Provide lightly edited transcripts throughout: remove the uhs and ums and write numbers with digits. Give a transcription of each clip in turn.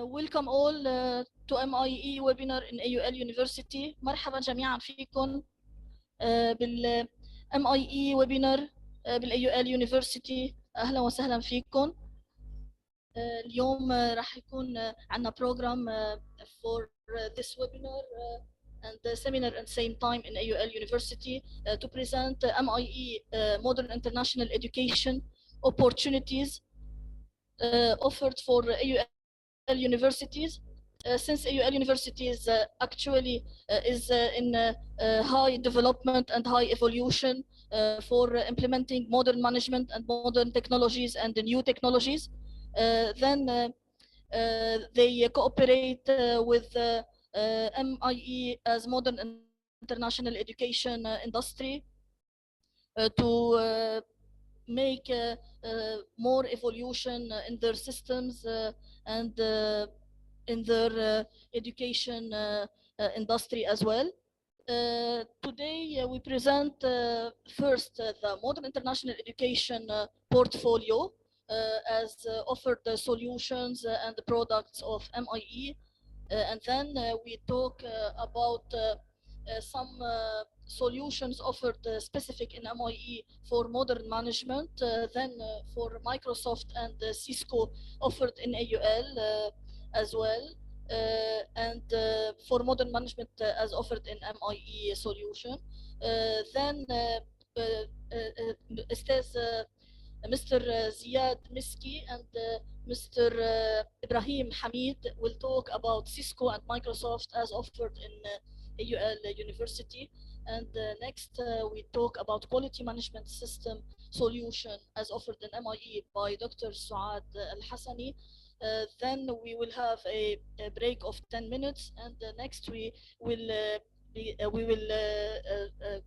Welcome all to MIE webinar in AUL University. مرحبا جميعا فيكم بال MIE webinar بال AUL University. أهلا وسهلا فيكم. اليوم راح يكون عندنا program for this webinar and the seminar at the same time in AUL University to present MIE modern international education opportunities offered for AUL universities. Since AUL universities actually is in high development and high evolution for implementing modern management and modern technologies and the new technologies, then they cooperate with MIE as modern international education industry to make more evolution in their systems and in their education industry as well. Today we present first the modern international education portfolio as offered the solutions and the products of MIE, and then we talk about some solutions offered specific in MIE for modern management, then for Microsoft and Cisco offered in AUL as well, and for modern management as offered in MIE solution. Then Mr. Ziad Miski and Mr. Ibrahim Hamid will talk about Cisco and Microsoft as offered in AUL University. And next we talk about quality management system solution as offered in MIE by Dr. Suad Al-Hassani. Then we will have a break of 10 minutes, and next we will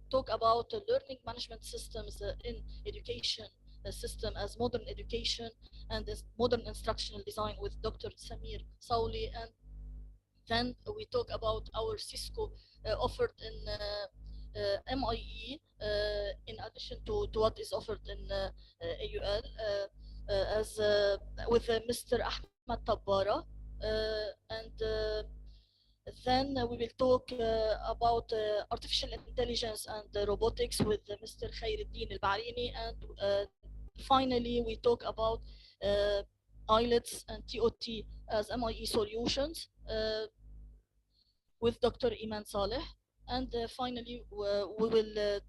talk about learning management systems in education system as modern education and as modern instructional design with Dr. Samir Sauli. And then we talk about our Cisco offered in MIE in addition to what is offered in AUL as with Mr. Ahmed Tabbara, and then we will talk about artificial intelligence and robotics with Mr. Khairuddin Al-Barini, and finally we talk about IELTS and TOT as MIE solutions with Dr. Iman Saleh. And finally we will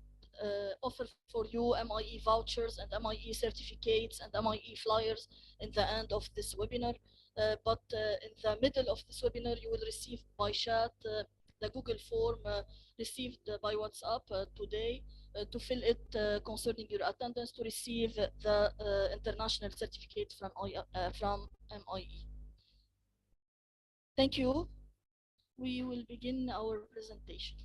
offer for you MIE vouchers and MIE certificates and MIE flyers in the end of this webinar. But in the middle of this webinar, you will receive by chat the Google form received by WhatsApp today to fill it concerning your attendance to receive the international certificate from MIE. Thank you. We will begin our presentation.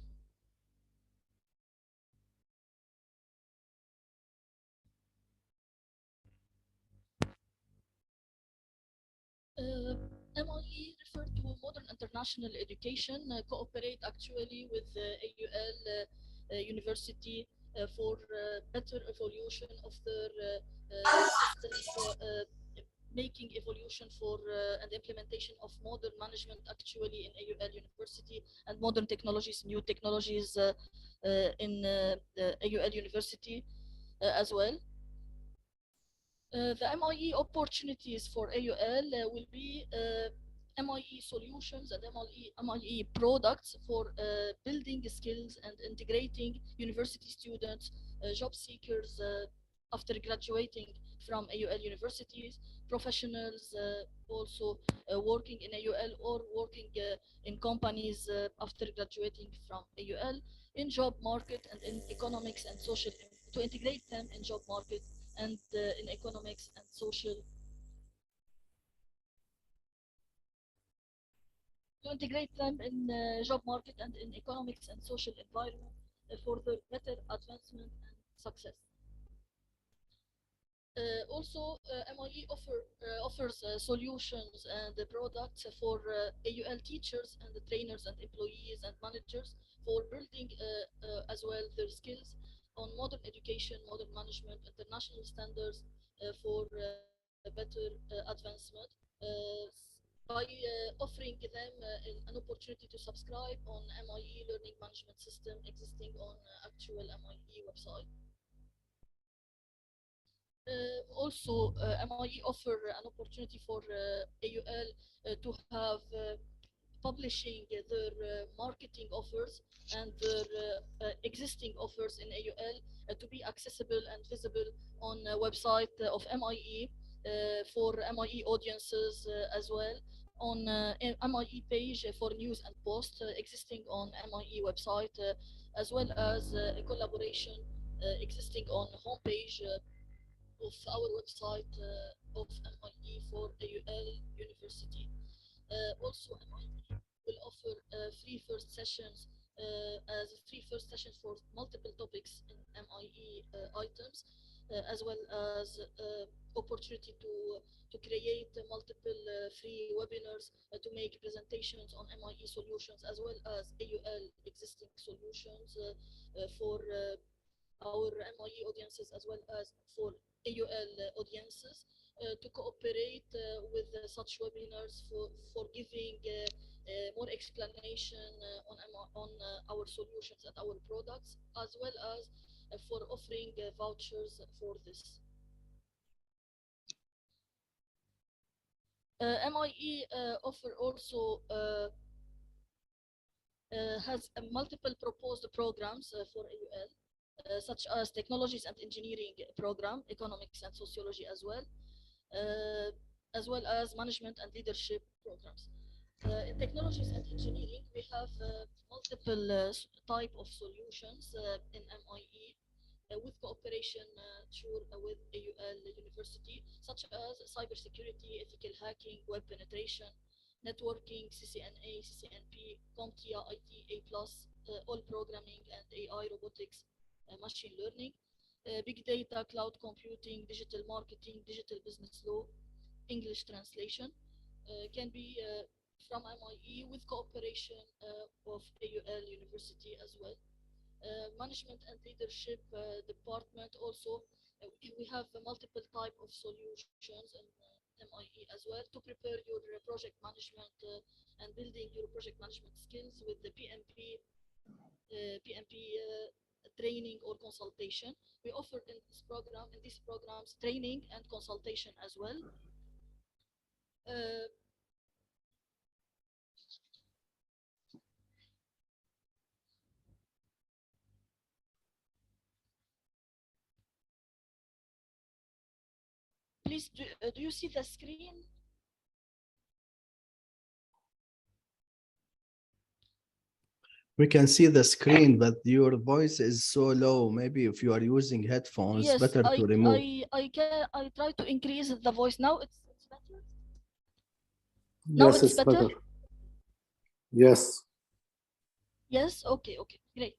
MIE referred to modern international education, cooperate actually with AUL University for better evolution of their systems, making evolution for and implementation of modern management actually in AUL University, and modern technologies, new technologies in AUL University as well. The MIE opportunities for AUL will be MIE solutions and MIE products for building skills and integrating university students, job seekers after graduating from AUL universities, professionals also working in AUL or working in companies after graduating from AUL, in job market and in economics and social, to integrate them in job market and in economics and social, to integrate them in job market and in economics and social environment for their better advancement and success. Also, MIE offers solutions and products for AUL teachers and trainers and employees and managers for building as well their skills on modern education, modern management, international standards for better advancement. by offering them an opportunity to subscribe on MIE learning management system existing on actual MIE website. Also, MIE offer an opportunity for AUL to have publishing their marketing offers and their existing offers in AUL to be accessible and visible on a website of MIE for MIE audiences as well, on MIE page for news and posts existing on MIE website, as well as a collaboration existing on homepage of our website of MIE for AUL University. Also, MIE will offer free first sessions as free first sessions for multiple topics in MIE items, as well as opportunity to create multiple free webinars to make presentations on MIE solutions, as well as AUL existing solutions for our MIE audiences, as well as for AUL audiences, to cooperate with such webinars for giving more explanation on our solutions and our products, as well as for offering vouchers for this. MIE offer also has multiple proposed programs for AUL, such as technologies and engineering program, economics and sociology as well as management and leadership programs. In technologies and engineering, we have multiple type of solutions in MIE with cooperation with AUL University, such as cybersecurity, ethical hacking, web penetration, networking, CCNA, CCNP, CompTIA, IT, A+, all programming and AI, robotics, machine learning, big data, cloud computing, digital marketing, digital business law, English translation, can be from MIE with cooperation of AUL University as well. Management and leadership department also, we have multiple type of solutions in MIE as well to prepare your project management and building your project management skills with the PMP training or consultation. We offer in these programs training and consultation as well. Please, do you see the screen? We can see the screen, but your voice is so low. Maybe if you are using headphones, Yes, better to remove. I try to increase the voice. Now it's better. Yes, it's better. Yes. Yes. Okay. Great.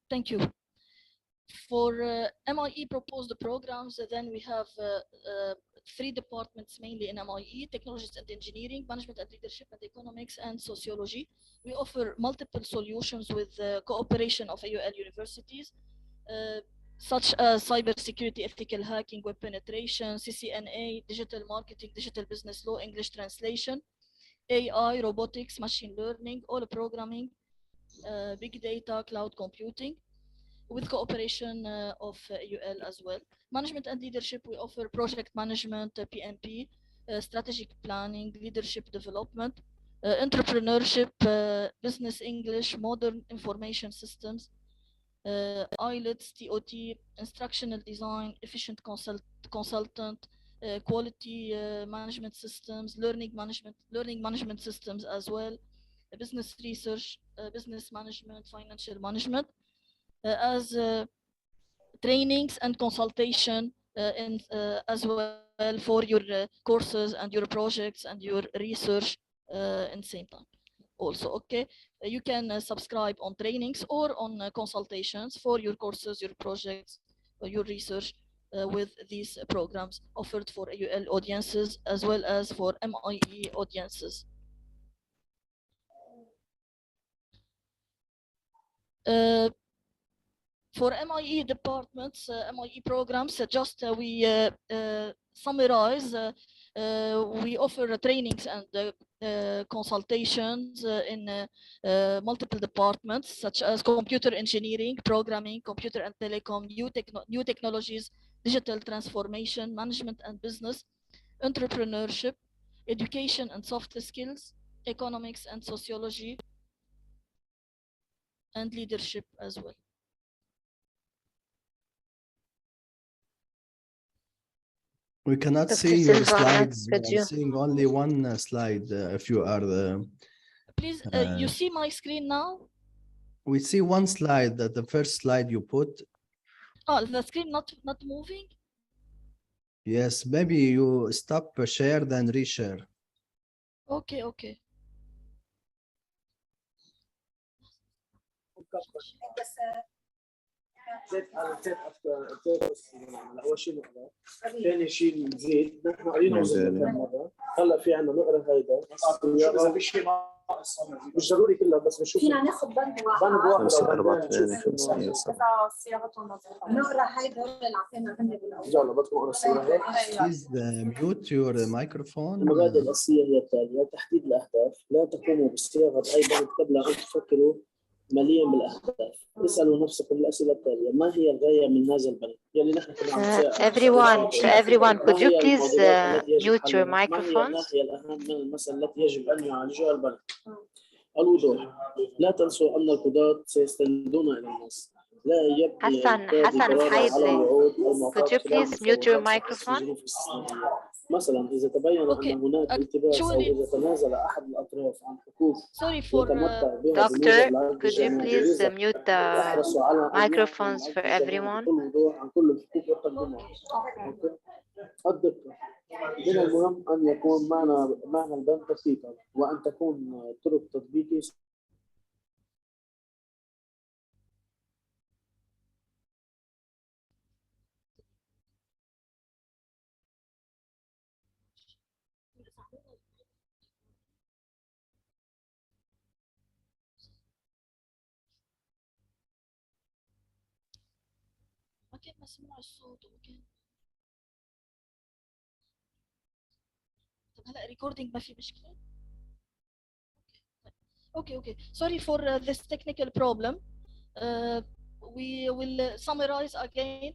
Thank you. For MIE proposed programs, then we have three departments mainly in MIE: technologies and engineering, management and leadership, and economics and sociology. We offer multiple solutions with cooperation of AUL universities, such as cybersecurity, ethical hacking, web penetration, CCNA, digital marketing, digital business law, English translation, AI, robotics, machine learning, all programming, big data, cloud computing, with cooperation of AUL as well. Management and leadership, we offer project management, PMP, strategic planning, leadership development, entrepreneurship, business English, modern information systems, IELTS, TOT, instructional design, efficient consultant, quality management systems, learning management systems as well, business research, business management, financial management, as trainings and consultation as well for your courses and your projects and your research in the same time. Also, okay, you can subscribe on trainings or on consultations for your courses, your projects, or your research with these programs offered for AUL audiences as well as for MIE audiences. For MIE departments, MIE programs, just we summarize We offer trainings and consultations in multiple departments such as computer engineering, programming, computer and telecom, new technologies, digital transformation, management and business, entrepreneurship, education and soft skills, economics and sociology, and leadership as well. We cannot Dr. see your Silva, slides. We could are you? seeing only one slide. If you are, Please, you see my screen now? we see one slide. That the first slide you put. Oh, the screen not moving? Yes, maybe you stop share then reshare. Okay, okay. اول شيء نقرا، ثاني شيء نزيد، نحن قرينا مره، هلا في عندنا نقرا هيدا، اذا في شيء ناقص مش ضروري كلها بس بنشوف فينا ناخذ بند واحد 5 4 8 5 7 نقرا هيدا اللي عطينا هن بالاول. يلا بدكم اقرا الصوره. Please mute your microphone. المبادئ الاساسيه هي التاليه: تحديد الاهداف، لا تقوموا بصياغه اي بند قبل ان تفكروا مليا بالاهداف. اسالوا نفسكم الاسئله التاليه: ما هي الغايه من هذا البند؟ يلي نحن كنا عم everyone, could you please mute your ما هي microphones? الناحيه الاهم من المسألة التي يجب ان يعالجها البند؟ الوضوح، لا تنسوا ان القضاة سيستندون الى الناس. لا يبني Hassan على الوعود could you please mute your microphone? مثلا اذا تبين ان هناك التباس او اذا تنازل احد الاطراف عن حقوق يتمتع بها Doctor, could you please mute the microphones for everyone? بكل وضوح عن كل الحقوق والتقديمات. الدقة، من المهم ان يكون معنى البند دقيقا وان تكون طرق تطبيقه ما كان مسموع الصوت وكان. طب هلا ريكوردينج ما في مشكلة؟ Okay. Sorry for this technical problem. We will summarize again.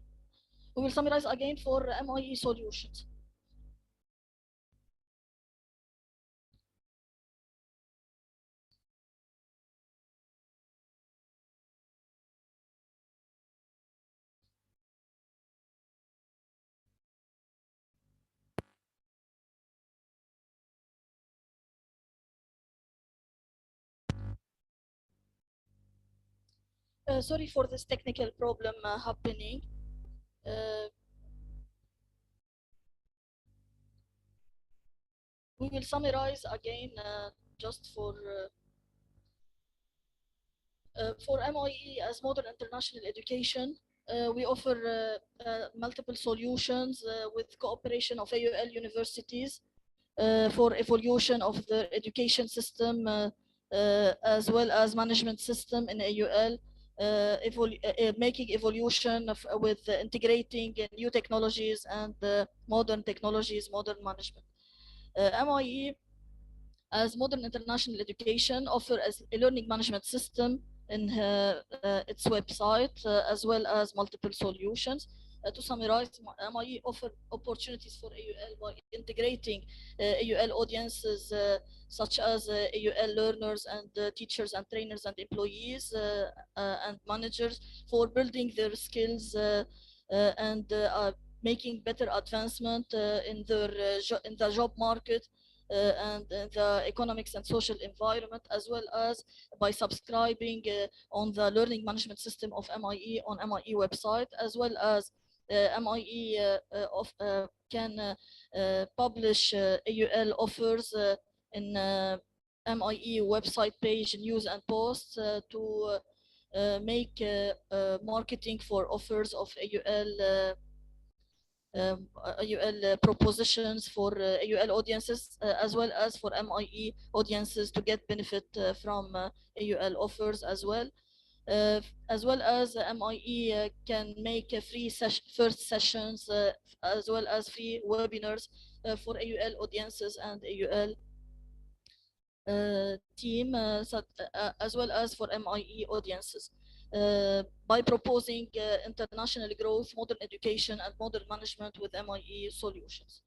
We will summarize again for MIE solutions. Sorry for this technical problem happening. We will summarize again just for MIE as modern international education. We offer multiple solutions with cooperation of AUL universities for evolution of their education system as well as management system in AUL, making evolution with integrating new technologies and modern technologies, modern management. MIE as modern international education offer a learning management system in its website as well as multiple solutions. To summarize, MIE offer opportunities for AUL by integrating AUL audiences such as AUL learners and teachers and trainers and employees and managers for building their skills and making better advancement in the job market and the economics and social environment, as well as by subscribing on the learning management system of MIE on MIE website, as well as MIE can publish AUL offers in MIE website page news and posts to make marketing for offers of AUL AUL propositions for AUL audiences as well as for MIE audiences to get benefit from AUL offers as well as MIE can make free first sessions as well as free webinars for AUL audiences and AUL team, as well as for MIE audiences, by proposing international growth, modern education, and modern management with MIE solutions.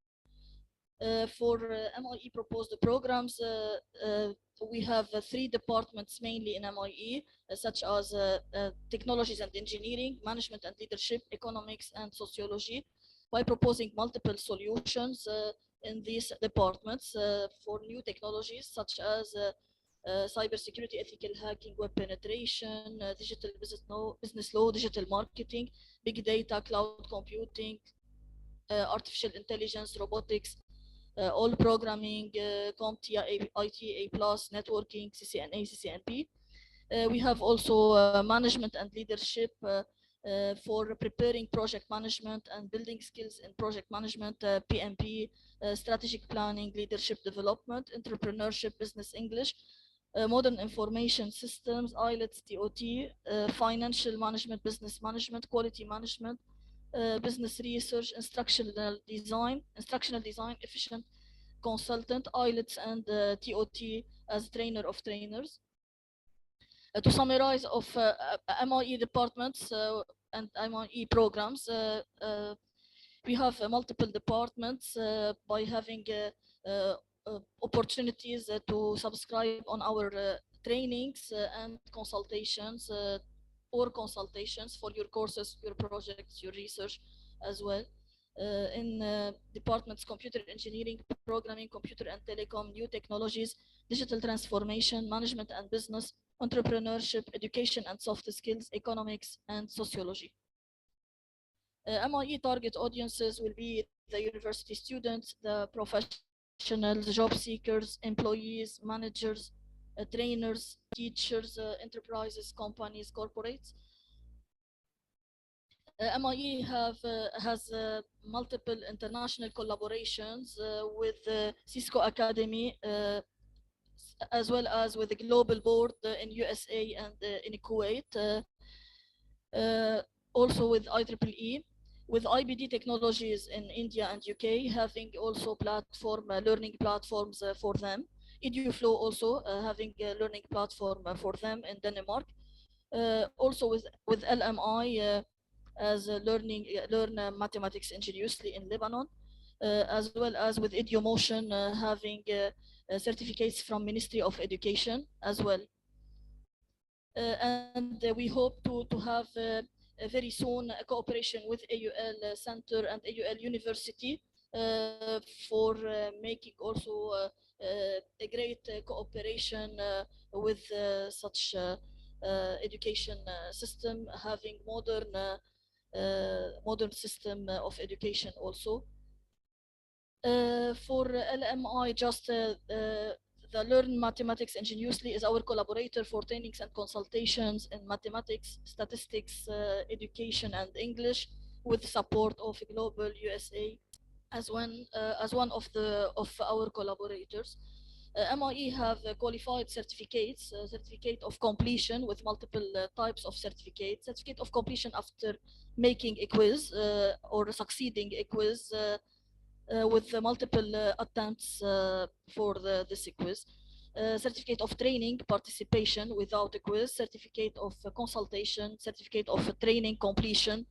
For MIE proposed programs, we have 3 departments mainly in MIE, such as technologies and engineering, management and leadership, economics, and sociology, by proposing multiple solutions in these departments for new technologies such as cybersecurity, ethical hacking, web penetration, digital business law, digital marketing, big data, cloud computing, artificial intelligence, robotics, all programming, CompTIA, IT, A+, networking, CCNA, CCNP. We have also management and leadership for preparing project management and building skills in project management, PMP, strategic planning, leadership development, entrepreneurship, business English, modern information systems, IELTS, TOT, financial management, business management, quality management, business research, instructional design, efficient consultant, IELTS, and TOT as trainer of trainers. To summarize of MIE departments and MIE programs, we have multiple departments by having opportunities to subscribe on our trainings and consultations or consultations for your courses, your projects, your research as well. In departments computer engineering, programming, computer and telecom, new technologies, digital transformation, management and business, entrepreneurship, education and soft skills, economics, and sociology. MIE target audiences will be the university students, the professionals, job seekers, employees, managers, trainers, teachers, enterprises, companies, corporates. MIE has multiple international collaborations with Cisco Academy, as well as with the Global Board in USA and in Kuwait, also with IEEE, with IBD Technologies in India and UK, having also learning platforms for them. EduFlow also having a learning platform for them in Denmark. Also with LMI as learn mathematics ingeniously in Lebanon, as well as with EduMotion having certificates from Ministry of Education as well. And we hope to have very soon a cooperation with AUL Center and AUL University for making also a great cooperation with such education system, having modern system of education also. For LMI, just the Learn Mathematics Ingeniously is our collaborator for trainings and consultations in mathematics, statistics, education, and English, with support of Global USA as one of our collaborators. MIE have qualified certificates, certificate of completion with multiple types of certificates, certificate of completion after making a quiz or succeeding a quiz with multiple attempts for this quiz, certificate of training participation without a quiz, certificate of consultation, certificate of training completion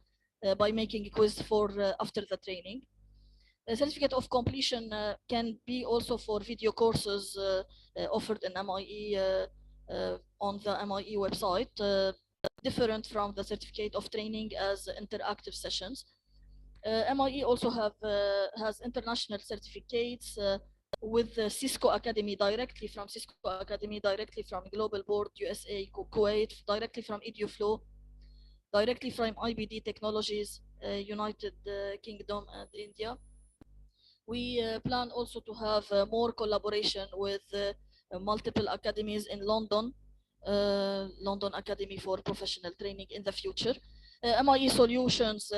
by making a quiz for after the training. A certificate of completion can be also for video courses offered in MIE on the MIE website, different from the certificate of training as interactive sessions. MIE also has international certificates with the Cisco Academy, directly from Cisco Academy, directly from Global Board USA, Kuwait, directly from EduFlow, directly from IBD Technologies, United Kingdom and India. We plan also to have more collaboration with multiple academies in London, London Academy for Professional Training in the future. MIE solutions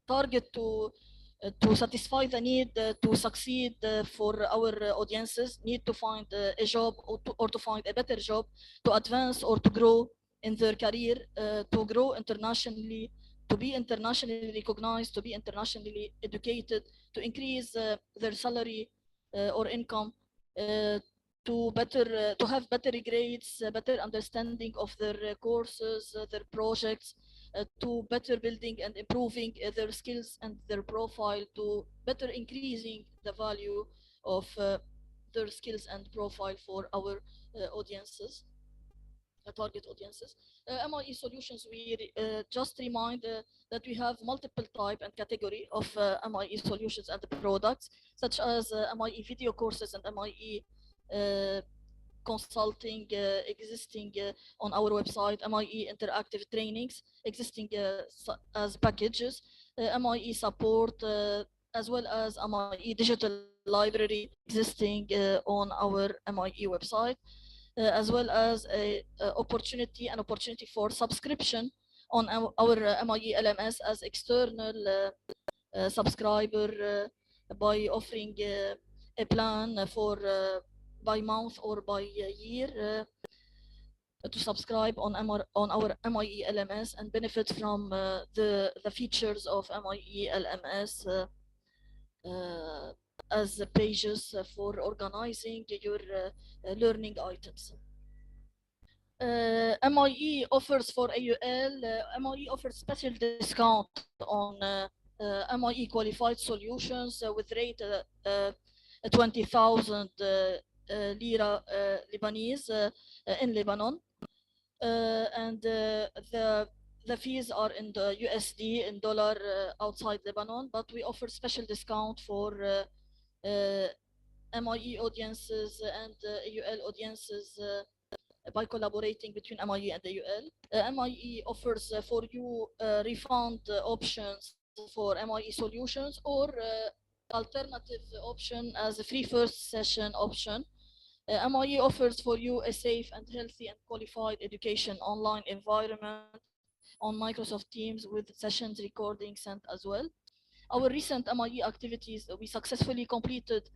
target to satisfy the need to succeed for our audiences, need to find a job or to find a better job, to advance or to grow in their career, to grow internationally, to be internationally recognized, to be internationally educated, to increase their salary or income, to have better grades, better understanding of their courses, their projects, to better building and improving their skills and their profile, to better increasing the value of their skills and profile for our audiences, target audiences. MIE solutions, we just remind that we have multiple type and category of MIE solutions and products, such as MIE video courses and MIE consulting existing on our website, MIE interactive trainings existing as packages, MIE support, as well as MIE digital library existing on our MIE website, as well as an opportunity for subscription on our MIE LMS as external subscriber by offering a plan for by month or by year to subscribe on our MIE LMS and benefit from the features of MIE LMS as pages for organizing your learning items. MIE offers for AUL, MIE offers special discount on MIE qualified solutions with rate 20,000 lira Lebanese in Lebanon, and the fees are in the USD, in dollar outside Lebanon, but we offer special discount for MIE audiences and AUL audiences by collaborating between MIE and AUL. MIE offers for you refund options for MIE solutions, or alternative option as a free first session option. MIE offers for you a safe and healthy and qualified education online environment on Microsoft Teams with sessions recording sent as well. Our recent MIE activities, we successfully completed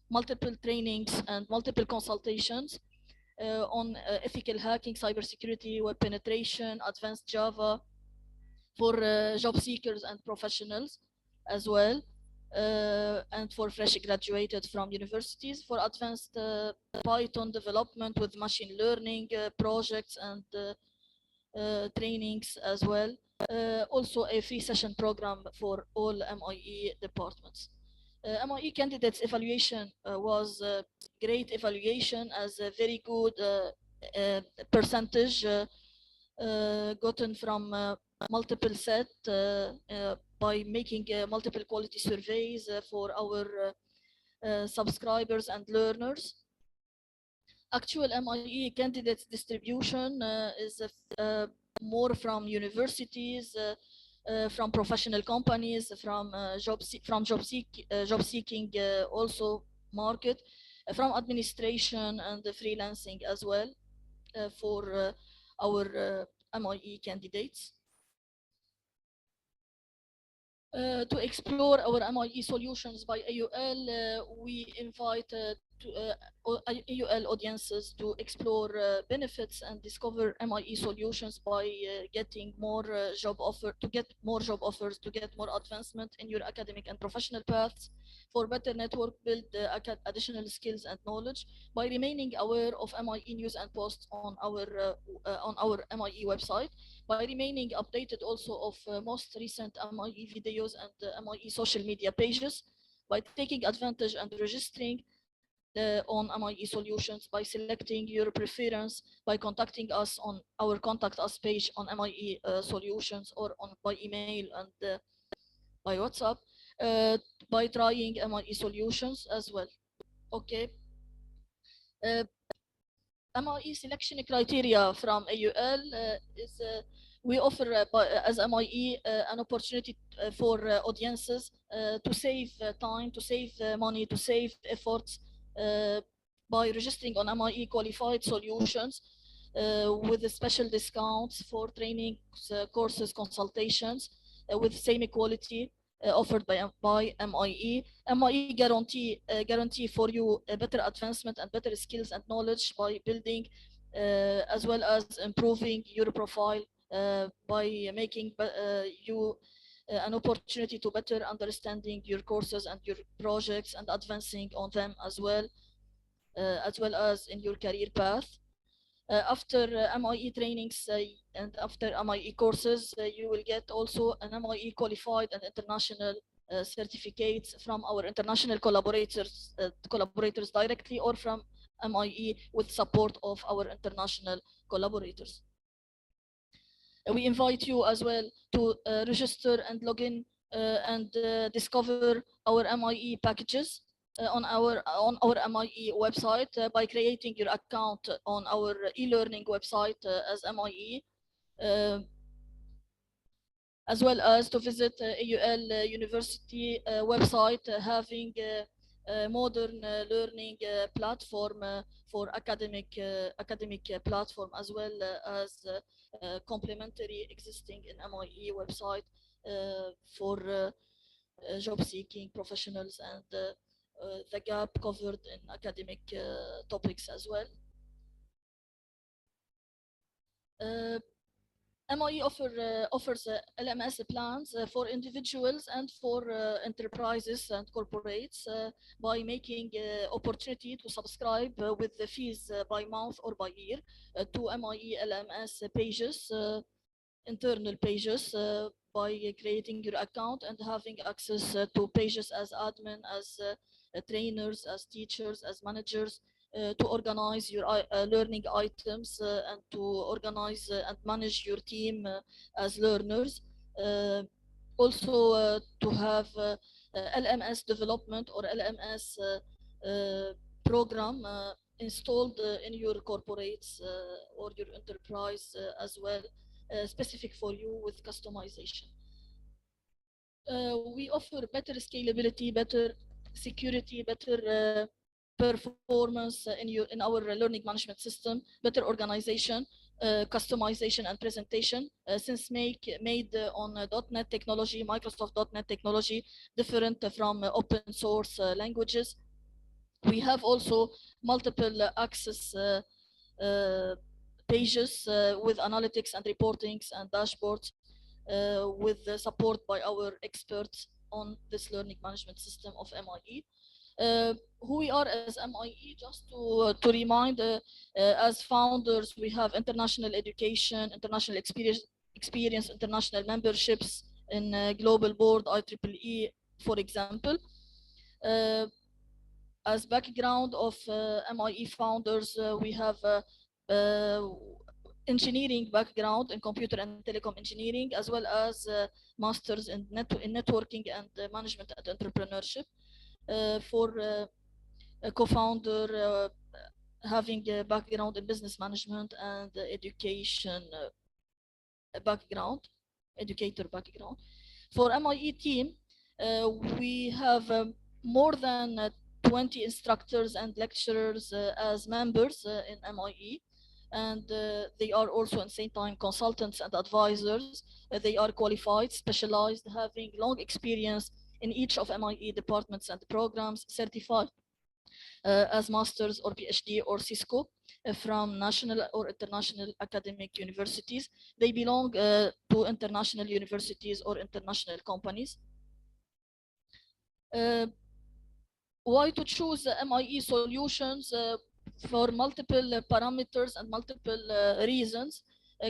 multiple trainings and multiple consultations on ethical hacking, cybersecurity, web penetration, advanced Java for job seekers and professionals as well, and for fresh graduated from universities, for advanced Python development with machine learning projects and trainings as well. Also a free session program for all MIE departments. MIE candidates evaluation was great evaluation, as a very good percentage gotten from multiple set by making multiple quality surveys for our subscribers and learners. Actual MIE candidates distribution is more from universities, from professional companies, from job seeking also market, from administration and freelancing as well for our MIE candidates. To explore our MIE solutions by AUL, we invite AUL audiences to explore benefits and discover MIE solutions by getting more job offers, to get more advancement in your academic and professional paths, for better network build additional skills and knowledge, by remaining aware of MIE news and posts on our MIE website, by remaining updated also of most recent MIE videos and MIE social media pages, by taking advantage and registering on MIE solutions, by selecting your preference, by contacting us on our contact us page on MIE solutions, or by email and by WhatsApp, by trying MIE solutions as well. Okay. MIE selection criteria from AUL is we offer as MIE an opportunity for audiences to save time, to save money, to save efforts by registering on MIE qualified solutions with special discounts for trainings, courses, consultations with same quality offered by MIE. MIE guarantee for you a better advancement and better skills and knowledge by building as well as improving your profile by making you an opportunity to better understanding your courses and your projects and advancing on them as well as in your career path. After MIE trainings and after MIE courses, you will get also an MIE qualified and international certificates from our international collaborators directly or from MIE with support of our international collaborators. We invite you as well to register and log in and discover our MIE packages on our MIE website by creating your account on our e-learning website as MIE, as well as to visit AUL University website having a modern learning platform for academic platform, as well as complementary existing in MIE website for job seeking professionals and the gap covered in academic topics as well. MIE offers LMS plans for individuals and for enterprises and corporates by making opportunity to subscribe with the fees by month or by year to MIE LMS pages, internal pages, by creating your account and having access to pages as admin, as trainers, as teachers, as managers, to organize your learning items and to organize and manage your team as learners. Also to have LMS development or LMS program installed in your corporates or your enterprise as well, specific for you with customization. We offer better scalability, better security, better performance in our learning management system, better organization, customization and presentation, since made on .NET technology, Microsoft .NET technology, different from open source languages. We have also multiple access pages with analytics and reportings and dashboards with the support by our experts on this learning management system of MIE. Who we are as MIE, just to remind, as founders, we have international education, international experience, international memberships in global board, IEEE, for example. As background of MIE founders, we have engineering background in computer and telecom engineering, as well as masters in networking and management and entrepreneurship. For a co-founder having a background in business management and education background, educator background. For MIE team, we have more than 20 instructors and lecturers as members in MIE, and they are also at the same time consultants and advisors. They are qualified, specialized, having long experience in each of MIE departments and programs, certified as masters or PhD or Cisco from national or international academic universities. They belong to international universities or international companies. Why to choose MIE solutions? For multiple parameters and multiple reasons.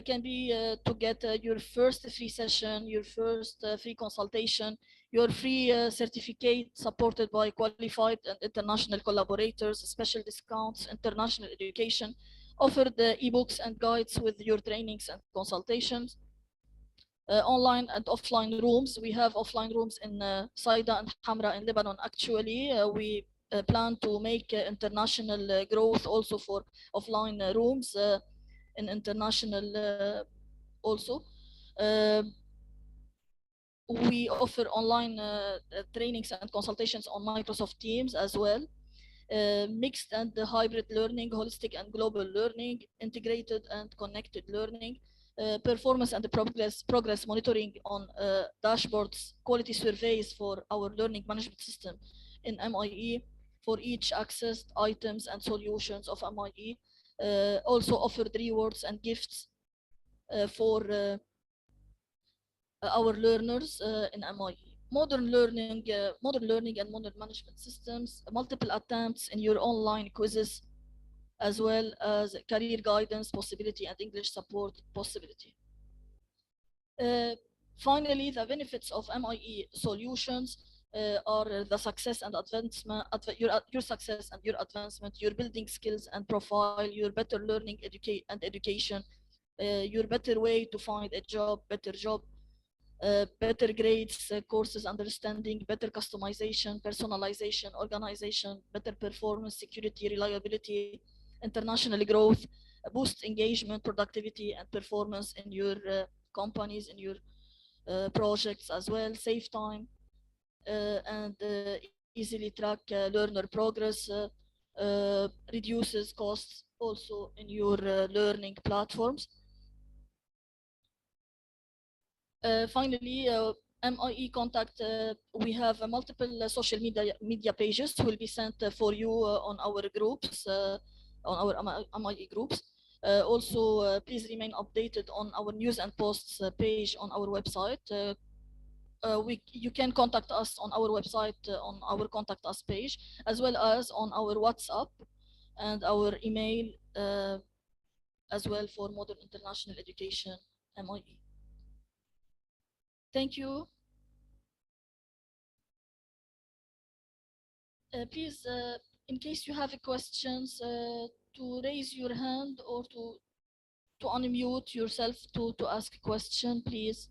Can be to get your first free session, your first free consultation, your free certificate supported by qualified and international collaborators, special discounts, international education, offered ebooks and guides with your trainings and consultations. Online and offline rooms. We have offline rooms in Saida and Hamra in Lebanon. Actually, we plan to make international growth also for offline rooms in international also. We offer online trainings and consultations on Microsoft Teams as well. Mixed and hybrid learning, holistic and global learning, integrated and connected learning, performance and progress monitoring on dashboards, quality surveys for our learning management system in MIE for each accessed items and solutions of MIE. Also offered rewards and gifts for our learners in MIE. Modern learning and modern management systems, multiple attempts in your online quizzes, as well as career guidance possibility and English support possibility. Finally, the benefits of MIE solutions are the success and advancement, your success and your advancement, your building skills and profile, your better learning education, your better way to find a job, better grades, courses understanding, better customization, personalization, organization, better performance, security, reliability, international growth, boost engagement, productivity, and performance in your companies, in your projects as well, save time, and easily track learner progress, reduces costs also in your learning platforms. Finally, MIE contact, we have multiple social media pages will be sent for you on our groups, on our MIE groups. Also, please remain updated on our news and posts page on our website. You can contact us on our website on our contact us page, as well as on our WhatsApp and our email as well for Modern International Education MIE. Thank you. Please, in case you have questions, to raise your hand or to unmute yourself to ask a question, please.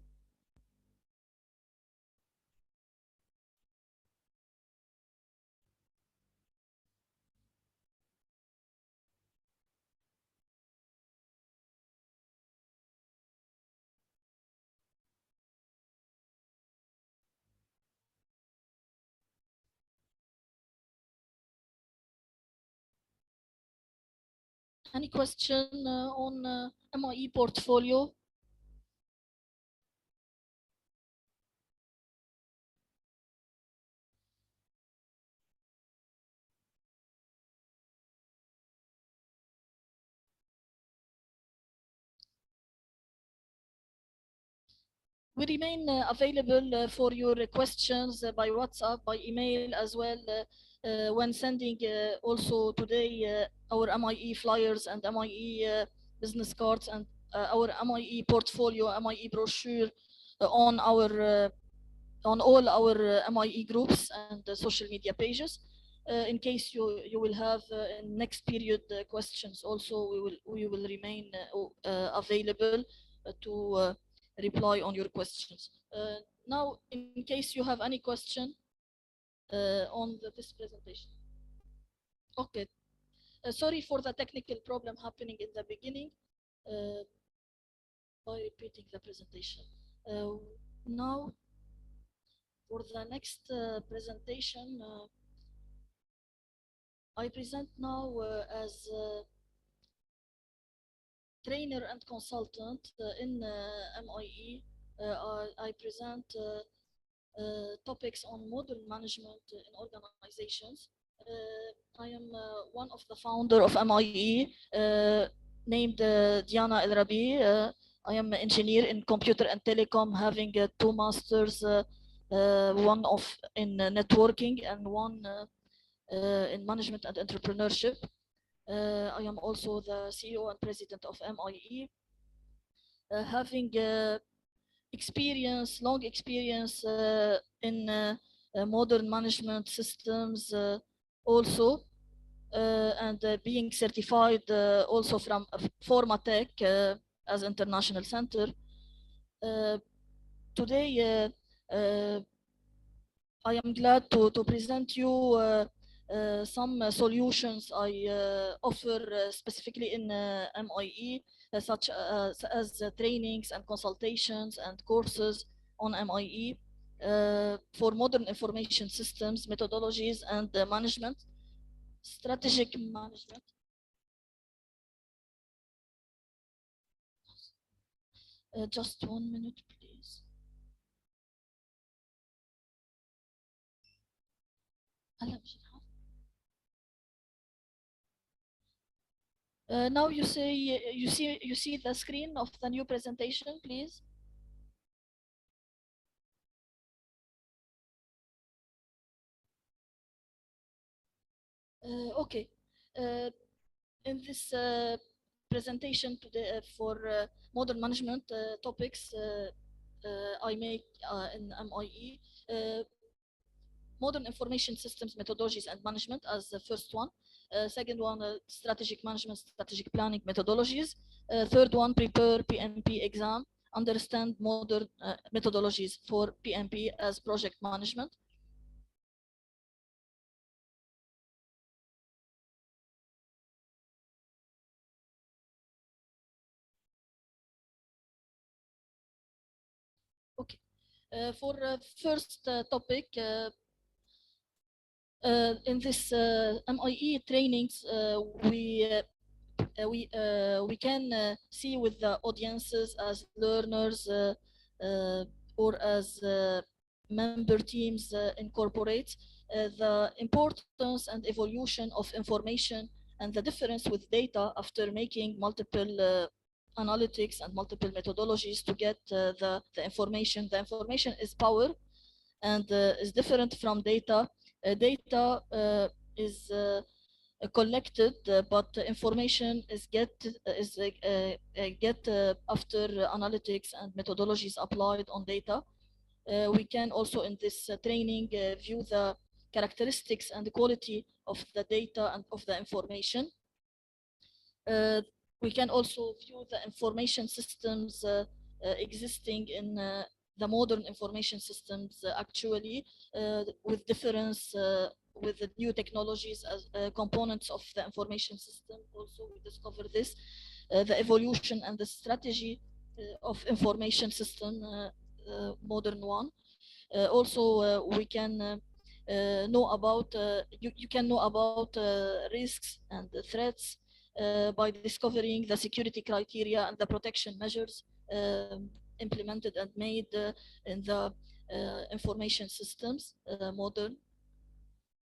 Any question on MIE portfolio? We remain available for your questions by WhatsApp, by email as well, when sending also today our MIE flyers and MIE business cards and our MIE portfolio, MIE brochure on all our MIE groups and social media pages. In case you will have in next period questions, also we will remain available to reply on your questions. Now, in case you have any question on this presentation. Okay. Sorry for the technical problem happening in the beginning by repeating the presentation. Now, for the next presentation, I present now as trainer and consultant in MIE. I present topics on modern management in organizations. I am one of the founder of MIE, named Diana ElRabih. I am an engineer in computer and telecom, having 2 masters, one in networking and one in management and entrepreneurship. I am also the CEO and president of MIE, having long experience in modern management systems also, and being certified also from Formatec as international center. Today, I am glad to present you some solutions I offer specifically in MIE, such as trainings and consultations and courses on MIE for modern information systems, methodologies, and management, strategic management. Just 1 minute, please. Now you see the screen of the new presentation, please. Okay. In this presentation today for modern management topics, I make in MIE modern information systems methodologies and management as the first one. Second one, strategic management, strategic planning methodologies. Third one, prepare PMP exam, understand modern methodologies for PMP as project management. Okay. For first topic, in this MIE trainings, we can see with the audiences as learners or as member teams incorporate the importance and evolution of information and the difference with data after making multiple analytics and multiple methodologies to get the information. The information is power and is different from data. Data is collected, but information is get after analytics and methodologies applied on data. We can also in this training view the characteristics and the quality of the data and of the information. We can also view the information systems existing in the modern information systems actually with difference with the new technologies as components of the information system. Also, we discover this, the evolution and the strategy of information system, modern one. Also, we can know about, you can know about risks and the threats by discovering the security criteria and the protection measures implemented and made in the information systems, modern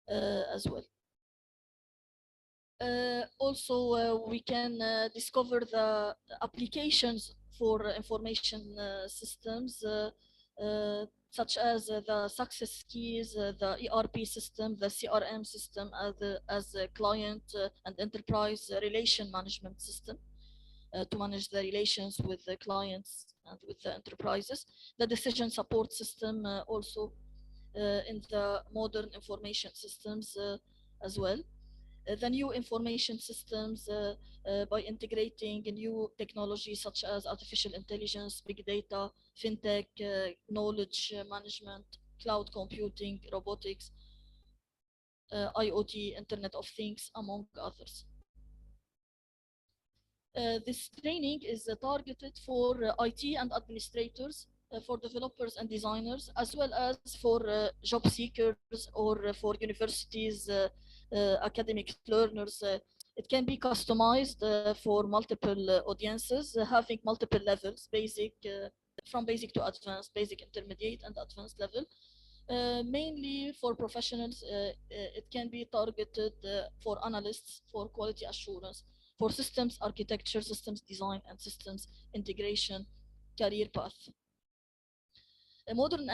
as well. Also, we can discover the applications for information systems, such as the success keys, the ERP system, the CRM system as a client and enterprise relation management system to manage the relations with the clients and with the enterprises. The decision support system also in the modern information systems as well. The new information systems by integrating new technologies such as artificial intelligence, big data, fintech, knowledge management, cloud computing, robotics, IoT, Internet of Things, among others. This training is targeted for IT and administrators, for developers and designers, as well as for job seekers or for universities, academic learners. It can be customized for multiple audiences, having multiple levels, basic, from basic to advanced, basic, intermediate, and advanced level. Mainly for professionals, it can be targeted for analysts, for quality assurance, for systems architecture, systems design, and systems integration career path. Modern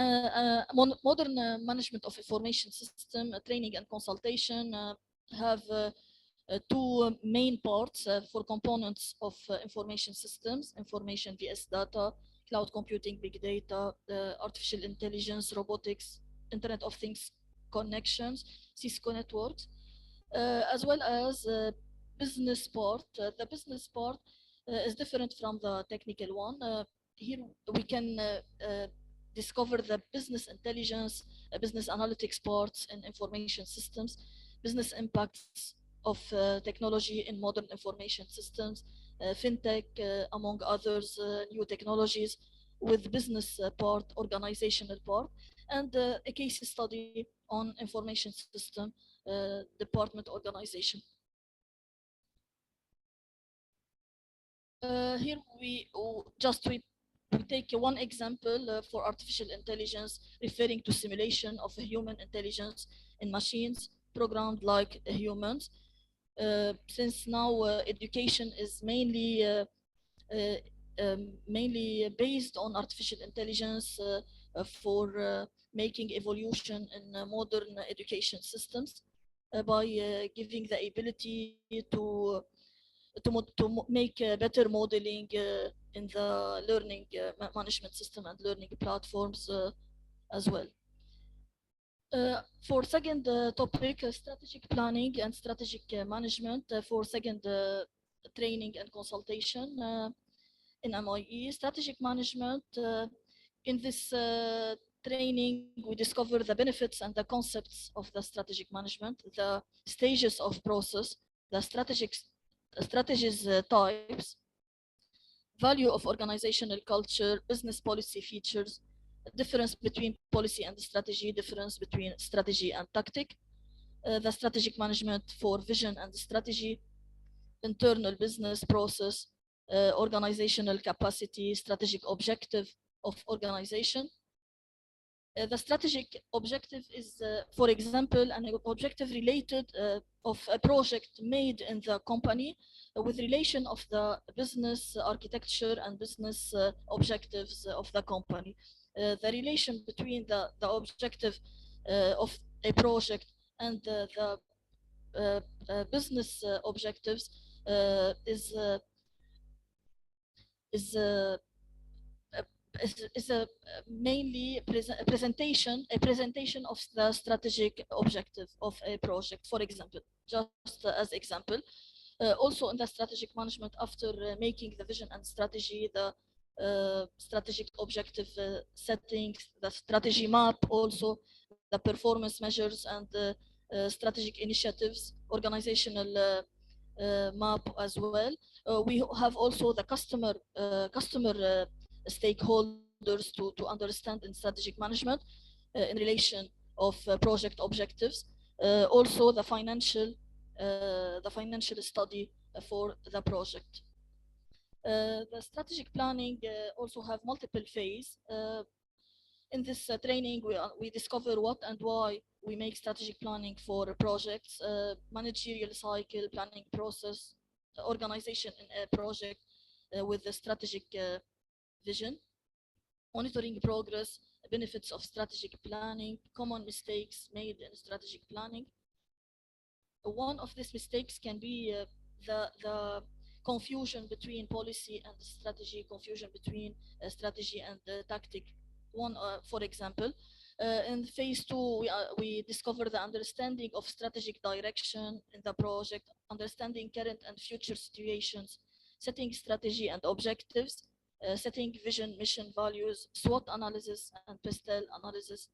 management of information system training and consultation have two main parts for components of information systems: information vs data, cloud computing, big data, artificial intelligence, robotics, Internet of Things connections, Cisco networks, as well as business part. The business part is different from the technical one. Here we can discover the business intelligence, business analytics parts in information systems, business impacts of technology in modern information systems, fintech, among others, new technologies with business part, organizational part, and a case study on information system department organization. Here we take one example for artificial intelligence, referring to simulation of human intelligence in machines programmed like humans. since now education is mainly based on artificial intelligence for making evolution in modern education systems by giving the ability to make better modeling in the learning management system and learning platforms as well. For second topic, strategic planning and strategic management for second training and consultation in MIE. Strategic management, in this training, we discover the benefits and the concepts of the strategic management, the stages of process, the strategies types, value of organizational culture, business policy features, difference between policy and strategy, difference between strategy and tactic, the strategic management for vision and strategy, internal business process, organizational capacity, strategic objective of organization. The strategic objective is, for example, an objective related of a project made in the company with relation of the business architecture and business objectives of the company. The relation between the objective of a project and the business objectives is a mainly a presentation of the strategic objective of a project. For example, just as example, also in the strategic management, after making the vision and strategy, the strategic objective settings, the strategy map, also the performance measures and strategic initiatives, organizational map as well. We have also the customer stakeholders to understand in strategic management in relation of project objectives. Also the financial study for the project. The strategic planning also have multiple phases. In this training, we discover what and why we make strategic planning for projects, managerial cycle, planning process, organization in a project with the strategic vision, monitoring progress, benefits of strategic planning, common mistakes made in strategic planning. One of these mistakes can be the confusion between policy and strategy, confusion between strategy and tactic. One, for example, in phase 2, we discover the understanding of strategic direction in the project, understanding current and future situations, setting strategy and objectives, setting vision, mission, values, SWOT analysis, and PESTEL analysis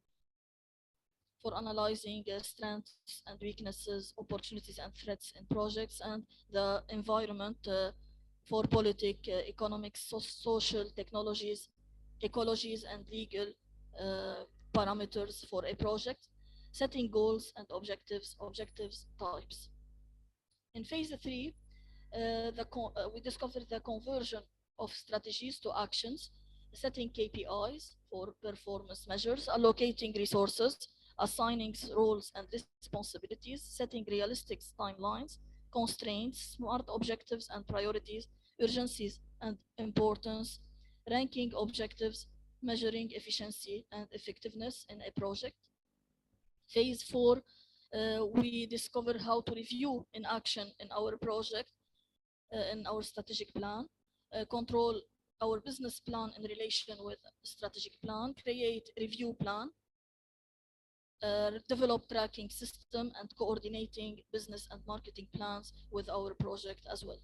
for analyzing strengths and weaknesses, opportunities and threats in projects, and the environment for politics, economics, social technologies, ecologies, and legal parameters for a project, setting goals and objectives types. In phase 3, we discover the conversion of strategies to actions, setting KPIs for performance measures, allocating resources, assigning roles and responsibilities, setting realistic timelines, constraints, smart objectives and priorities, urgencies and importance, ranking objectives, measuring efficiency and effectiveness in a project. Phase 4, we discover how to review in action in our project, in our strategic plan, control our business plan in relation with strategic plan, create review plan, develop tracking system, and coordinating business and marketing plans with our project as well.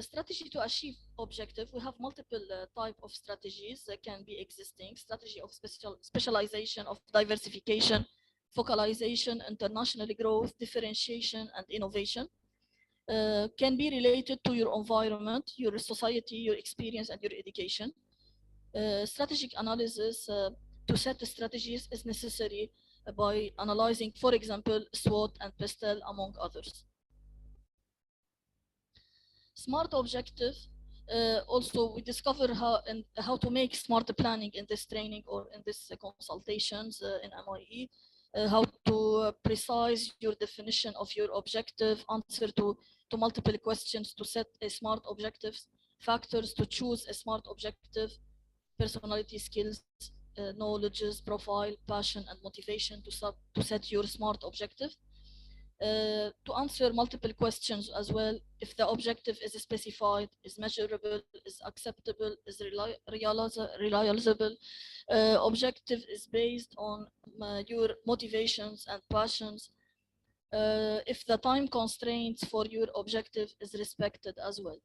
Strategy to achieve objective, we have multiple type of strategies that can be existing. Strategy of specialization, of diversification, focalization, international growth, differentiation, and innovation. Can be related to your environment, your society, your experience, and your education. Strategic analysis to set the strategies is necessary by analyzing, for example, SWOT and PESTEL, among others. Smart objective, also we discover how to make smart planning in this training or in this consultations in MIE. how to precise your definition of your objective, answer to multiple questions to set a smart objectives, factors to choose a smart objective, personality, skills, knowledges, profile, passion, and motivation to set your smart objective. To answer multiple questions as well, if the objective is specified, is measurable, is acceptable, is realizable, objective is based on your motivations and passions, if the time constraints for your objective is respected as well.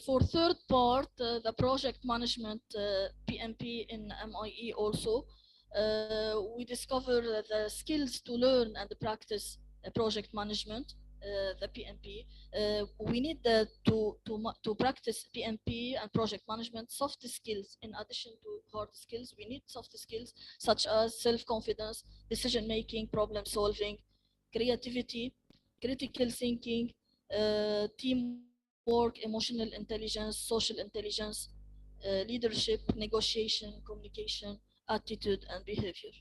For third part, the project management PMP in MIE also, we discover the skills to learn and practice project management, the PMP. We need to practice PMP and project management soft skills in addition to hard skills. We need soft skills such as self-confidence, decision-making, problem-solving, creativity, critical thinking, teamwork, emotional intelligence, social intelligence, leadership, negotiation, communication, attitude, and behavior.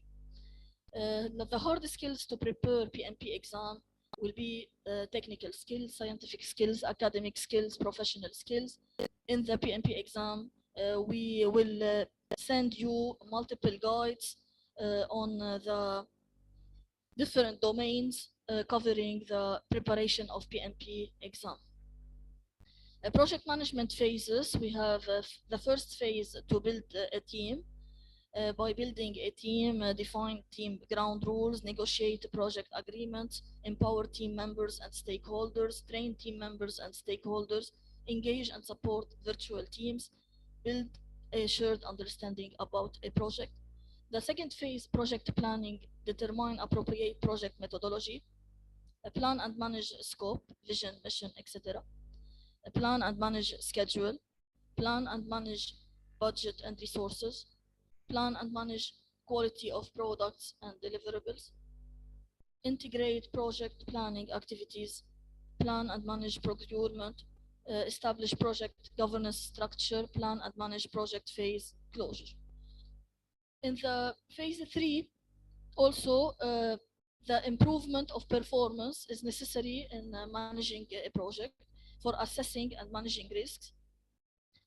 The hard skills to prepare PMP exam will be technical skills, scientific skills, academic skills, professional skills. In the PMP exam, we will send you multiple guides on the different domains covering the preparation of PMP exam. Project management phases, we have the first phase to build a team. By building a team, define team ground rules, negotiate project agreements, empower team members and stakeholders, train team members and stakeholders, engage and support virtual teams, build a shared understanding about a project. The second phase, project planning, determine appropriate project methodology, plan and manage scope, vision, mission, etc. Plan and manage schedule, plan and manage budget and resources, plan and manage quality of products and deliverables, integrate project planning activities, plan and manage procurement, establish project governance structure, plan and manage project phase closure. In the phase 3, also, the improvement of performance is necessary in managing a project, for assessing and managing risks,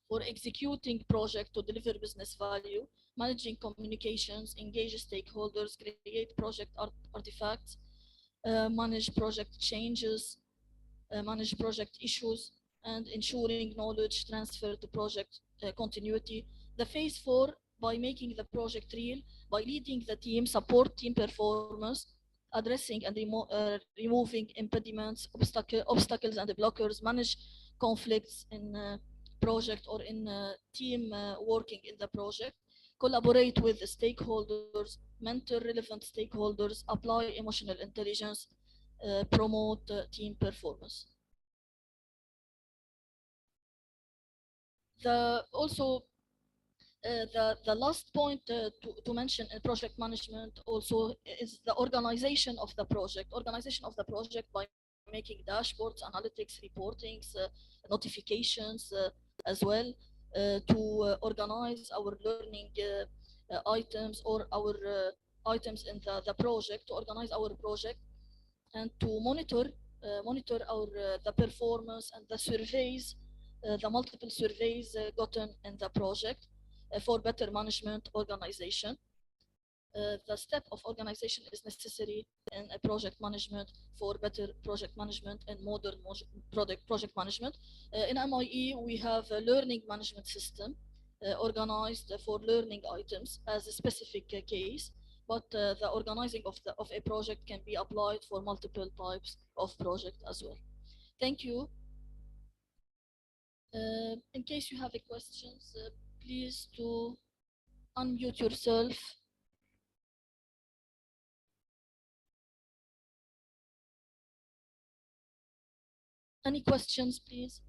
for executing project to deliver business value, managing communications, engage stakeholders, create project artifacts, manage project changes, manage project issues, and ensuring knowledge transfer to project continuity. The phase 4, by making the project real, by leading the team, support team performance, addressing and removing impediments, obstacles and blockers, manage conflicts in project or in team working in the project, collaborate with the stakeholders, mentor relevant stakeholders, apply emotional intelligence, promote team performance. The last point to mention in project management also is the organization of the project. Organization of the project by making dashboards, analytics, reportings, notifications as well, to organize our learning items or our items in the project, to organize our project, and to monitor our the performance and the surveys, the multiple surveys gotten in the project for better management organization. The step of organization is necessary in a project management for better project management and modern project management. In MIE, we have a learning management system organized for learning items as a specific case, but the organizing of a project can be applied for multiple types of project as well. Thank you. In case you have a questions, please to unmute yourself. Any questions, please?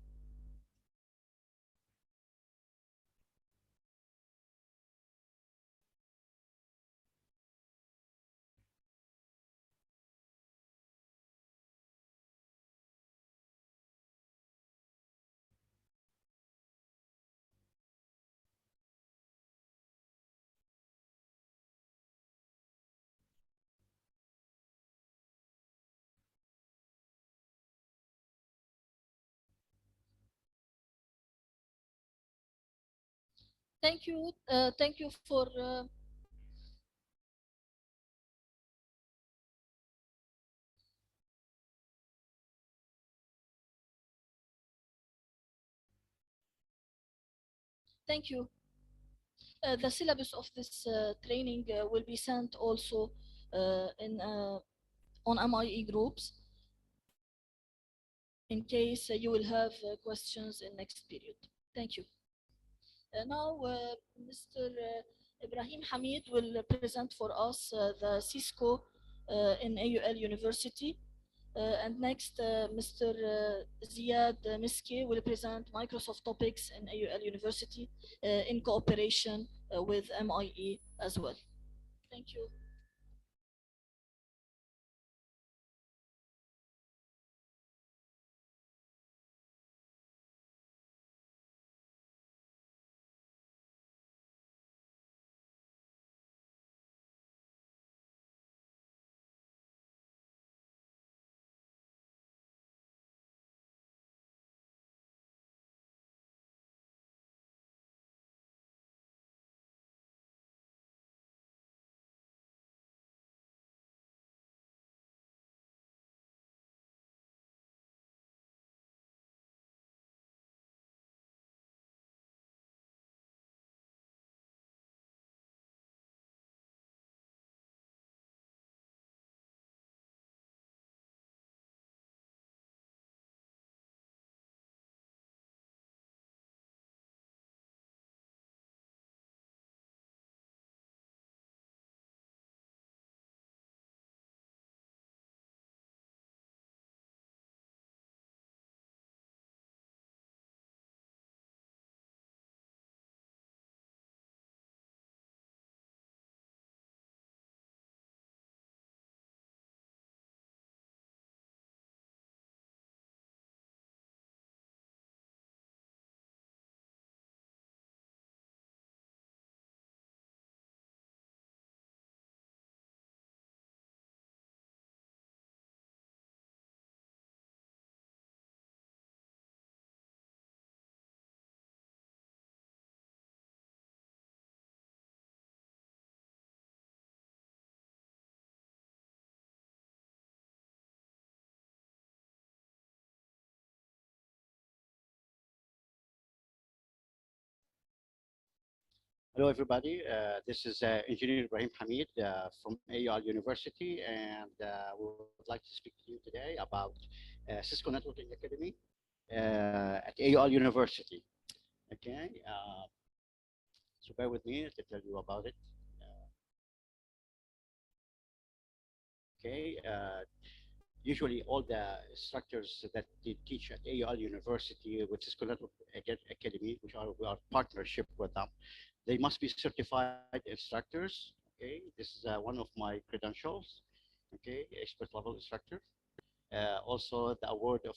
Thank you. Thank you for thank you. The syllabus of this training will be sent also in on MIE groups in case you will have questions in next period. Thank you. Now, Mr. Ibrahim Hamid will present for us the Cisco in AUL University. And next, Mr. Ziad Miski will present Microsoft topics in AUL University in cooperation with MIE as well. Thank you. Hello, everybody. This is Engineer Ibrahim Hamid from AUL University, and we would like to speak to you today about Cisco Networking Academy at AUL University. Okay, so bear with me to tell you about it. Okay, usually all the instructors that they teach at AUL University with Cisco Network Academy, we are partnership with them, they must be certified instructors. Okay, this is one of my credentials. Okay, expert level instructor. Also, the award of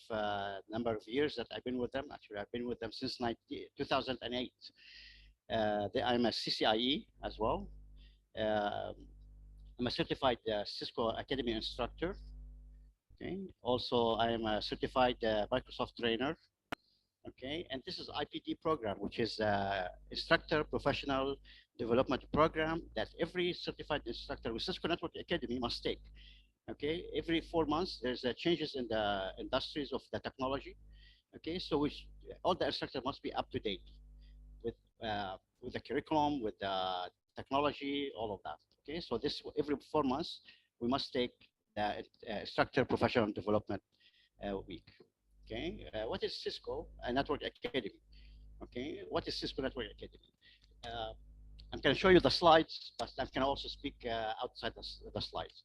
number of years that I've been with them. Actually, I've been with them since 2008. I'm a CCIE as well. I'm a certified Cisco Academy instructor. Okay. Also, I am a certified Microsoft trainer. Okay, and this is IPD program, which is Instructor Professional Development Program that every certified instructor with Cisco Network Academy must take. Okay, every 4 months there's changes in the industries of the technology. Okay, so all the instructors must be up to date with the curriculum, with the technology, all of that. Okay, so this every 4 months we must take the Instructor Professional Development week. Okay, what is Cisco Network Academy? Okay, what is Cisco Network Academy? I'm going to show you the slides, but I can also speak outside the slides.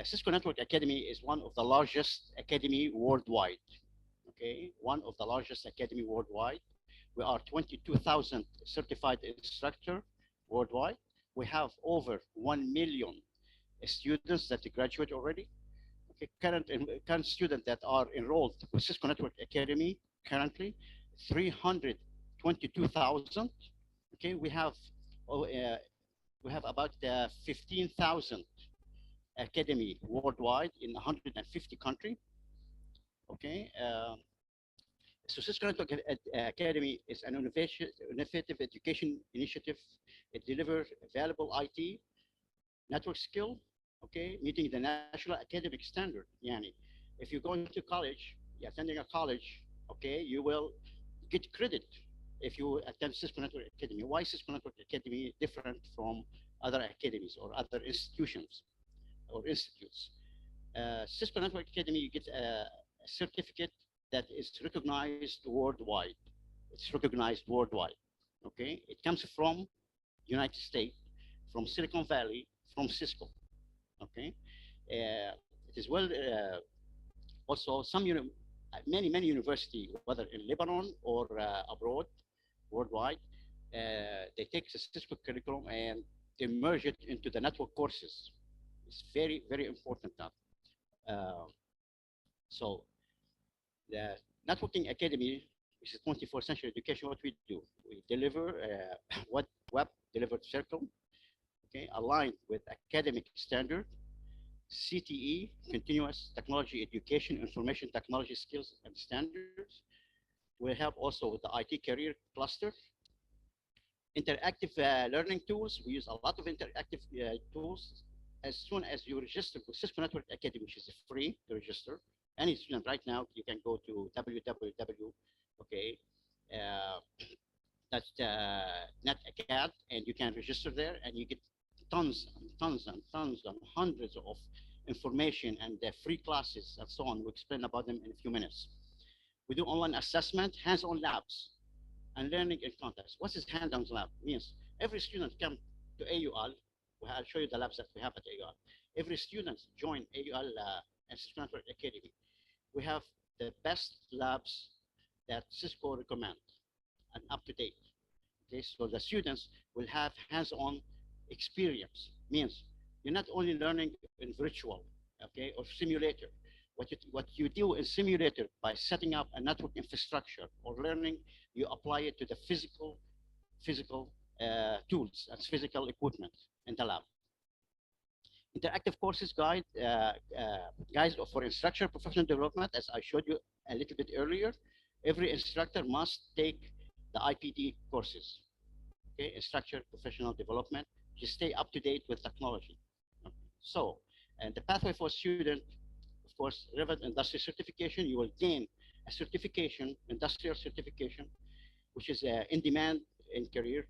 Cisco Network Academy is one of the largest academy worldwide. Okay, one of the largest academy worldwide. We are 22,000 certified instructor worldwide. We have over 1 million students that graduate already. Okay, current students that are enrolled with Cisco Network Academy currently 322,000. Okay, we have about 15,000 academy worldwide in 150 countries. Okay, So Cisco Network Academy is an innovative education initiative. It delivers valuable IT network skill, okay, meeting the national academic standard. Yani, if you're going to college, you're attending a college, okay, you will get credit if you attend Cisco Network Academy. Why Cisco Network Academy different from other academies or other institutions or institutes? Cisco Network Academy, you get a certificate that is recognized worldwide. It's recognized worldwide. Okay, it comes from United States, from Silicon Valley, from Cisco. Okay, it is well also many university, whether in Lebanon or abroad, worldwide, they take the Cisco curriculum and they merge it into the network courses. It's very important now. So the Networking Academy, which is 24th century education, what we do, we deliver what web delivered circle, okay, aligned with academic standard, CTE, continuous technology education, information technology skills and standards. We help also with the IT career cluster. Interactive learning tools, we use a lot of interactive tools. As soon as you register with Cisco Network Academy, which is free to register, any student right now, you can go to www, okay, that's NetAcad, and you can register there, and you get tons and hundreds of information and free classes and so on. We'll explain about them in a few minutes. We do online assessment, hands-on labs, and learning in context. What is hands-on lab? Means every student come to AUL. I'll show you the labs that we have at AUL. Every student join AUL and Cisco Network Academy. We have the best labs that Cisco recommend and up to date. Okay, so the students will have hands-on experience. Means you're not only learning in virtual, okay, or simulator. What you do in simulator by setting up a network infrastructure or learning, you apply it to the physical tools and physical equipment in the lab. Interactive courses guides for instructor professional development, as I showed you a little bit earlier. Every instructor must take the IPD courses, okay, instructor professional development, to stay up to date with technology. Okay. So, and the pathway for student, of course, relevant industry certification, you will gain a certification, industrial certification, which is in demand in career.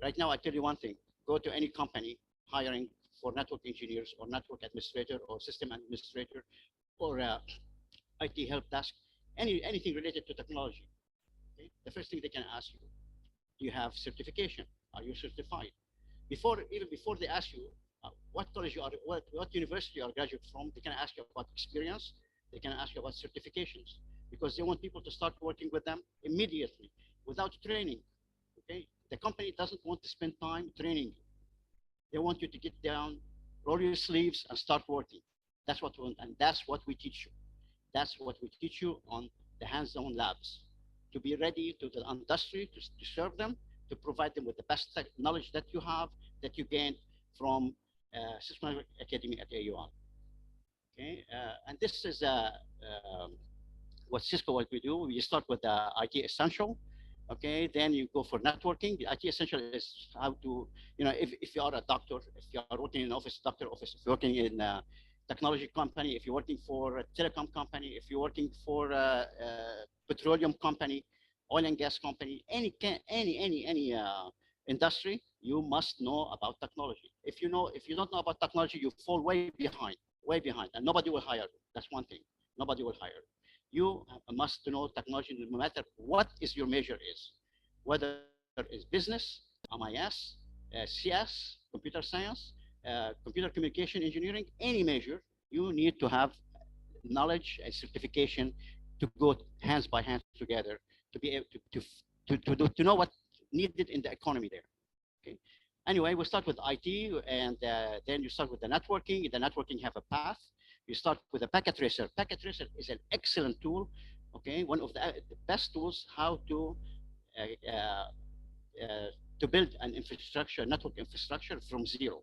Right now, I tell you one thing, go to any company hiring for network engineers or network administrator or system administrator or IT help desk, anything related to technology. Okay? The first thing they can ask you, do you have certification? Are you certified? Even before they ask you what college you are, what university you are graduate from, they can ask you about experience. They can ask you about certifications because they want people to start working with them immediately without training. Okay, the company doesn't want to spend time training you. They want you to get down, roll your sleeves, and start working. That's what we want, and that's what we teach you. That's what we teach you on the hands-on labs, to be ready to the industry, to serve them, to provide them with the best knowledge that you have, that you gained from Cisco Network Academy at AUL. Okay, and this is what we do. We start with the IT Essential. Okay, then you go for networking. The IT Essential is how to, if you are a doctor, if you are working in office, doctor office, if you're working in a technology company, if you're working for a telecom company, if you're working for a petroleum company, oil and gas company, any industry, you must know about technology. If you don't know about technology, you fall way behind, and nobody will hire you. That's one thing. Nobody will hire you. You must know technology no matter what is your major is, whether it's business, MIS, CS, computer science, computer communication engineering, any major, you need to have knowledge and certification to go hands by hands together to be able to know what needed in the economy there. Okay. Anyway, we start with IT, and then you start with the networking. The networking have a path. You start with a packet tracer. Packet tracer is an excellent tool. Okay, one of the best tools how to build an infrastructure, network infrastructure from zero.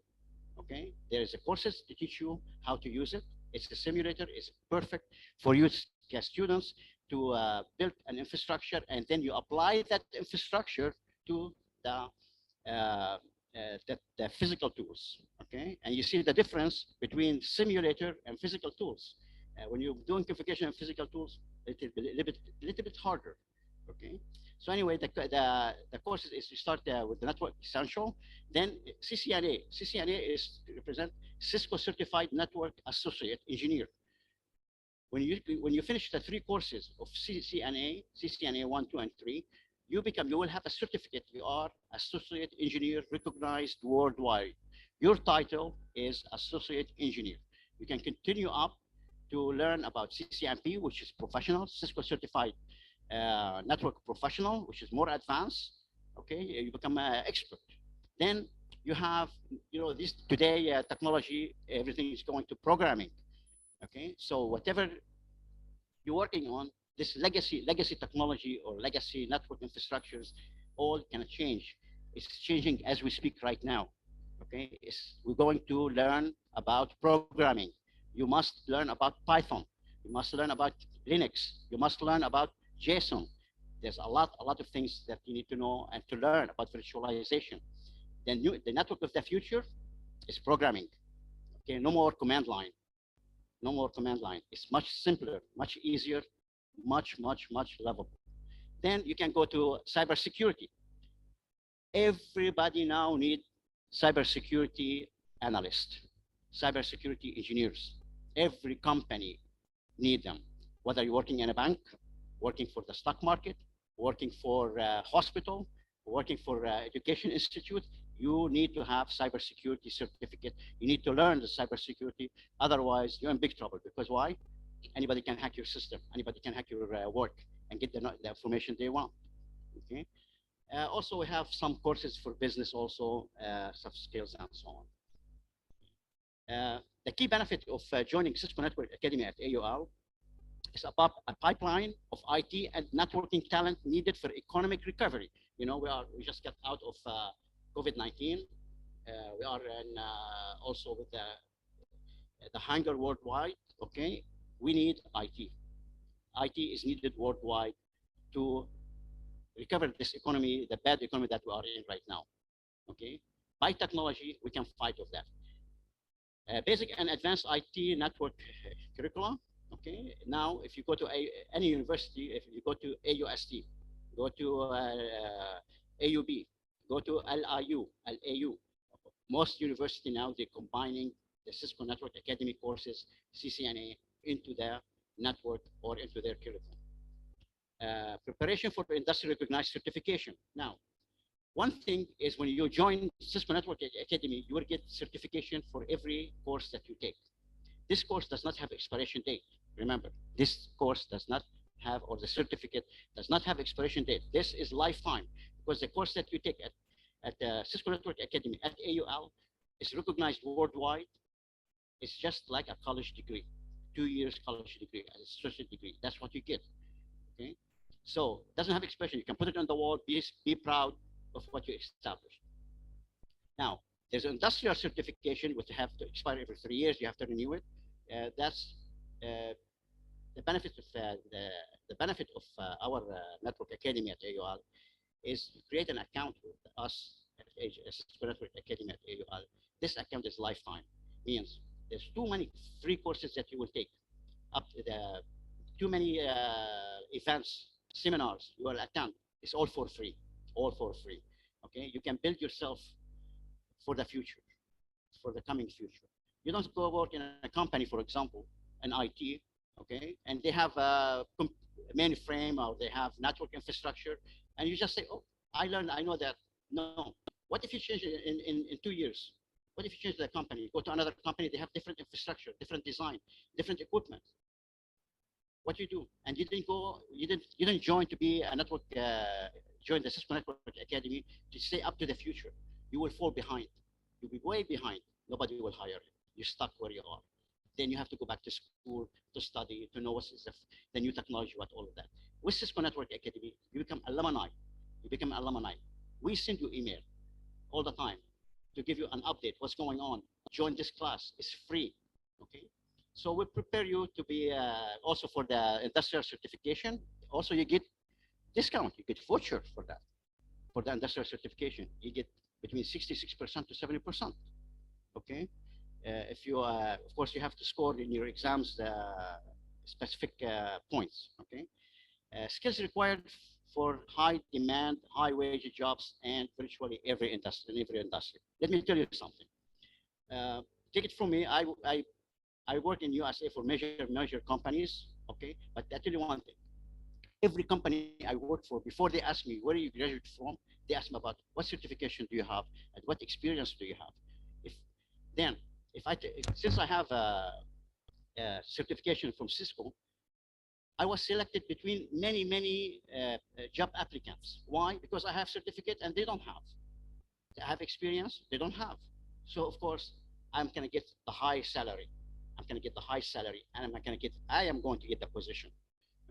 Okay, there is a courses to teach you how to use it. It's a simulator. It's perfect for you as students build an infrastructure, and then you apply that infrastructure to the the physical tools, okay? And you see the difference between simulator and physical tools. When you're doing configuration and physical tools, it is a little bit harder, okay? So anyway, the course is you start with the network essential, then CCNA. CCNA is represent Cisco Certified Network Associate Engineer. When you finish the 3 courses of CCNA 1, 2, and 3, you will have a certificate. You are associate engineer recognized worldwide. Your title is associate engineer. You can continue up to learn about CCNP, which is professional, Cisco certified network professional, which is more advanced. Okay, you become an expert. Then you have, this today technology, everything is going to programming. Okay, so whatever you're working on, this legacy technology or legacy network infrastructures, all can change. It's changing as we speak right now. Okay, we're going to learn about programming. You must learn about Python. You must learn about Linux. You must learn about JSON. There's a lot of things that you need to know and to learn about virtualization. Then the network of the future is programming. Okay, no more command line. No more command line. It's much simpler, much easier, much lovable. Then you can go to cybersecurity. Everybody now needs cybersecurity analysts, cybersecurity engineers. Every company need them. Whether you're working in a bank, working for the stock market, working for a hospital, working for an education institute, you need to have cybersecurity certificate. You need to learn the cybersecurity. Otherwise, you're in big trouble. Because why? Anybody can hack your system. Anybody can hack your work and get the information they want. Okay. Also, we have some courses for business, also soft skills and so on. The key benefit of joining Cisco Network Academy at AUL is about a pipeline of IT and networking talent needed for economic recovery. We just got out of COVID-19. We are in, also with the hunger worldwide. Okay, we need IT. IT is needed worldwide to recover this economy, the bad economy that we are in right now. Okay, by technology we can fight with that. Basic and advanced IT network curricula. Okay, now if you go to any university, if you go to AUST, go to AUB, go to LAU, most university now, they're combining the Cisco Network Academy courses, CCNA, into their network or into their curriculum. Preparation for industry recognized certification. Now, one thing is when you join Cisco Network Academy, you will get certification for every course that you take. This course does not have expiration date. Remember, this course does not have, or the certificate does not have expiration date. This is lifetime, because the course that you take at Cisco Network Academy at AUL is recognized worldwide. It's just like a college degree, 2 years college degree, an associate degree. That's what you get. Okay, so it doesn't have expiration. You can put it on the wall. Be proud of what you established. Now, there's an industrial certification which have to expire every 3 years. You have to renew it. That's the benefit of our Network Academy at AUL is to create an account with us at Cisco Network Academy at AUL. This account is lifetime. Means there's too many free courses that you will take, up to too many events, seminars you will attend. It's all for free, Okay, you can build yourself for the future, for the coming future. You don't go work in a company, for example, an IT, okay, and they have a mainframe or they have network infrastructure, and you just say, oh, I know that. No. What if you change it in 2 years? What if you change the company? Go to another company, they have different infrastructure, different design, different equipment. What you do? And you didn't join to be a network, join the Cisco Network Academy to stay up to the future. You will fall behind. You'll be way behind. Nobody will hire you. You're stuck where you are. Then you have to go back to school to study, to know what's the new technology, what all of that. With Cisco Network Academy, you become alumni. We send you email all the time to give you an update, what's going on. Join this class, it's free, okay? So we prepare you to be also for the industrial certification. Also, you get discount. You get voucher for that. For the industrial certification, you get between 66% to 70%. Okay. If you, of course, you have to score in your exams the specific points. Okay. Skills required for high demand, high wage jobs, and virtually every industry. Let me tell you something. Take it from me. I work in USA for major companies. Okay, but I tell you one thing. Every company I work for, before they ask me where you graduate from, they ask me about what certification do you have and what experience do you have. If then, since I have a certification from Cisco, I was selected between many job applicants. Why? Because I have certificate and they don't have. They have experience, they don't have. So of course, I'm gonna get the high salary. I'm gonna get the high salary, and I am going to get the position.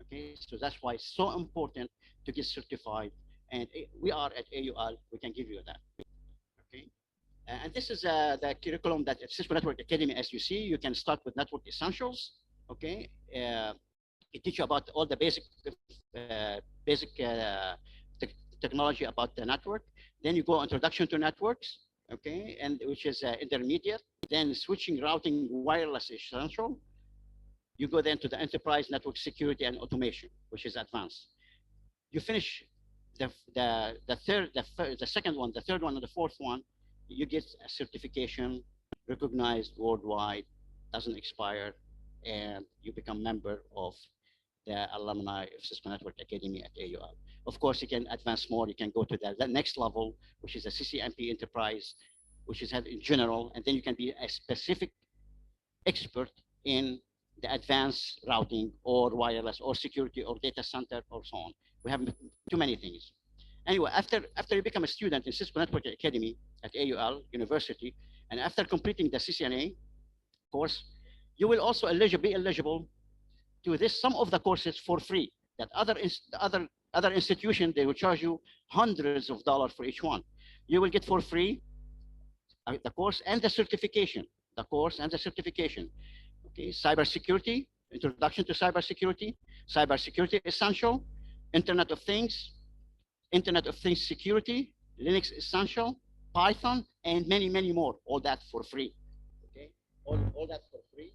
Okay, so that's why it's so important to get certified. And we are at AUL, we can give you that. Okay, and this is the curriculum that at Cisco Network Academy. As you see, you can start with network essentials. Okay, it teach you about all the basic technology about the network. Then you go introduction to networks. Okay, and which is intermediate. Then switching, routing, wireless essential. You go then to the enterprise network security and automation, which is advanced. You finish the second one, the third one, and the fourth one. You get a certification recognized worldwide, doesn't expire, and you become member of the alumni of Cisco Network Academy at AUL. Of course, you can advance more. You can go to the next level, which is a CCNP enterprise, which is in general, and then you can be a specific expert in the advanced routing or wireless or security or data center or so on. We have too many things. Anyway, after you become a student in Cisco Network Academy at AUL University, and after completing the CCNA course, you will also be eligible to some of the courses for free. That other institution, they will charge you hundreds of dollars for each one. You will get for free the course and the certification. The course and the certification. Okay, cybersecurity, introduction to cybersecurity, cybersecurity essential, Internet of Things security, Linux essential, Python, and many more. All that for free. Okay, all that for free.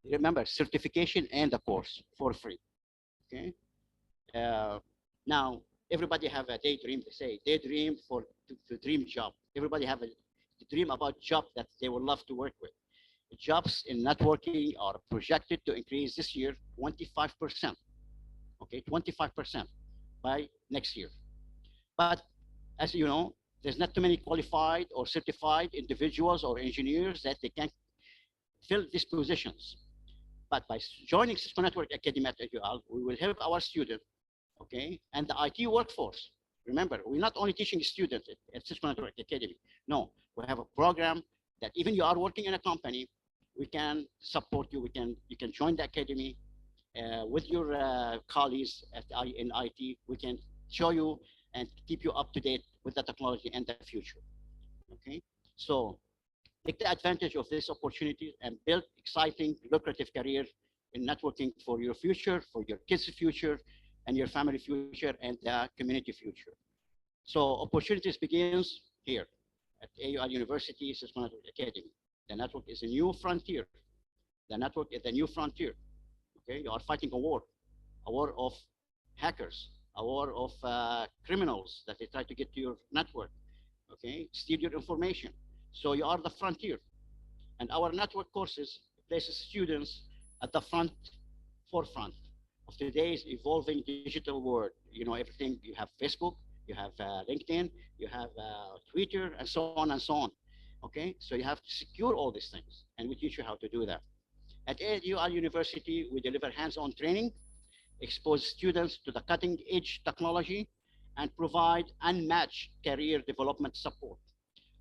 Remember, certification and the course for free. Okay. Now everybody have a daydream. They say daydream to dream job. Everybody have a dream about job that they would love to work with. Jobs in networking are projected to increase this year 25%. Okay, 25% by next year. But as you know, there's not too many qualified or certified individuals or engineers that they can fill these positions. But by joining Cisco Network Academy at AUL, we will help our students, okay, and the IT workforce. Remember, we're not only teaching students at Cisco Network Academy. No, we have a program that even you are working in a company, we can support you. You can join the academy with your colleagues in IT. We can show you and keep you up to date with the technology and the future. Okay, so take the advantage of this opportunity and build exciting, lucrative career in networking for your future, for your kids' future, and your family future, and the community future. So opportunities begins here at AUL University, Cisco Network Academy. The network is a new frontier. The network is the new frontier. Okay, you are fighting a war of hackers, a war of criminals that they try to get to your network. Okay, steal your information. So you are the frontier. And our network courses places students at the forefront of today's evolving digital world. You know, everything, you have Facebook, you have LinkedIn, you have Twitter, and so on and so on. Okay, so you have to secure all these things, and we teach you how to do that. At AUL University, we deliver hands-on training, expose students to the cutting-edge technology, and provide unmatched career development support.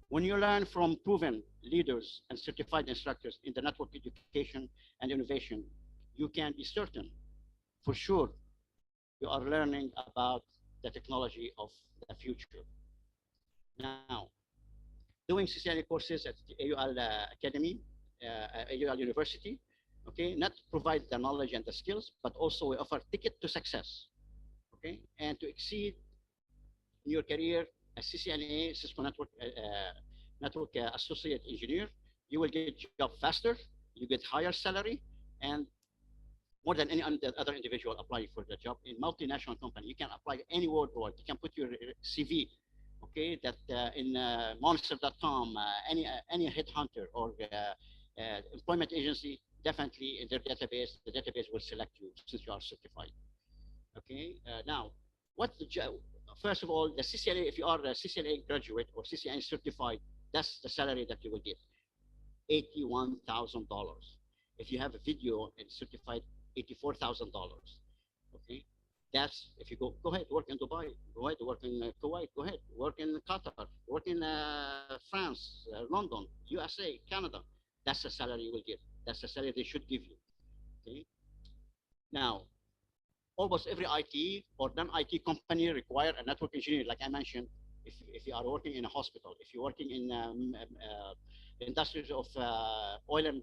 When you learn from proven leaders and certified instructors in the network education and innovation, you can be certain, for sure, you are learning about the technology of the future. Now, doing CCNA courses at the AUL Academy AUL University. Okay, not to provide the knowledge and the skills, but also we offer ticket to success. Okay, and to exceed in your career as CCNA, Cisco Network Associate Engineer, you will get job faster, you get higher salary, and more than any other individual applying for the job in multinational company. You can apply anywhere worldwide. You can put your CV, okay, that in monster.com, any headhunter or employment agency, definitely in their database, the database will select you since you are certified. Okay, now, first of all, the CCNA, if you are a CCNA graduate or CCNA certified, that's the salary that you will get, $81,000. If you have a video and certified, $84,000. Okay, that's if you go ahead, work in Dubai, go ahead, work in Kuwait, go ahead, work in Qatar, work in France, London, USA, Canada. That's the salary you will get. That's the salary they should give you. Okay. Now, almost every IT or non-IT company require a network engineer, like I mentioned. If you are working in a hospital, if you're working in industries of oil and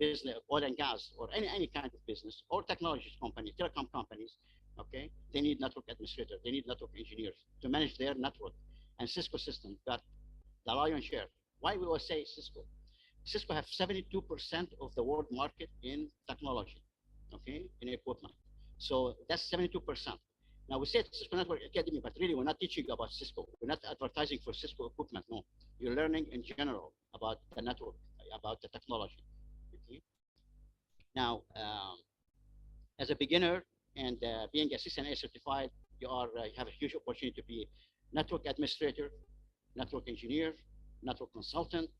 gas, or any kind of business, or technology company, telecom companies, okay, they need network administrator, they need network engineers to manage their network. And Cisco system got the lion's share. Why we always say Cisco? Cisco have 72% of the world market in technology, okay, in equipment. So that's 72%. Now we said Cisco Network Academy, but really we're not teaching about Cisco. We're not advertising for Cisco equipment. No, you're learning in general about the network, about the technology. Okay. Now, as a beginner and being a CCNA certified, you have a huge opportunity to be network administrator, network engineer, network consultant,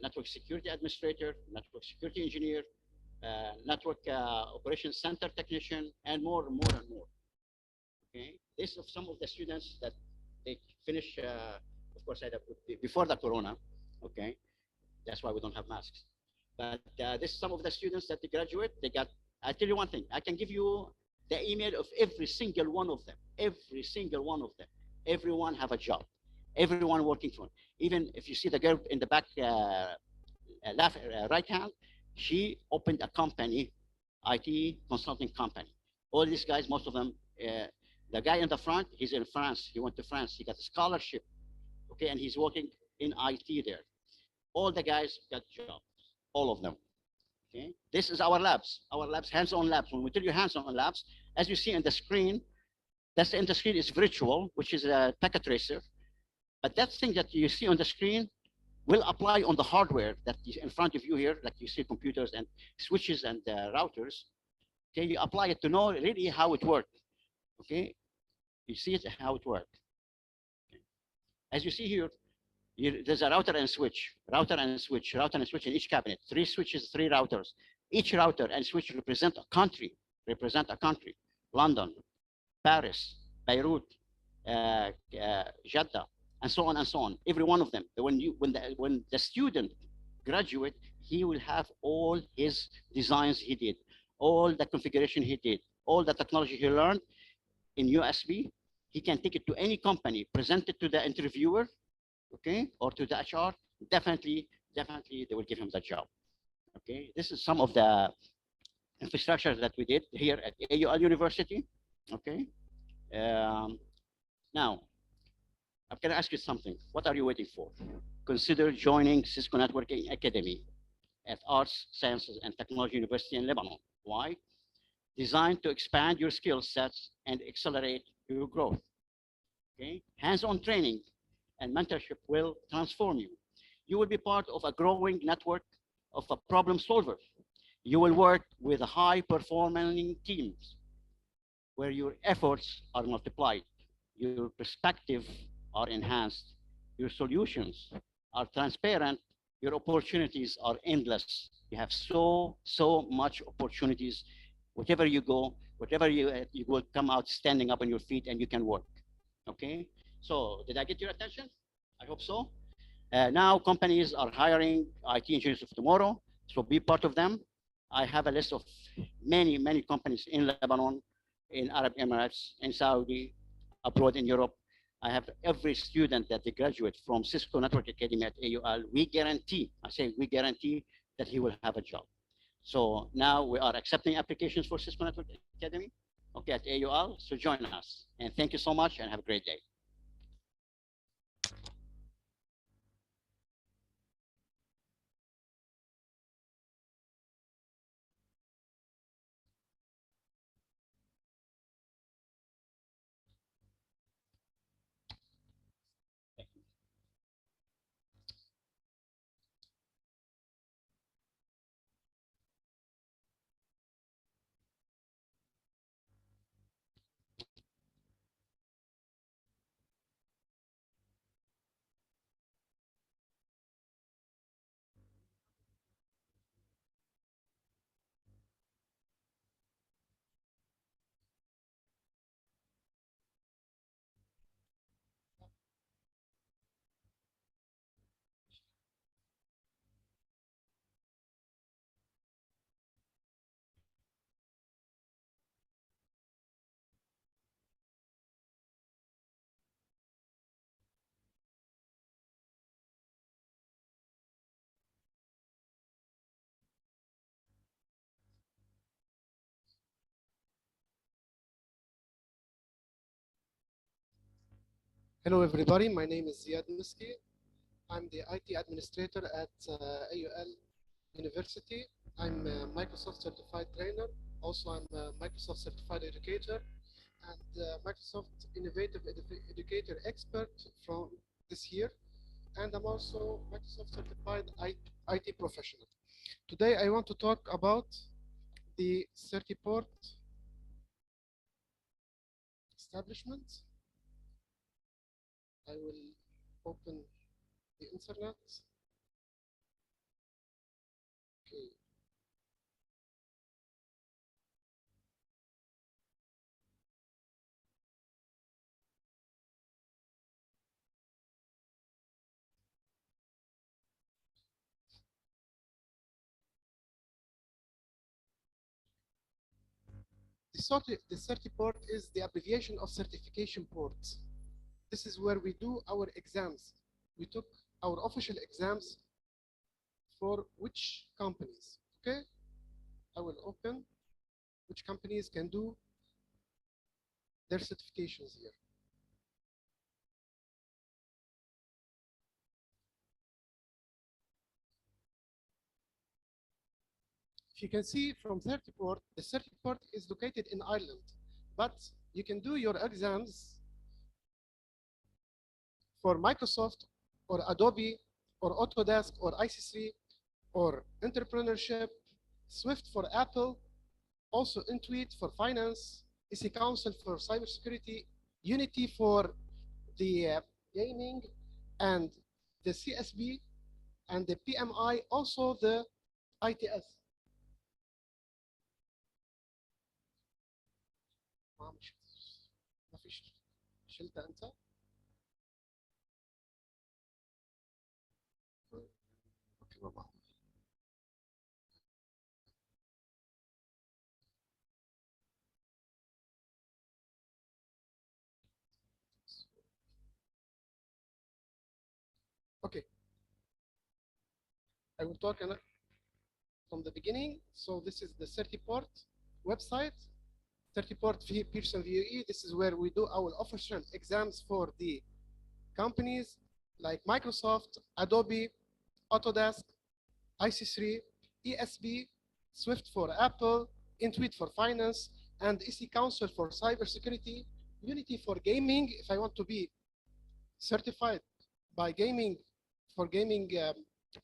network security administrator, network security engineer, network operations center technician, and more and more. Okay, this is some of the students that they finish. Of course, before the corona. Okay, that's why we don't have masks. But this is some of the students that they graduate. They got. I tell you one thing. I can give you the email of every single one of them. Every single one of them. Everyone have a job. Everyone working for it. Even if you see the girl in the back, right hand, she opened a company, IT consulting company. All these guys, most of them. The guy in the front, he's in France. He went to France. He got a scholarship, okay, and he's working in IT there. All the guys got jobs, all of them. Okay, this is our labs. Our labs, hands-on labs. When we tell you hands-on labs, as you see on the screen, that's in the screen is virtual, which is a packet tracer. But that thing that you see on the screen will apply on the hardware that is in front of you here, like you see computers and switches and routers. Okay, you apply it to know really how it works. Okay, you see it how it works. Okay. As you see here, there's a router and switch, router and switch in each cabinet. 3 switches, 3 routers. Each router and switch represent a country. London, Paris, Beirut, Jeddah, and so on and so on. Every one of them. When the student graduate, he will have all his designs he did, all the configuration he did, all the technology he learned in USB. He can take it to any company, present it to the interviewer, okay, or to the HR. Definitely they will give him the job. Okay, this is some of the infrastructure that we did here at AUL University. Okay, now I'm going to ask you something. What are you waiting for? Consider joining Cisco Networking Academy at Arts, Sciences, and Technology University in Lebanon. Why? Designed to expand your skill sets and accelerate your growth. Okay, hands-on training and mentorship will transform you. You will be part of a growing network of problem solvers. You will work with high-performing teams where your efforts are multiplied, your perspective are enhanced, your solutions are transparent, your opportunities are endless. You have so much opportunities. Whatever you go, whatever you will come out standing up on your feet and you can work. Okay, so did I get your attention? I hope so. Now companies are hiring IT engineers of tomorrow, so be part of them. I have a list of many companies in Lebanon, in Arab Emirates, in Saudi, abroad in Europe. I have every student that they graduate from Cisco Network Academy at AUL. We guarantee, I say we guarantee, that he will have a job. So now we are accepting applications for Cisco Network Academy, okay, at AUL. So join us. And thank you so much and have a great day. Hello, everybody. My name is Ziad Miski. I'm the IT administrator at AUL University. I'm a Microsoft certified trainer. Also, I'm a Microsoft certified educator and Microsoft Innovative Educator expert from this year. And I'm also Microsoft certified IT professional. Today, I want to talk about the Certiport establishment. I will open the internet. Okay. The Certiport is the abbreviation of certification ports. This is where we do our exams. We took our official exams for which companies, okay? I will open which companies can do their certifications here. If you can see from Certiport, the Certiport is located in Ireland, but you can do your exams for Microsoft or Adobe or Autodesk or IC3 or entrepreneurship, Swift for Apple, also Intuit for finance, EC Council for cybersecurity, Unity for the gaming, and the CSB, and the PMI, also the ITS. ما فيش شلت انت؟ اوكي بابا. Okay. I will talk from the beginning. So this is the Certiport website. Certiport Pearson VUE. This is where we do our official exams for the companies like Microsoft, Adobe, Autodesk, IC3, ESB, Swift for Apple, Intuit for finance, and EC Council for cybersecurity, Unity for gaming. If I want to be certified by gaming for gaming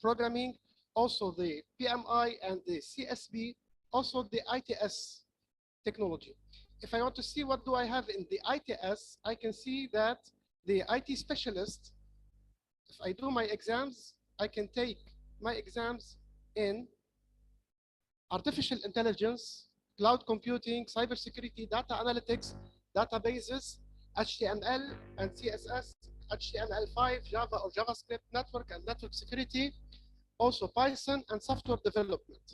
programming, also the PMI and the CSB, also the ITS technology. If I want to see what do I have in the ITS, I can see that the IT specialist, if I do my exams, I can take my exams in artificial intelligence, cloud computing, cybersecurity, data analytics, databases, HTML and CSS, HTML5, Java or JavaScript, network and network security, also Python and software development.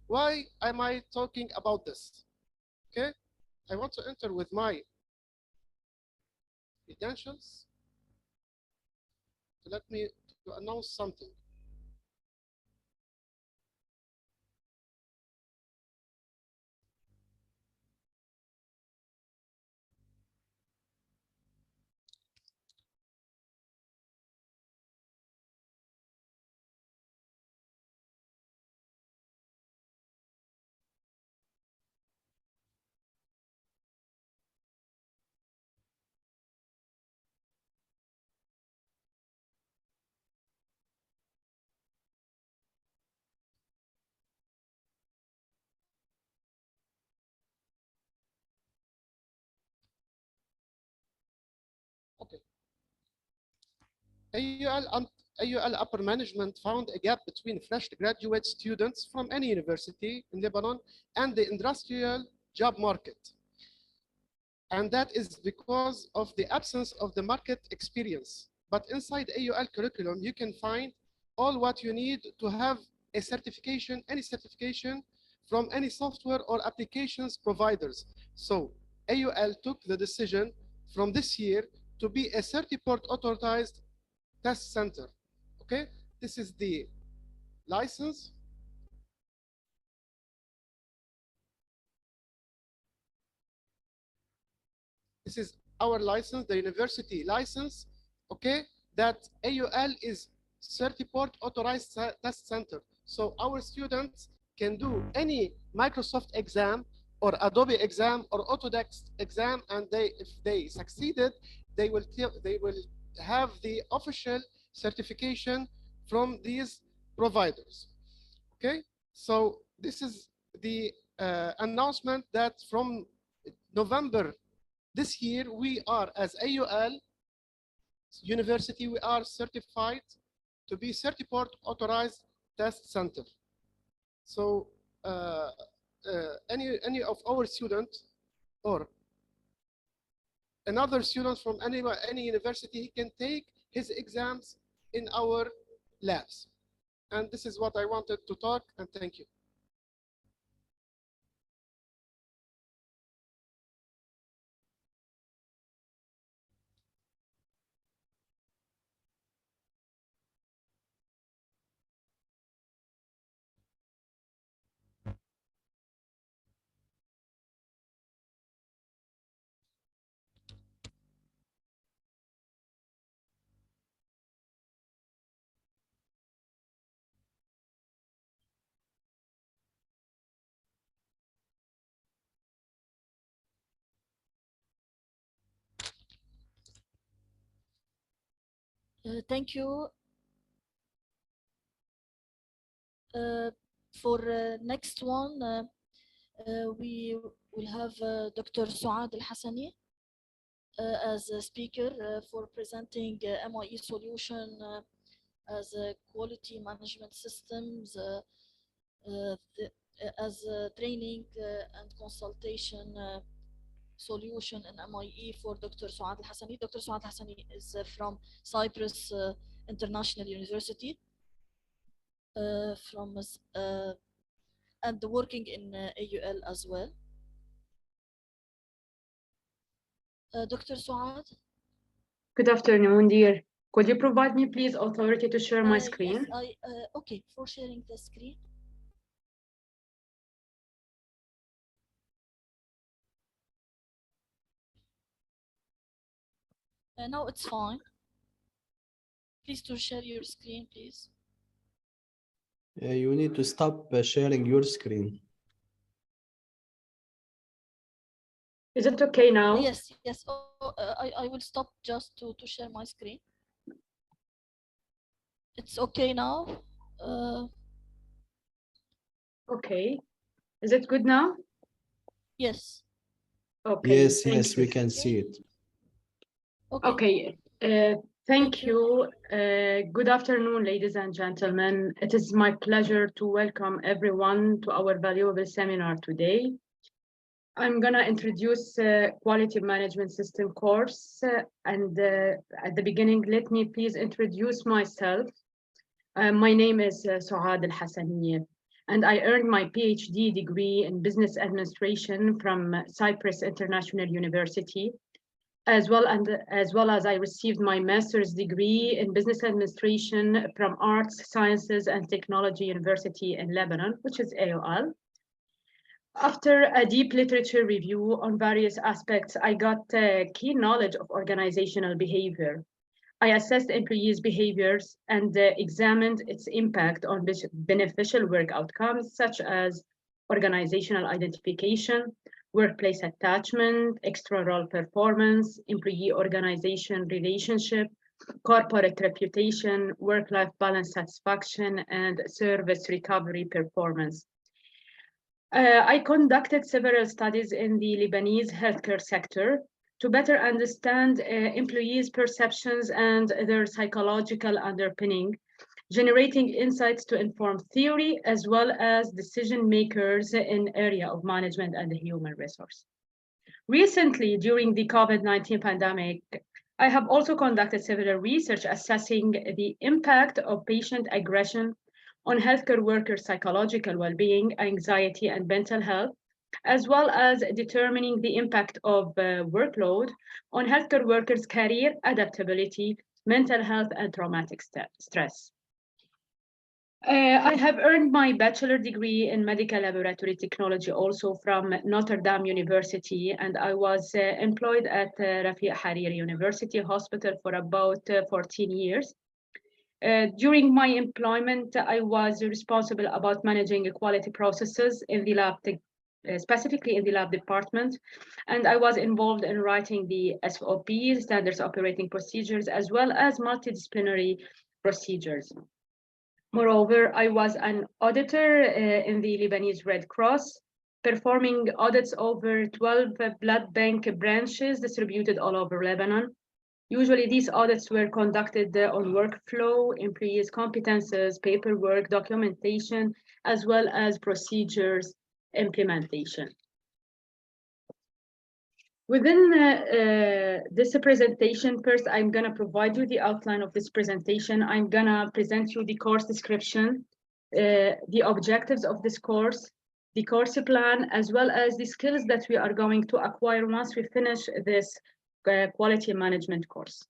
Why am I talking about this? Okay, I want to enter with my credentials to let me to announce something. AUL upper management found a gap between fresh graduate students from any university in Lebanon and the industrial job market. And that is because of the absence of the market experience. But inside AUL curriculum, you can find all what you need to have a certification, any certification from any software or applications providers. So AUL took the decision from this year to be a Certiport authorized test center. Okay, this is the license. This is our license, the university license, okay, that AUL is Certiport authorized test center. So our students can do any Microsoft exam or Adobe exam or Autodesk exam, and if they succeeded, they will have the official certification from these providers. Okay, so this is the announcement that from November this year, we are, as AUL University, we are certified to be Certiport authorized test center. So any of our students or another student from any university, he can take his exams in our labs. And this is what I wanted to talk, and thank you. Thank you. For next one, we will have Dr. Suad Al-Hassani as a speaker for presenting MIE solution as a quality management systems, as a training and consultation solution in MIE for Dr. Suad Al-Hassani. Dr. Suad Al-Hassani is from Cyprus International University, and working in AUL as well. Dr. Suad? Good afternoon, dear. Could you provide me, please, authority to share my screen? Yes, okay, for sharing the screen. Now it's fine. Please to share your screen, please. You need to stop sharing your screen. Is it okay now? Yes, yes. I will stop just to share my screen. It's okay now. Okay. Is it good now? Yes. Okay. Yes, we can see it. Okay. Thank you. Good afternoon, ladies and gentlemen. It is my pleasure to welcome everyone to our valuable seminar today. I'm going to introduce quality management system course. And at the beginning, let me please introduce myself. My name is Suad Al-Hassani, and I earned my PhD degree in business administration from Cyprus International University, as well as I received my master's degree in business administration from Arts, Sciences, and Technology University in Lebanon, which is AUL. After a deep literature review on various aspects, I got keen knowledge of organizational behavior. I assessed employees' behaviors and examined its impact on beneficial work outcomes, such as organizational identification, workplace attachment, extra role performance, employee organization relationship, corporate reputation, work-life balance satisfaction, and service recovery performance. I conducted several studies in the Lebanese healthcare sector to better understand employees' perceptions and their psychological underpinning, generating insights to inform theory as well as decision makers in area of management and human resource. Recently, during the COVID-19 pandemic, I have also conducted several research assessing the impact of patient aggression on healthcare workers' psychological well-being, anxiety, and mental health, as well as determining the impact of workload on healthcare workers' career adaptability, mental health, and traumatic stress. I have earned my bachelor degree in medical laboratory technology also from Notre Dame University, and I was employed at Rafiq Hariri University Hospital for about 14 years. During my employment, I was responsible about managing quality processes in the lab, specifically in the lab department, and I was involved in writing the SOPs, standards operating procedures, as well as multidisciplinary procedures. Moreover, I was an auditor in the Lebanese Red Cross, performing audits over 12 blood bank branches distributed all over Lebanon. Usually these audits were conducted on workflow, employees' competences, paperwork, documentation, as well as procedures implementation. Within this presentation, first, I'm going to provide you the outline of this presentation. I'm going to present you the course description, the objectives of this course, the course plan, as well as the skills that we are going to acquire once we finish this quality management course.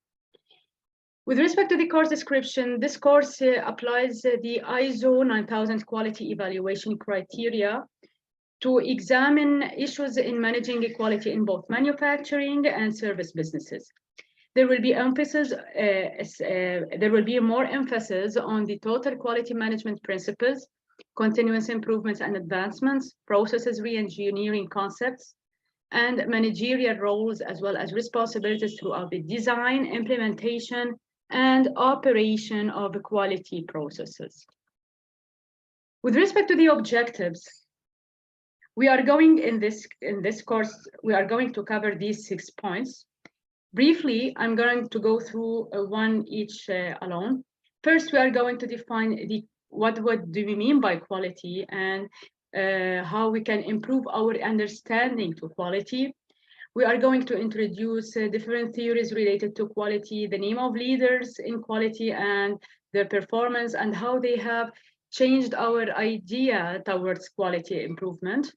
With respect to the course description, this course applies the ISO 9000 quality evaluation criteria to examine issues in managing equality in both manufacturing and service businesses. There will be more emphasis on the total quality management principles, continuous improvements and advancements, processes re-engineering concepts, and managerial roles, as well as responsibilities throughout the design, implementation, and operation of quality processes. With respect to the objectives, we are going in this course, we are going to cover these 6 points. Briefly, I'm going to go through one each alone. First, we are going to define what do we mean by quality and how we can improve our understanding to quality. We are going to introduce different theories related to quality, the name of leaders in quality and their performance, and how they have changed our idea towards quality improvement.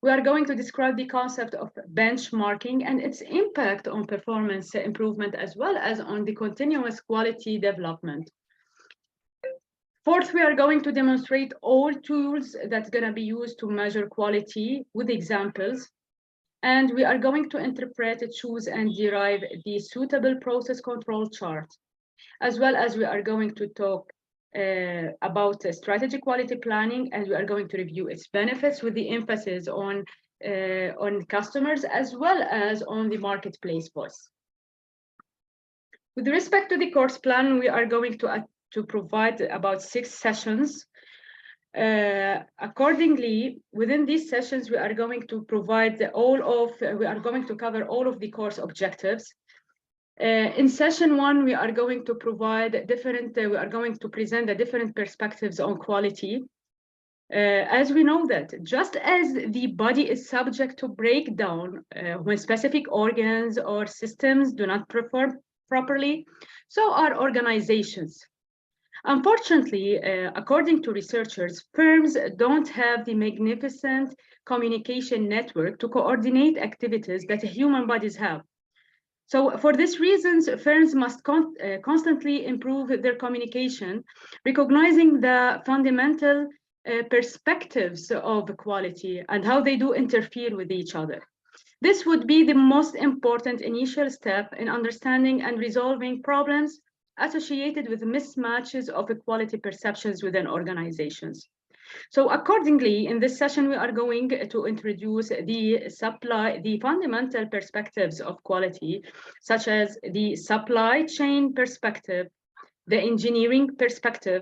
We are going to describe the concept of benchmarking and its impact on performance improvement, as well as on the continuous quality development. Fourth, we are going to demonstrate all tools that's going to be used to measure quality with examples. And we are going to interpret, choose, and derive the suitable process control chart, as well as we are going to talk about strategic quality planning, and we are going to review its benefits with the emphasis on customers as well as on the marketplace voice. With respect to the course plan, we are going to provide about 6 sessions. Accordingly, within these sessions, we are going to provide we are going to cover all of the course objectives. In session 1, we are going to provide we are going to present the different perspectives on quality. As we know that just as the body is subject to breakdown when specific organs or systems do not perform properly, so are organizations. Unfortunately, according to researchers, firms don't have the magnificent communication network to coordinate activities that human bodies have. So for this reason, firms must constantly improve their communication, recognizing the fundamental perspectives of quality and how they do interfere with each other. This would be the most important initial step in understanding and resolving problems associated with mismatches of equality perceptions within organizations. So accordingly, in this session, we are going to introduce the fundamental perspectives of quality, such as the supply chain perspective, the engineering perspective,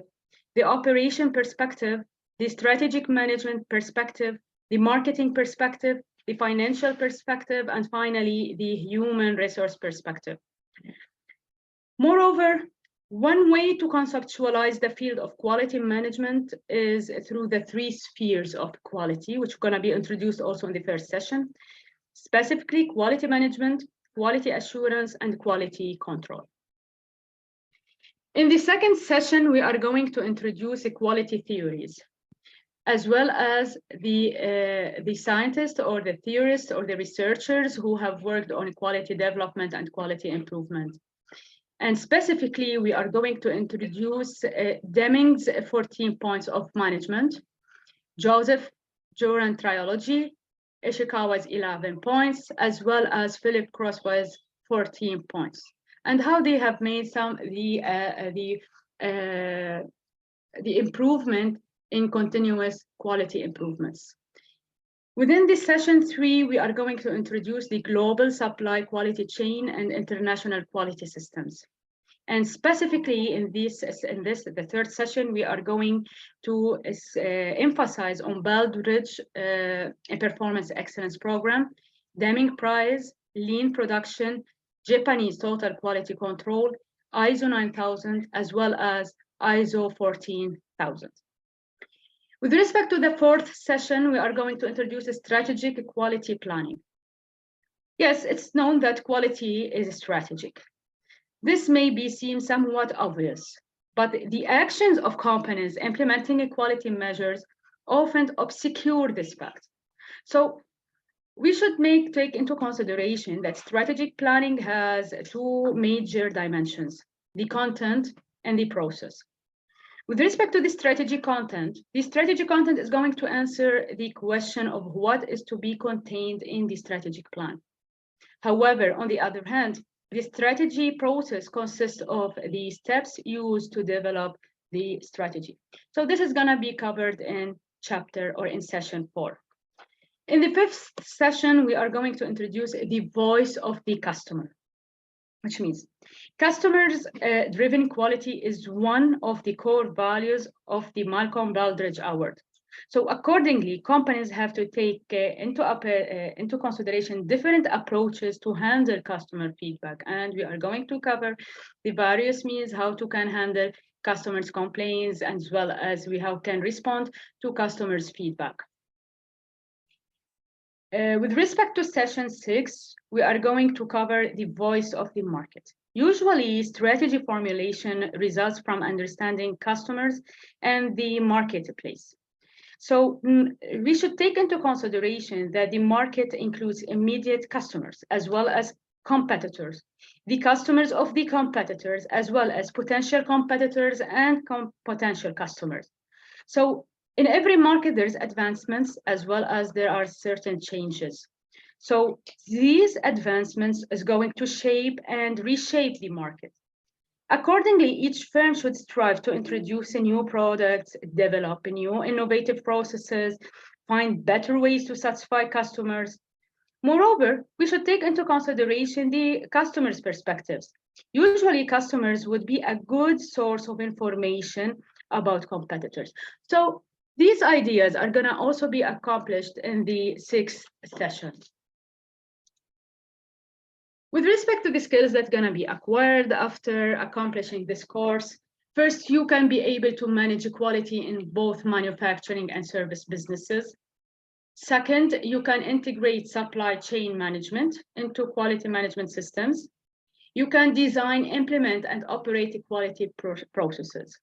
the operation perspective, the strategic management perspective, the marketing perspective, the financial perspective, and finally, the human resource perspective. Moreover, one way to conceptualize the field of quality management is through the 3 spheres of quality, which are going to be introduced also in the first session, specifically quality management, quality assurance, and quality control. In the second session, we are going to introduce quality theories, as well as the scientists or the theorists or the researchers who have worked on quality development and quality improvement. And specifically, we are going to introduce Deming's 14 points of management, Joseph Joran triology, Ishikawa's 11 points, as well as Philip Crossway's 14 points, and how they have made some the improvement in continuous quality improvements. Within this session 3, we are going to introduce the global supply quality chain and international quality systems. And specifically in the third session, we are going to emphasize on Baldrige Performance Excellence Program, Deming Prize, Lean Production, Japanese Total Quality Control, ISO 9000, as well as ISO 14000. With respect to the fourth session, we are going to introduce a strategic quality planning. Yes, it's known that quality is strategic. This may seem somewhat obvious, but the actions of companies implementing quality measures often obscure this fact. So we should take into consideration that strategic planning has 2 major dimensions, the content and the process. With respect to the strategic content is going to answer the question of what is to be contained in the strategic plan. However, on the other hand, the strategy process consists of the steps used to develop the strategy. So this is going to be covered in chapter or in session 4. In the 5th session, we are going to introduce the voice of the customer, which means customers-driven quality is one of the core values of the Malcolm Baldrige Award. So accordingly, companies have to take into consideration different approaches to handle customer feedback. And we are going to cover the various means how to handle customers' complaints, as well as how can respond to customers' feedback. With respect to session 6, we are going to cover the voice of the market. Usually, strategy formulation results from understanding customers and the marketplace. So we should take into consideration that the market includes immediate customers as well as competitors, the customers of the competitors, as well as potential competitors and potential customers. So in every market, there's advancements as well as there are certain changes. So these advancements is going to shape and reshape the market. Accordingly, each firm should strive to introduce a new product, develop new innovative processes, find better ways to satisfy customers. Moreover, we should take into consideration the customers' perspectives. Usually, customers would be a good source of information about competitors. So these ideas are going to also be accomplished in the 6th session. With respect to the skills that's going to be acquired after accomplishing this course, first, you can be able to manage quality in both manufacturing and service businesses. Second, you can integrate supply chain management into quality management systems. You can design, implement, and operate quality processes.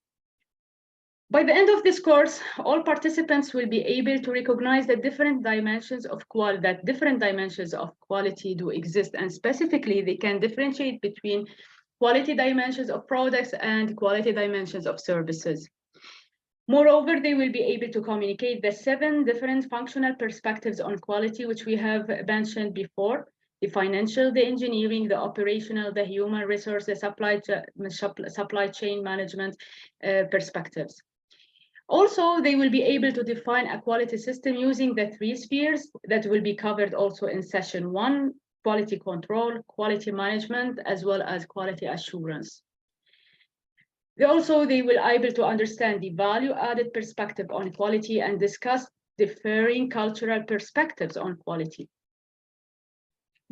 By the end of this course, all participants will be able to recognize the different dimensions of quality do exist, and specifically, they can differentiate between quality dimensions of products and quality dimensions of services. Moreover, they will be able to communicate the 7 different functional perspectives on quality, which we have mentioned before: the financial, the engineering, the operational, the human resources, supply chain management perspectives. Also, they will be able to define a quality system using the 3 spheres that will be covered also in session 1, quality control, quality management, as well as quality assurance. They will be able to understand the value-added perspective on quality and discuss differing cultural perspectives on quality.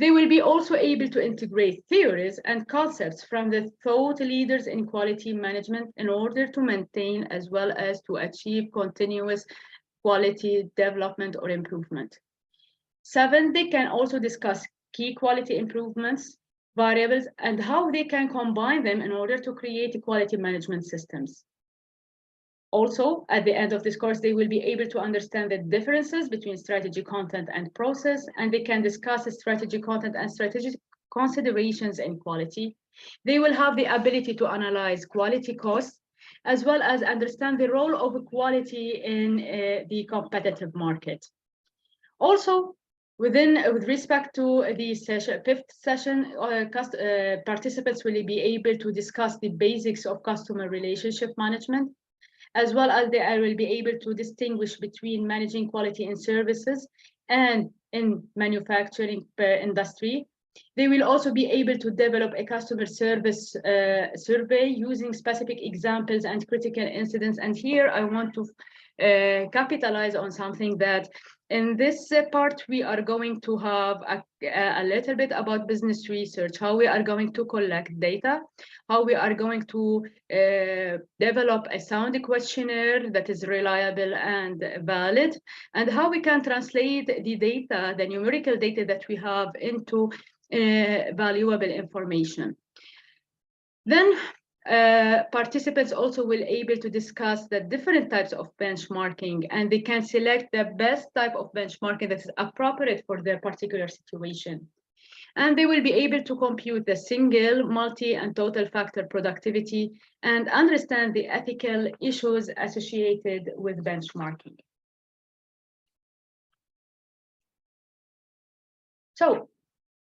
They will be also able to integrate theories and concepts from the thought leaders in quality management in order to maintain as well as to achieve continuous quality development or improvement. 7, they can also discuss key quality improvements, variables, and how they can combine them in order to create quality management systems. Also, at the end of this course, they will be able to understand the differences between strategy content and process, and they can discuss strategy content and strategic considerations in quality. They will have the ability to analyze quality costs, as well as understand the role of quality in the competitive market. Also, with respect to the fifth session, participants will be able to discuss the basics of customer relationship management, as well as they will be able to distinguish between managing quality in services and in manufacturing industry. They will also be able to develop a customer service survey using specific examples and critical incidents. And here I want to capitalize on something that in this part, we are going to have a little bit about business research, how we are going to collect data, how we are going to develop a sound questionnaire that is reliable and valid, and how we can translate the data, the numerical data that we have into valuable information. Then participants also will able to discuss the different types of benchmarking, and they can select the best type of benchmarking that is appropriate for their particular situation. And they will be able to compute the single, multi, and total factor productivity and understand the ethical issues associated with benchmarking. So,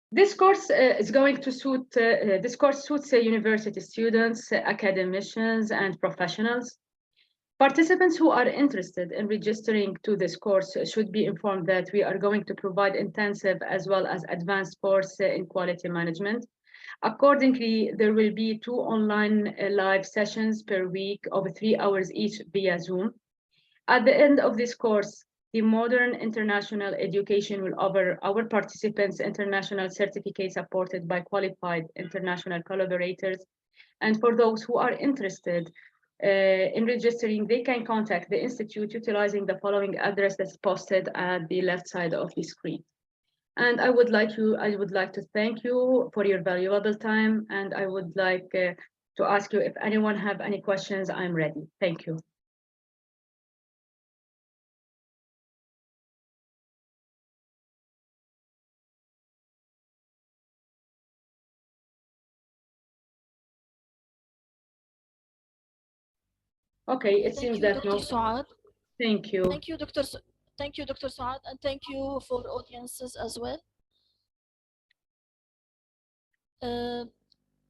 this course is going to suit, this course suits university students, academicians, and professionals. Participants who are interested in registering to this course should be informed that we are going to provide intensive as well as advanced course in quality management. Accordingly, there will be 2 online live sessions per week of 3 hours each via Zoom. At the end of this course, the modern international education will offer our participants international certificates supported by qualified international collaborators. And for those who are interested in registering, they can contact the Institute utilizing the following address that's posted at the left side of the screen. And I would like to thank you for your valuable time. And I would like to ask you if anyone have any questions, I'm ready. Thank you. Okay, it seems that Dr. Suad. Thank you. Thank you, Dr. Thank you, Dr. Suad, and thank you for audiences as well.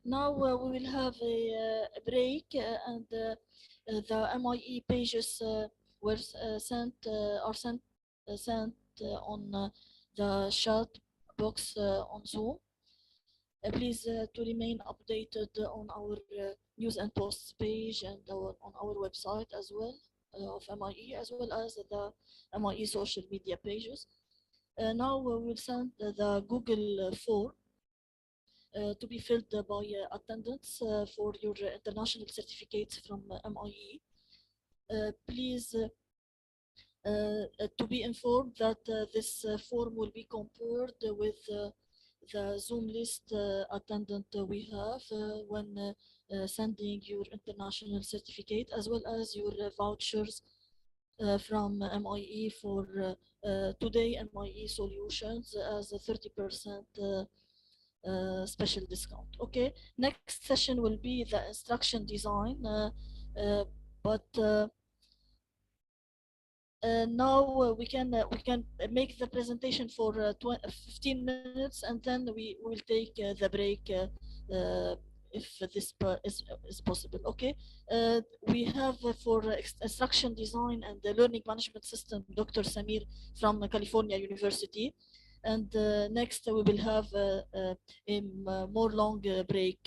Now we will have a break, and the MIE pages were sent on the chat box on Zoom. Please to remain updated on our news and posts page and on our website as well of MIE, as well as the MIE social media pages. Now we will send the Google form to be filled by attendants for your international certificates from MIE. Please to be informed that this form will be compared with the Zoom list attendant we have when sending your international certificate, as well as your vouchers from MIE for today MIE solutions as a 30% special discount. Okay, next session will be the instruction design, but now we can make the presentation for 15 minutes, and then we will take the break if this is possible. Okay, we have for instruction design and the learning management system Dr. Samir from California University, and next we will have a more long break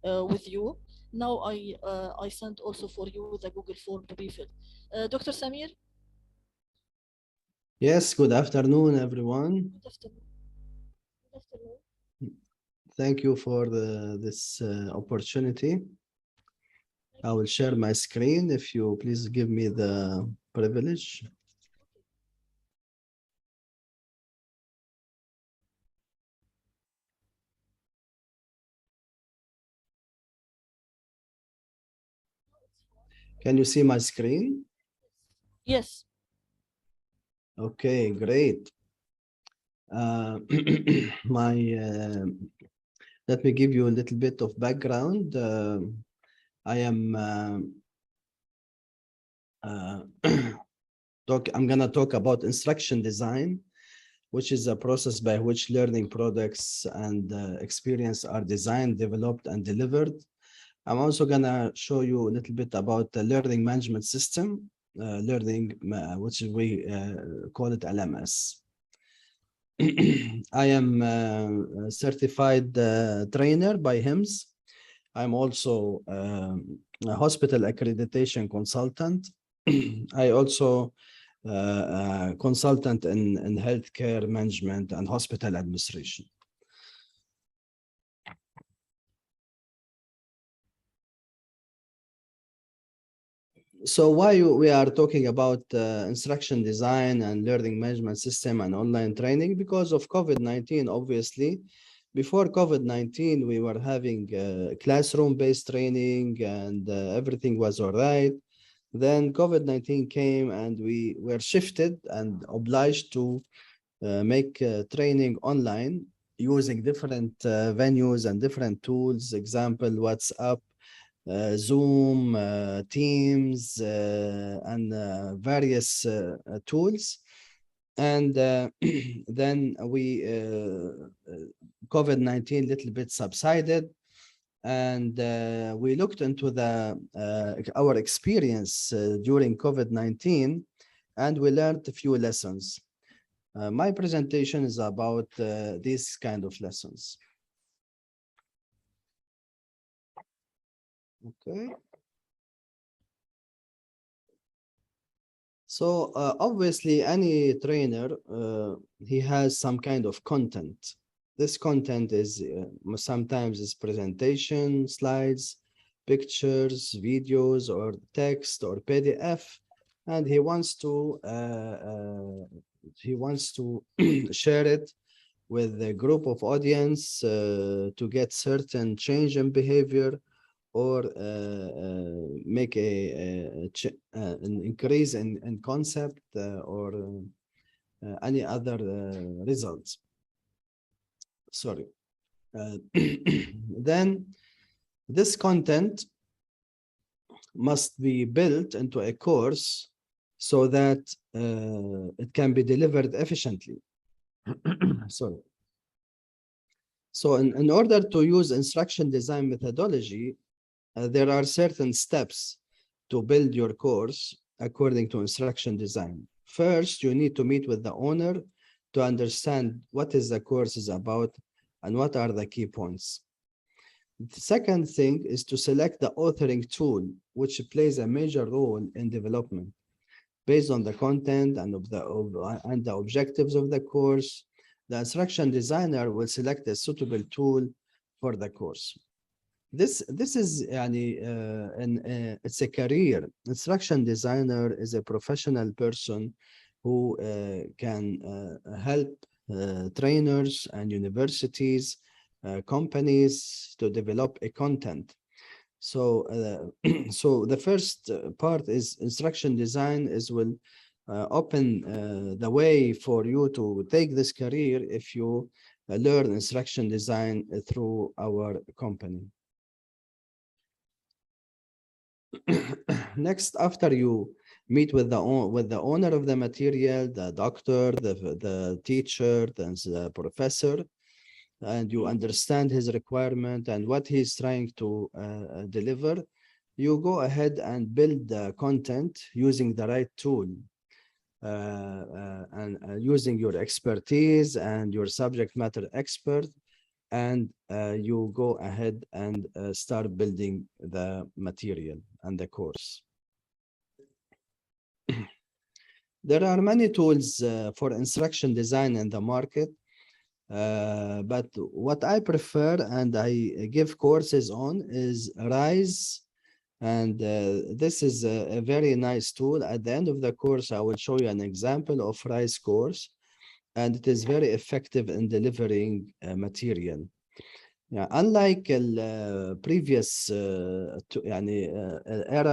with you. Now I sent also for you the Google form to be filled. Dr. Samir. Yes, good afternoon, everyone. Good afternoon. Good afternoon. Thank you for this opportunity. I will share my screen if you please give me the privilege. Can you see my screen? Yes. Okay, great. Let me give you a little bit of background. I am I'm going to talk about instruction design, which is a process by which learning products and experience are designed, developed, and delivered. I'm also going to show you a little bit about the learning management system, which we call it LMS. I am a certified trainer by HIMSS. I'm also a hospital accreditation consultant. I also consultant in healthcare management and hospital administration. So why we are talking about instruction design and learning management system and online training? Because of COVID-19, obviously. Before COVID-19, we were having classroom-based training and everything was all right. Then COVID-19 came and we were shifted and obliged to make training online using different venues and different tools, example, WhatsApp, Zoom, Teams, and various tools. And then COVID-19 little bit subsided, and we looked into our experience during COVID-19, and we learned a few lessons. My presentation is about these kind of lessons. Okay. So obviously any trainer, he has some kind of content. This content is sometimes is presentation, slides, pictures, videos, or text or PDF, and he wants to share it with a group of audience to get certain change in behavior or make an increase in concept or any other results. Sorry. Then this content must be built into a course so that it can be delivered efficiently. Sorry. So in order to use instruction design methodology, there are certain steps to build your course according to instruction design. First, you need to meet with the owner to understand what is the course is about and what are the key points. The second thing is to select the authoring tool, which plays a major role in development. Based on the content and the objectives of the course, the instruction designer will select a suitable tool for the course. This is it's a career. Instruction designer is a professional person who can help trainers and universities, companies to develop a content. So so the first part is instruction design will open the way for you to take this career if you learn instruction design through our company. Next, after you meet with the owner of the material, the doctor, the teacher, the professor, and you understand his requirement and what he's trying to deliver, you go ahead and build the content using the right tool and using your expertise and your subject matter expert, and you go ahead and start building the material and the course. There are many tools for instruction design in the market, but what I prefer and I give courses on is RISE. And this is a very nice tool. At the end of the course, I will show you an example of RISE course, and it is very effective in delivering material. Yeah, unlike the previous era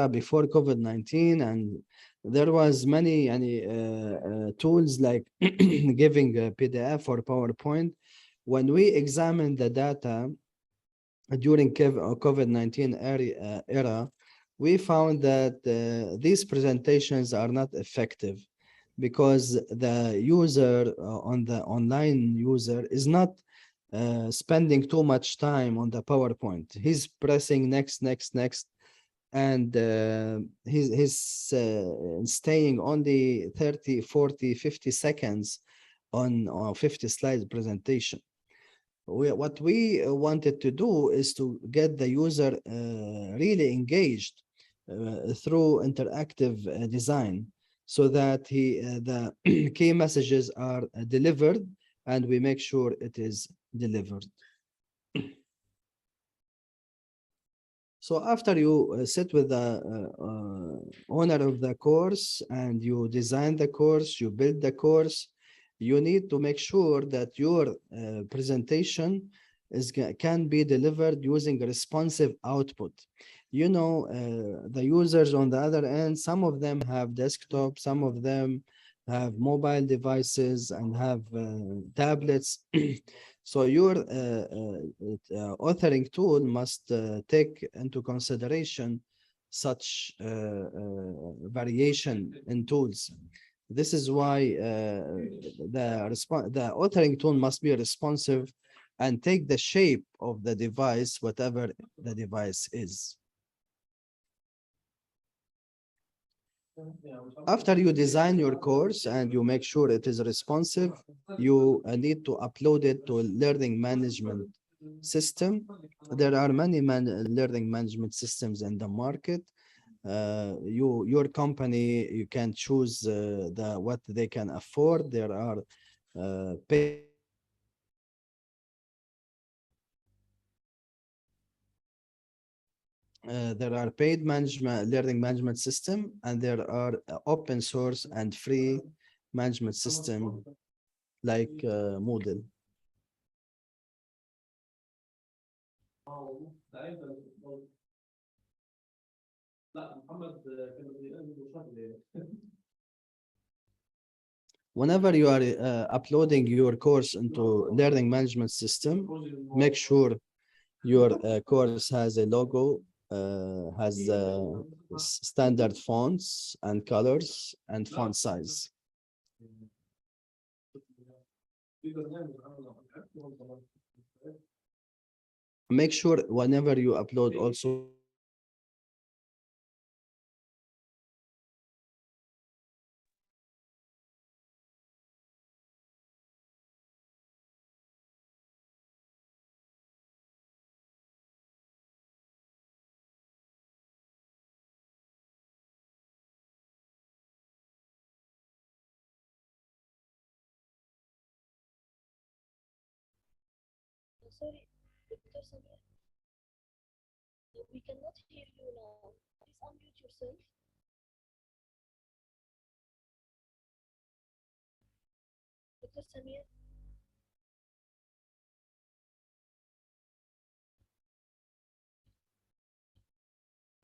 before COVID-19, and there was many tools like giving a PDF or PowerPoint. When we examined the data during COVID-19 era, we found that these presentations are not effective because the user on the online user is not spending too much time on the PowerPoint. He's pressing next, and he's staying only 30, 40, 50 seconds on 50 slide presentation. What we wanted to do is to get the user really engaged through interactive design, so that the key messages are delivered and we make sure it is delivered. So after you sit with the owner of the course and you design the course, you build the course, you need to make sure that your presentation can be delivered using responsive output. You know, the users on the other end, some of them have desktop, some of them have mobile devices and have tablets. So your authoring tool must take into consideration such variation in tools. This is why the authoring tool must be responsive and take the shape of the device, whatever the device is. After you design your course and you make sure it is responsive, you need to upload it to a learning management system. There are many learning management systems in the market. Your company, you can choose what they can afford. There are paid learning management system, and there are open source and free management system like Moodle. Whenever you are uploading your course into learning management system, make sure your course has a logo, has standard fonts and colors and font size. Make sure whenever you upload also Sorry, Dr. Samir, we cannot hear you now. Please unmute yourself. Dr. Samir.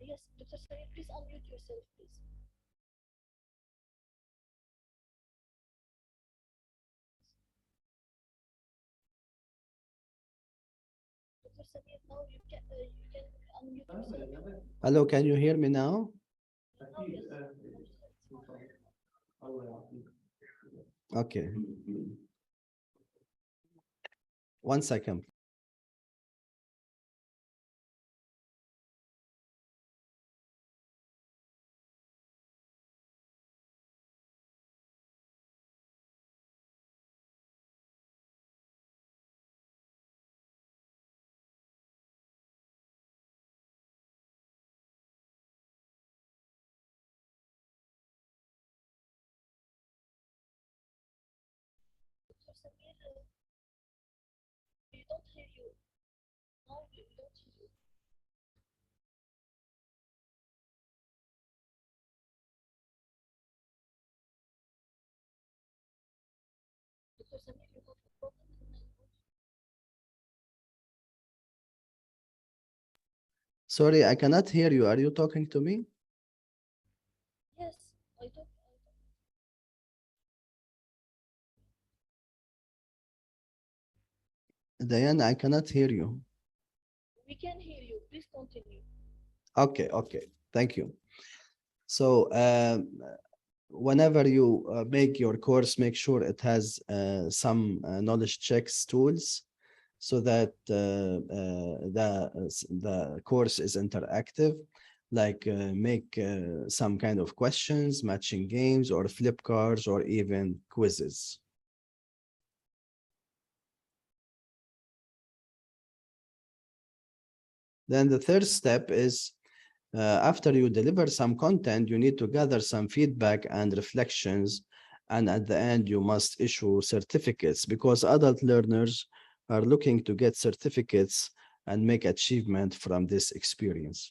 Yes, Dr. Samir, please unmute yourself, please. Dr. Samir, now you can unmute yourself. Hello, can you hear me now? Now, yes. Okay. 1 second. We don't hear you. No, we don't hear you. Dr. Samir, you have a problem in the audio. Sorry, I cannot hear you. Are you talking to me? Yes, I don't. Diana, I cannot hear you. We can hear you. Please continue. Okay, okay. Thank you. So whenever you make your course, make sure it has some knowledge checks tools so that the course is interactive, like make some kind of questions, matching games, or flip cards, or even quizzes. Then the third step is after you deliver some content, you need to gather some feedback and reflections. And at the end, you must issue certificates because adult learners are looking to get certificates and make achievement from this experience.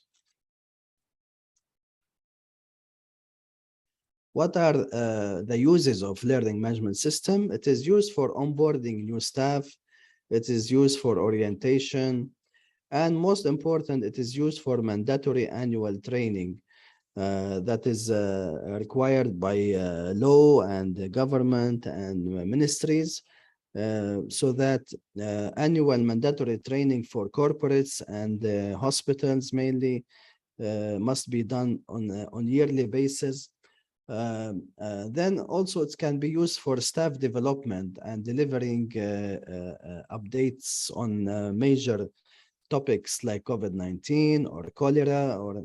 What are the uses of learning management system? It is used for onboarding new staff. It is used for orientation. And most important, it is used for mandatory annual training that is required by law and the government and ministries, so that annual mandatory training for corporates and hospitals mainly must be done on yearly basis. Then also it can be used for staff development and delivering updates on major topics like COVID-19 or cholera or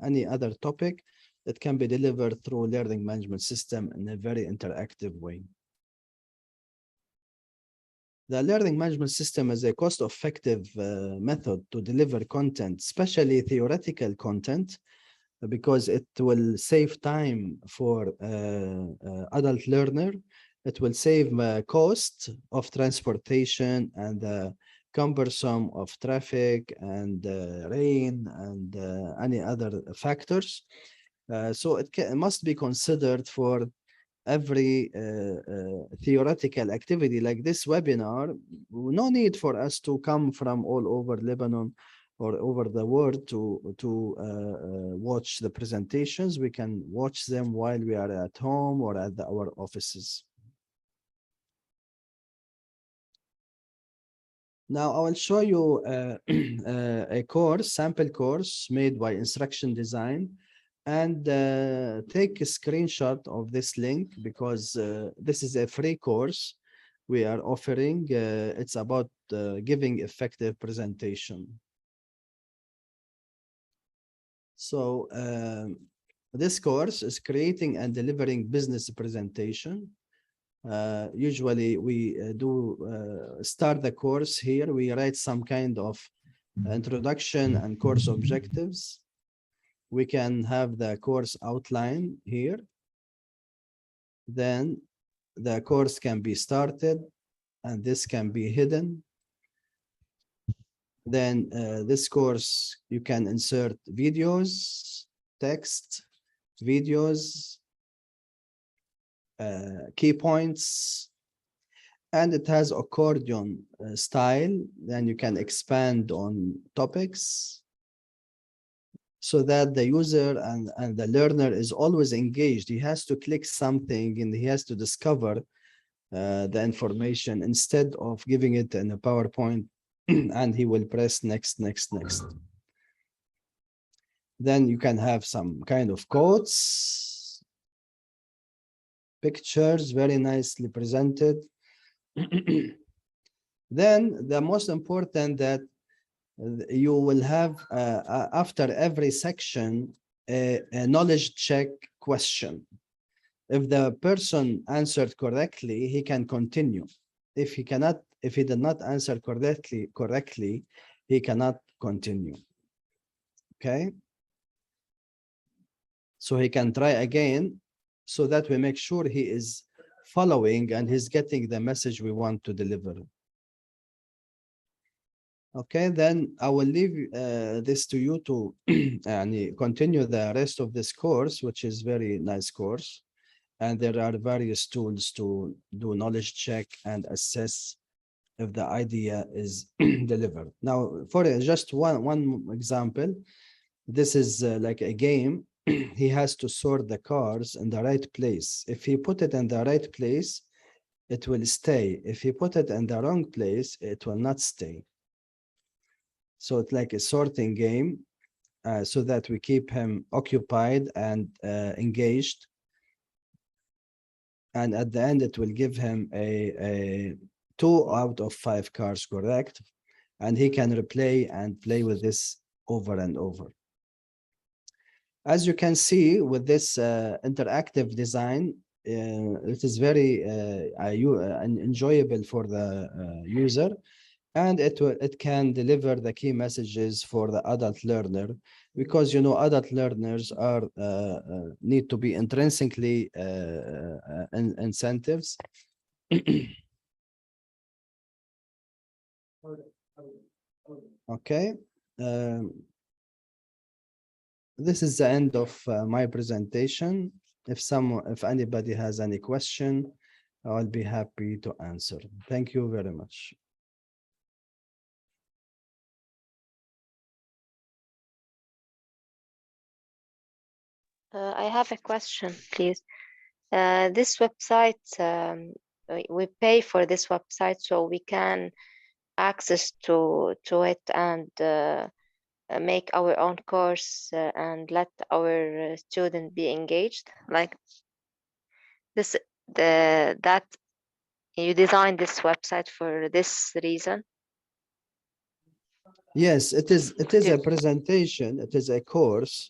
any other topic that can be delivered through learning management system in a very interactive way. The learning management system is a cost-effective method to deliver content, especially theoretical content, because it will save time for adult learner. It will save cost of transportation and cumbersome of traffic and rain and any other factors. So it must be considered for every theoretical activity like this webinar. No need for us to come from all over Lebanon or over the world to watch the presentations. We can watch them while we are at home or at our offices. Now I will show you a course, sample course made by Instruction Design, and take a screenshot of this link because this is a free course we are offering. It's about giving effective presentation. So this course is creating and delivering business presentation. Usually we start the course here. We write some kind of introduction and course objectives. We can have the course outline here. Then the course can be started and this can be hidden. Then this course, you can insert videos, text, videos, key points, and it has accordion style. Then you can expand on topics so that the user and the learner is always engaged. He has to click something and he has to discover the information instead of giving it in a PowerPoint and he will press next, next, next. Then you can have some kind of quotes, pictures, very nicely presented. Then the most important that you will have after every section a knowledge check question. If the person answered correctly, he can continue. If he did not answer correctly, he cannot continue. Okay. So he can try again so that we make sure he is following, and he's getting the message we want to deliver. Okay, then I will leave this to you to and continue the rest of this course, which is very nice course. And there are various tools to do knowledge check and assess if the idea is delivered. Now, for just one example, this is like a game. He has to sort the cars in the right place. If he put it in the right place, it will stay. If he put it in the wrong place, it will not stay. So it's like a sorting game, so that we keep him occupied and engaged. And at the end, it will give him a 2 out of 5 cars correct. And he can replay and play with this over and over. As you can see with this interactive design, it is very enjoyable for the user, and it can deliver the key messages for the adult learner, because adult learners are need to be intrinsically incentives. Okay. This is the end of my presentation. If anybody has any question, I'll be happy to answer. Thank you very much. I have a question, please. This website, we pay for this website so we can access to it and make our own course and let our student be engaged. Like this, that you designed this website for this reason. Yes, it is a presentation. It is a course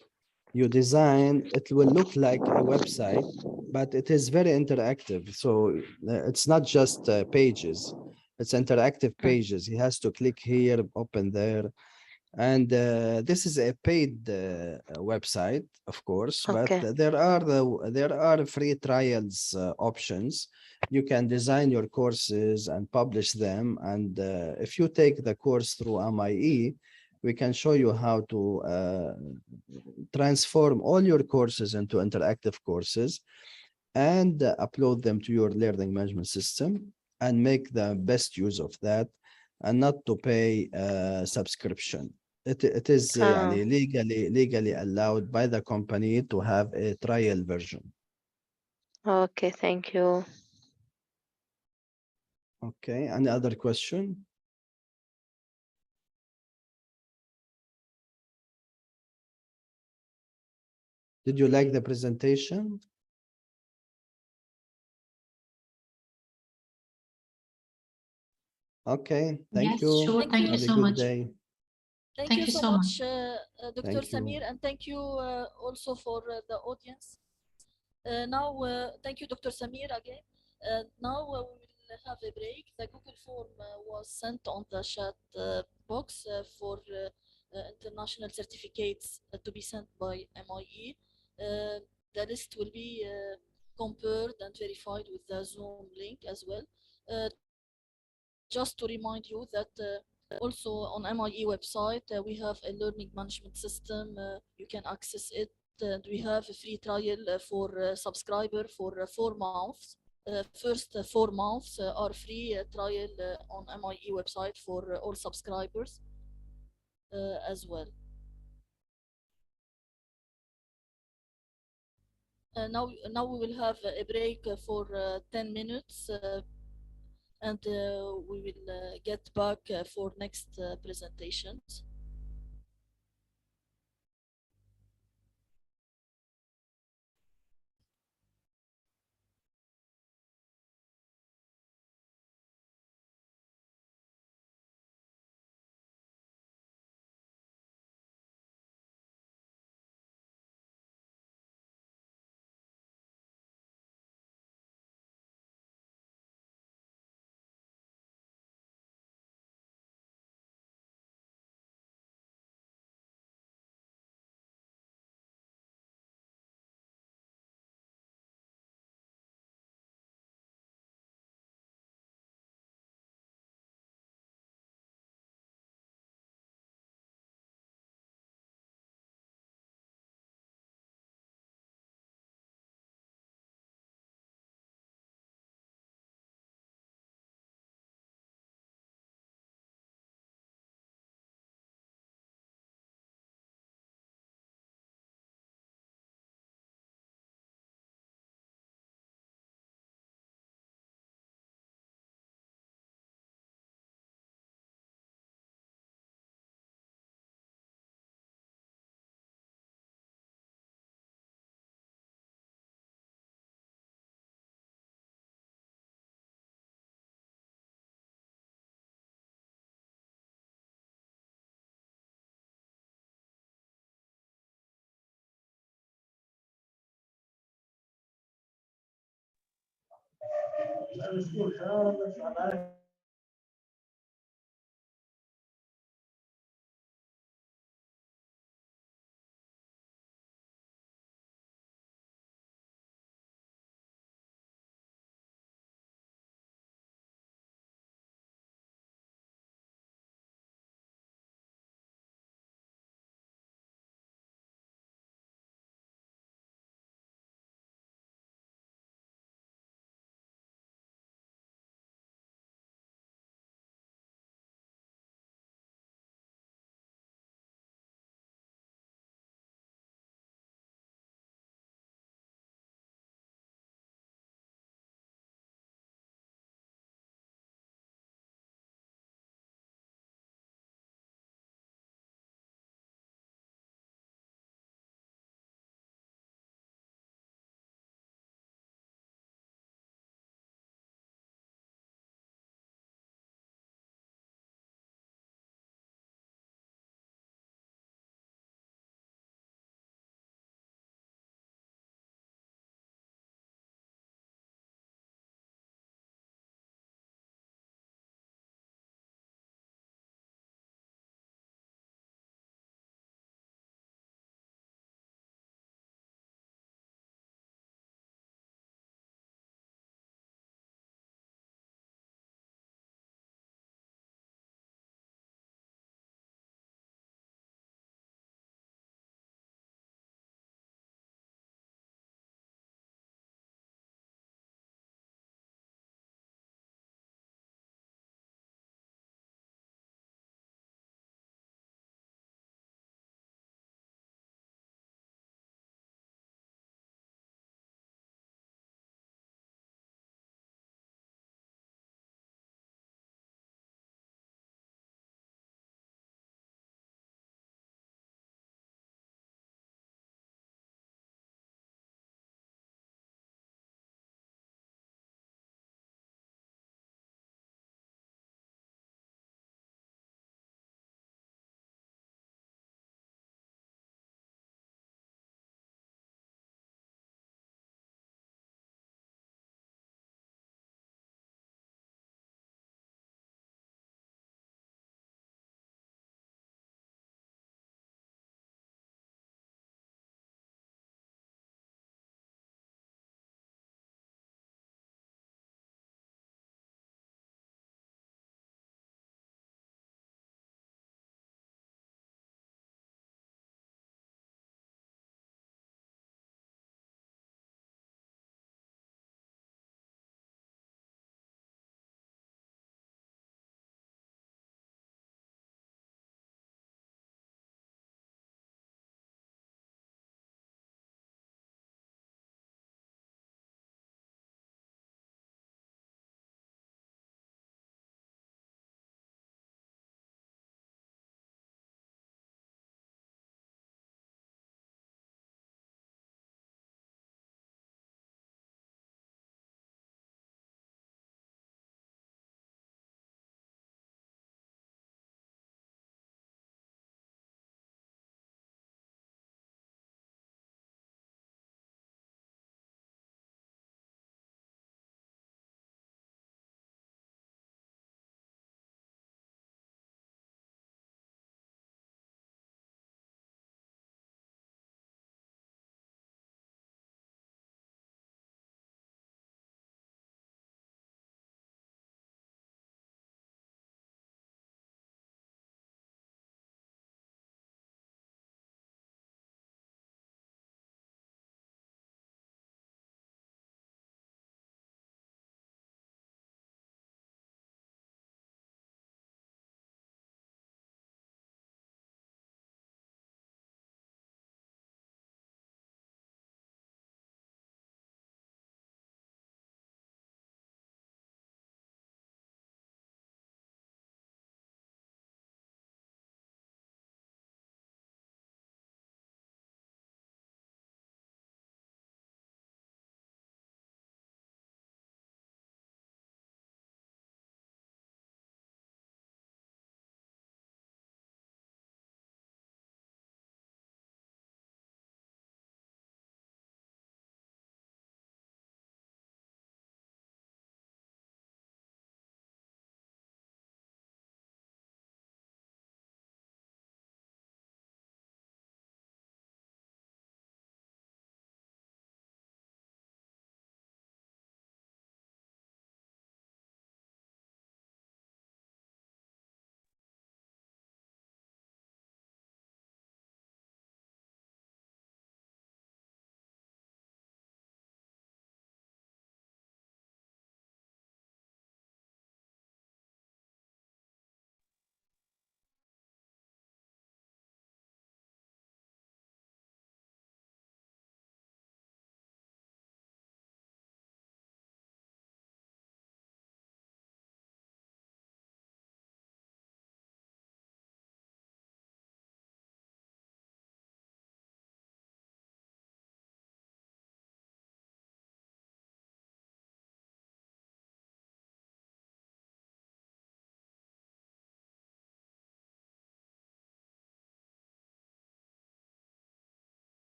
you design. It will look like a website, but it is very interactive. So it's not just pages. It's interactive pages. He has to click here, open there. And this is a paid website, of course, Okay. but there are free trials options. You can design your courses and publish them. And if you take the course through MIE, we can show you how to transform all your courses into interactive courses and upload them to your learning management system and make the best use of that, and not to pay subscription. It is legally allowed by the company to have a trial version. Okay, thank you. Okay, any other question? Did you like the presentation? Okay, thank you. Yes, sure. Thank you so much. Day. Thank you so much, Dr. Thank you. Samir, and thank you also for the audience. Now, thank you, Dr. Samir, again. Now we will have a break. The Google form was sent on the chat box for international certificates to be sent by MIE. The list will be compared and verified with the Zoom link as well. Just to remind you that also on MIE website, we have a learning management system. You can access it. And we have a free trial for subscriber for 4 months. First 4 months are free trial on MIE website for all subscribers as well. Now we will have a break for 10 minutes and we will get back for next presentations.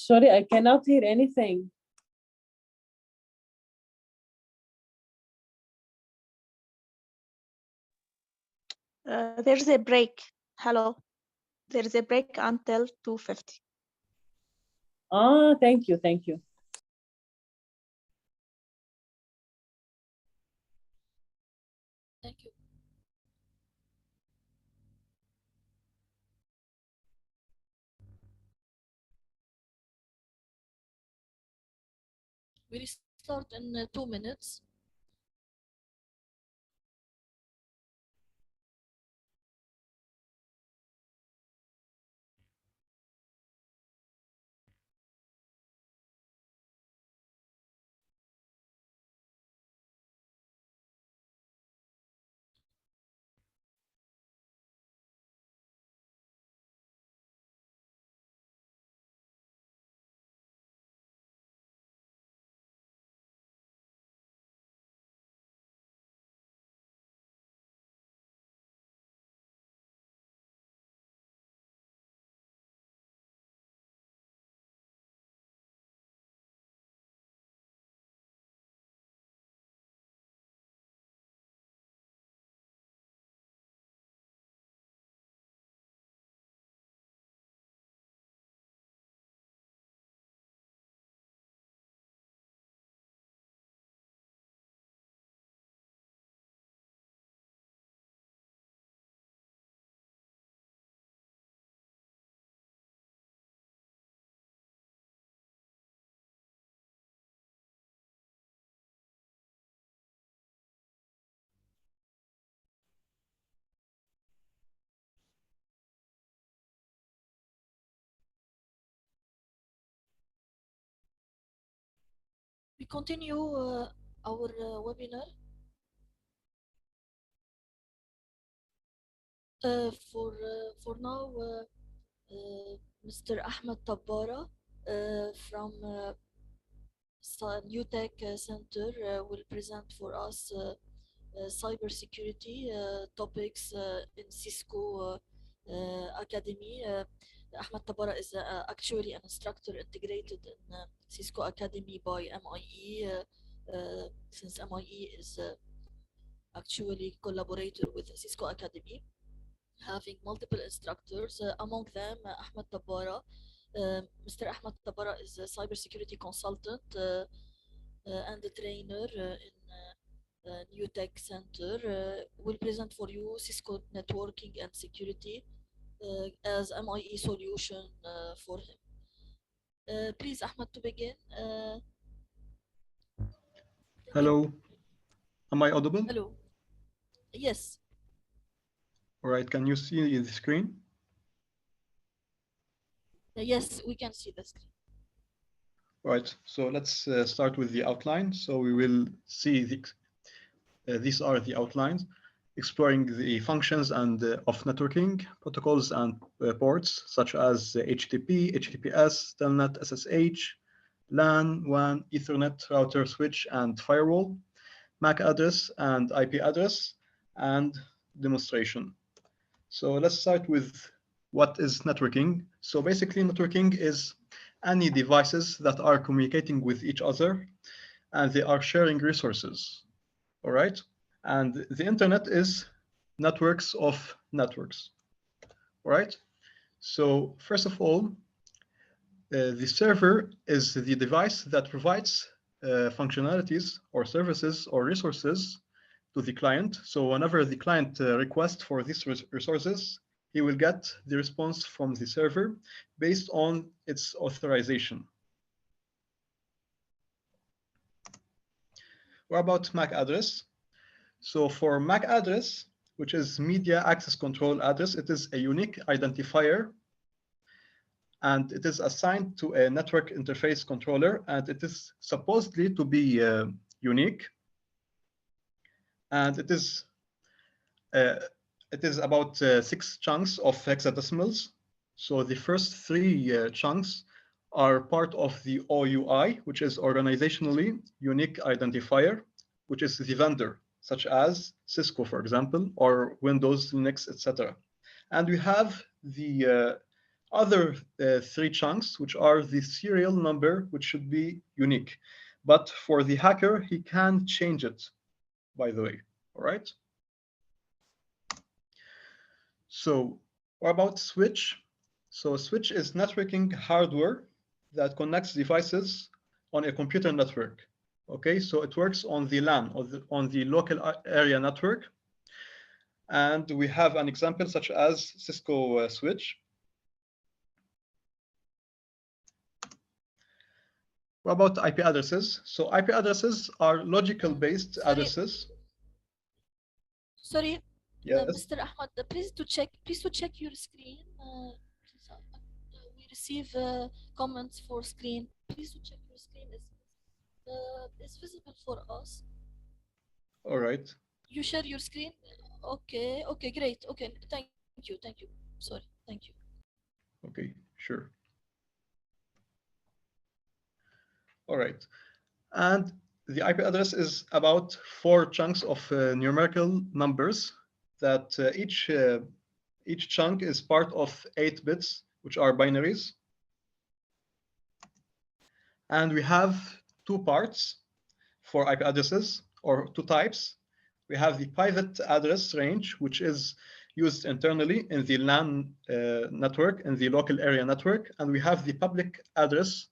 Sorry, I cannot hear anything. There's a break. Hello. There's a break until 2:50. Ah, thank you, thank you. Thank you. We restart in 2 minutes. We continue our webinar. For now, Mr. Ahmed Tabbara from New Tech Center will present for us cybersecurity topics in Cisco Academy. Ahmed Tabbara is actually an instructor integrated in Cisco Academy by MIE, since MIE is actually collaborator with Cisco Academy, having multiple instructors, among them Ahmed Tabbara. Mr. Ahmed Tabbara is a cybersecurity consultant and a trainer in New Tech Center. Will present for you Cisco networking and security as MIE solution for him. Please, Ahmed, to begin. Hello. Am I audible? Hello. Yes. All right. Can you see the screen? Yes, we can see the screen. Right. So let's start with the outline. So we will see these are the outlines, exploring the functions and of networking protocols and ports such as HTTP, HTTPS, Telnet, SSH, LAN, WAN, Ethernet, router, switch, and firewall, MAC address and IP address, and demonstration. So let's start with what is networking. So basically, networking is any devices that are communicating with each other and they are sharing resources. All right. And the internet is networks of networks. All right. So first of all, the server is the device that provides functionalities or services or resources to the client. So whenever the client requests for these resources, he will get the response from the server based on its authorization. What about MAC address? So for MAC address, which is Media Access Control Address, it is a unique identifier and it is assigned to a network interface controller, and it is supposedly to be unique. And it is about 6 chunks of hexadecimals. So the first 3 chunks are part of the OUI, which is organizationally unique identifier, which is the vendor, such as Cisco, for example, or Windows, Linux, etc. And we have the other 3 chunks, which are the serial number, which should be unique. But for the hacker, he can change it, by the way. All right. So what about switch? So switch is networking hardware that connects devices on a computer network. Okay, so it works on the LAN, or on the local area network. And we have an example such as Cisco switch. What about IP addresses? So IP addresses are logical based addresses. Sorry, yes. Mr. Ahmad, please to check your screen. We receive comments for screen. Please to check your screen. It's visible for us. All right. You share your screen. Okay. Okay. Great. Okay. Thank you. Thank you. Sorry. Thank you. Okay. Sure. All right. And the IP address is about 4 chunks of numerical numbers that each chunk is part of 8 bits, which are binaries. And we have 2 parts for IP addresses, or 2 types. We have the private address range, which is used internally in the LAN network, in the local area network. And we have the public address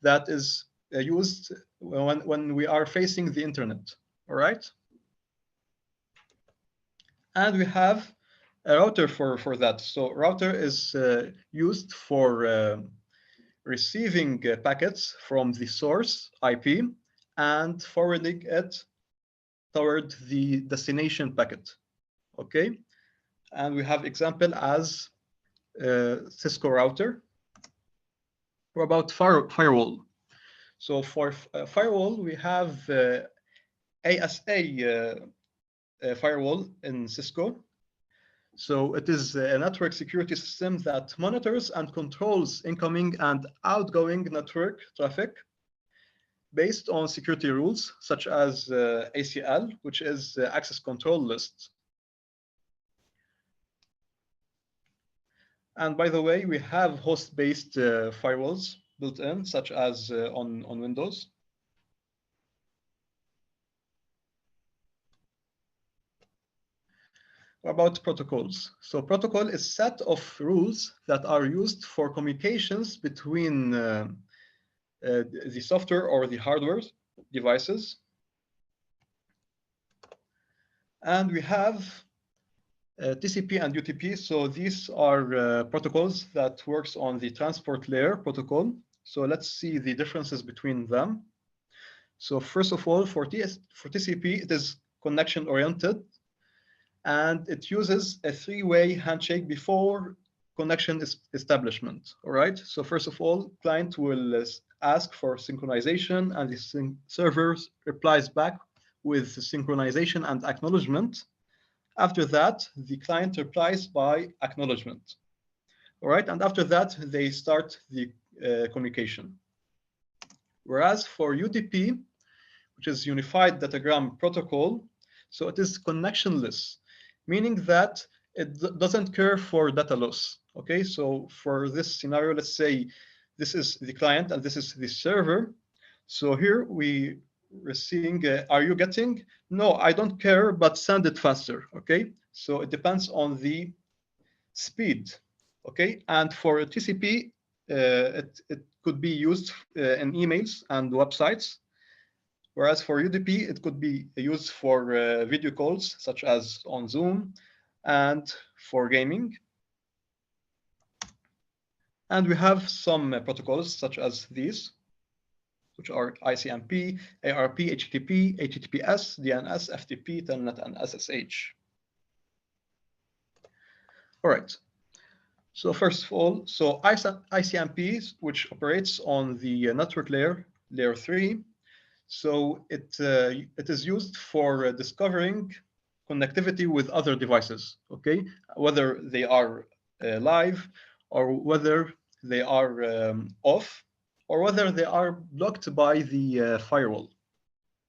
that is used when we are facing the internet. All right. And we have a router for that. So router is used for receiving packets from the source IP and forwarding it toward the destination packet. Okay. And we have example as Cisco router. What about firewall? So for firewall, we have ASA firewall in Cisco. So it is a network security system that monitors and controls incoming and outgoing network traffic based on security rules such as ACL, which is access control list. And by the way, we have host-based firewalls built in, such as on Windows. About protocols. So protocol is a set of rules that are used for communications between the software or the hardware devices. And we have TCP and UDP. So these are protocols that works on the transport layer protocol. So let's see the differences between them. So first of all, for TCP, it is connection oriented, and it uses a 3-way handshake before connection establishment. All right. So first of all, client will ask for synchronization, and the server replies back with synchronization and acknowledgement. After that, the client replies by acknowledgement. All right. And after that, they start the communication. Whereas for UDP, which is Unified Datagram Protocol, so it is connectionless, meaning that it doesn't care for data loss. Okay, so for this scenario, let's say this is the client and this is the server. So here we are seeing, are you getting? No, I don't care, but send it faster. Okay, so it depends on the speed. Okay, and for TCP, it could be used in emails and websites. Whereas for UDP, it could be used for video calls, such as on Zoom, and for gaming. And we have some protocols, such as these, which are ICMP, ARP, HTTP, HTTPS, DNS, FTP, Telnet, and SSH. All right. So first of all, so ICMP, which operates on the network layer, layer 3, so it is used for discovering connectivity with other devices, okay? Whether they are live, or whether they are off, or whether they are blocked by the firewall,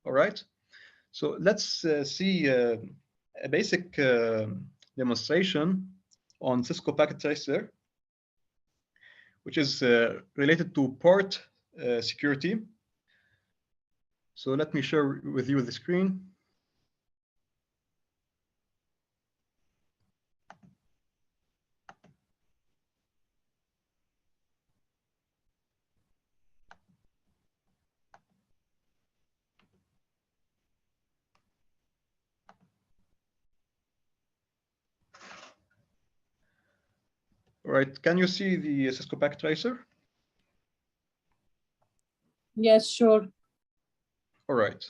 all right? So let's see a basic demonstration on Cisco Packet Tracer. which is related to port security. So let me share with you the screen. All right, can you see the Cisco Packet Tracer? Yes, sure. All right.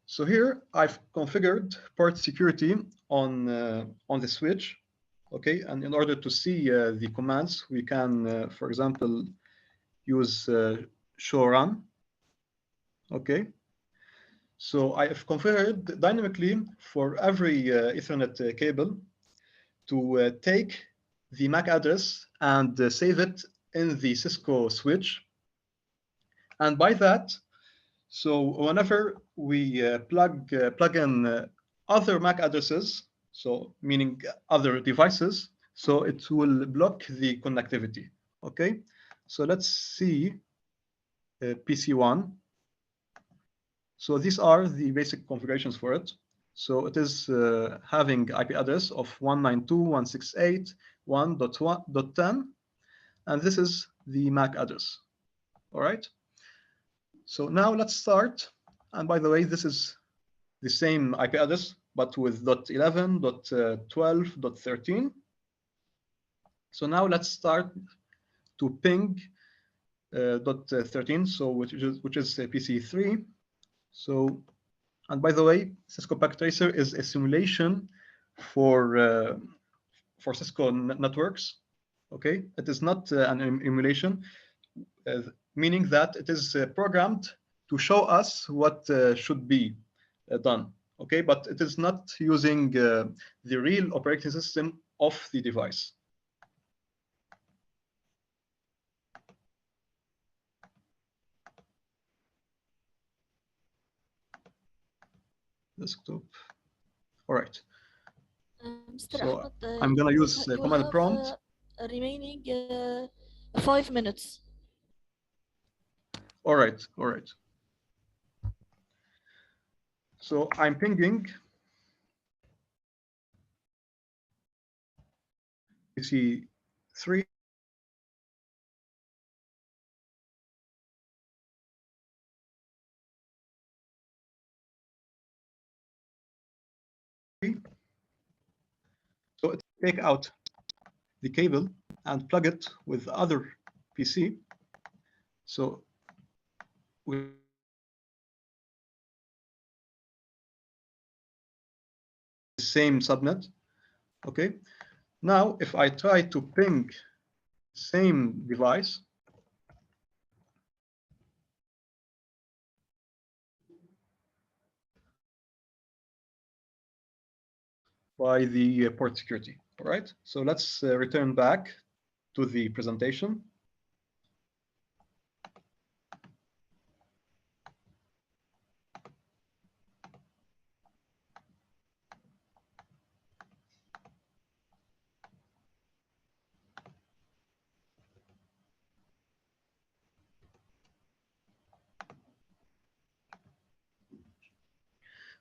So here I've configured port security on the switch, okay? And in order to see the commands, we can, for example, use show run, okay? So I have configured dynamically for every Ethernet cable to take the MAC address and save it in the Cisco switch. And by that, so whenever we plug in other MAC addresses, so meaning other devices, so it will block the connectivity. Okay, so let's see PC1. So these are the basic configurations for it. So it is having IP address of 192.168.1.10, and this is the MAC address. All right. So now let's start. And by the way, this is the same IP address, but with .11, .12, .13. So now let's start to ping .13, so which is PC3. So, and by the way, Cisco Packet Tracer is a simulation for Cisco networks. Okay, it is not an emulation, meaning that it is programmed to show us what should be done. Okay, but it is not using the real operating system of the device. Desktop. All right. Mr. So Ahmed, I'm gonna use command prompt. Remaining 5 minutes. All right, all right. So I'm pinging PC3. So it take out the cable and plug it with the other PC. So we the same subnet. Okay. Now, if I try to ping same device, by the port security. All right. So let's return back to the presentation.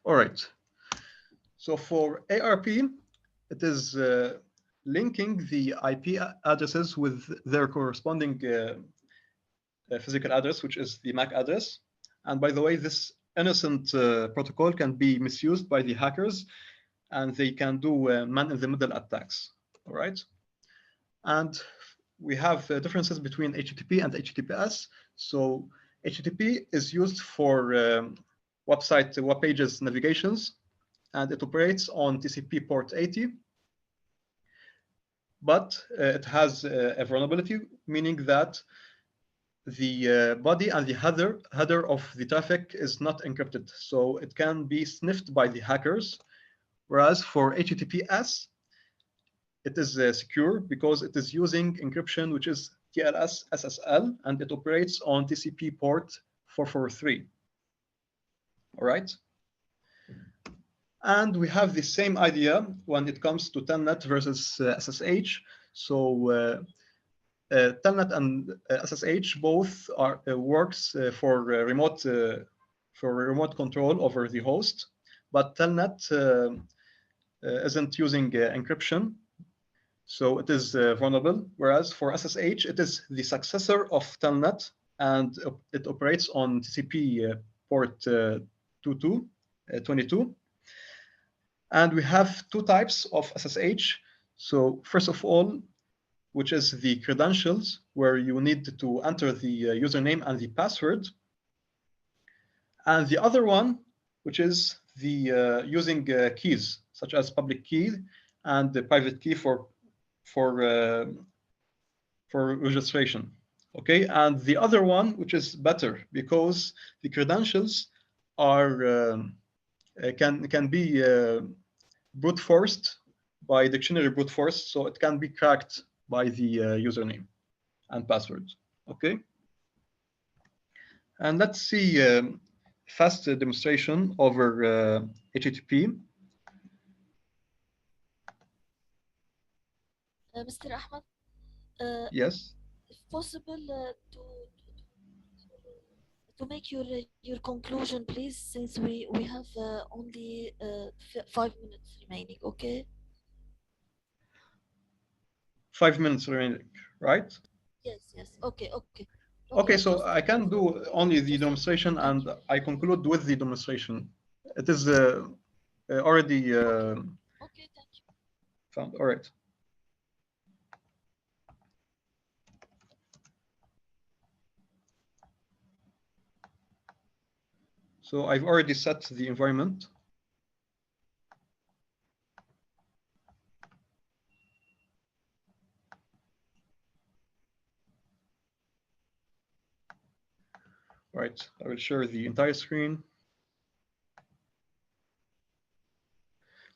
All right. So for ARP, it is linking the IP addresses with their corresponding physical address, which is the MAC address. And by the way, this innocent protocol can be misused by the hackers, and they can do man-in-the-middle attacks. All right. And we have differences between HTTP and HTTPS. So HTTP is used for web pages navigations, and it operates on TCP port 80. But it has a vulnerability, meaning that the body and the header of the traffic is not encrypted. So it can be sniffed by the hackers. Whereas for HTTPS, it is secure because it is using encryption, which is TLS SSL, and it operates on TCP port 443. All right. And we have the same idea when it comes to Telnet versus SSH. So Telnet and SSH both are works for remote control over the host, but Telnet isn't using encryption, so it is vulnerable. Whereas for SSH, it is the successor of Telnet, and it operates on TCP port 22. And we have two types of SSH. So first of all, which is the credentials, where you need to enter the username and the password. And the other one, which is the using keys, such as public key and the private key for registration. Okay, and the other one, which is better, because the credentials are can be brute forced by dictionary brute force, so it can be cracked by the username and password. Okay, and let's see fast demonstration over HTTP. Mr. Ahmed, Yes. if possible, to make your conclusion, please, since we have only 5 minutes remaining. Okay. 5 minutes remaining, right? Yes. Okay. Okay, so I can do only the demonstration, and I conclude with the demonstration. It is already okay, thank you. found. All right. So I've already set the environment. All right, I will share the entire screen.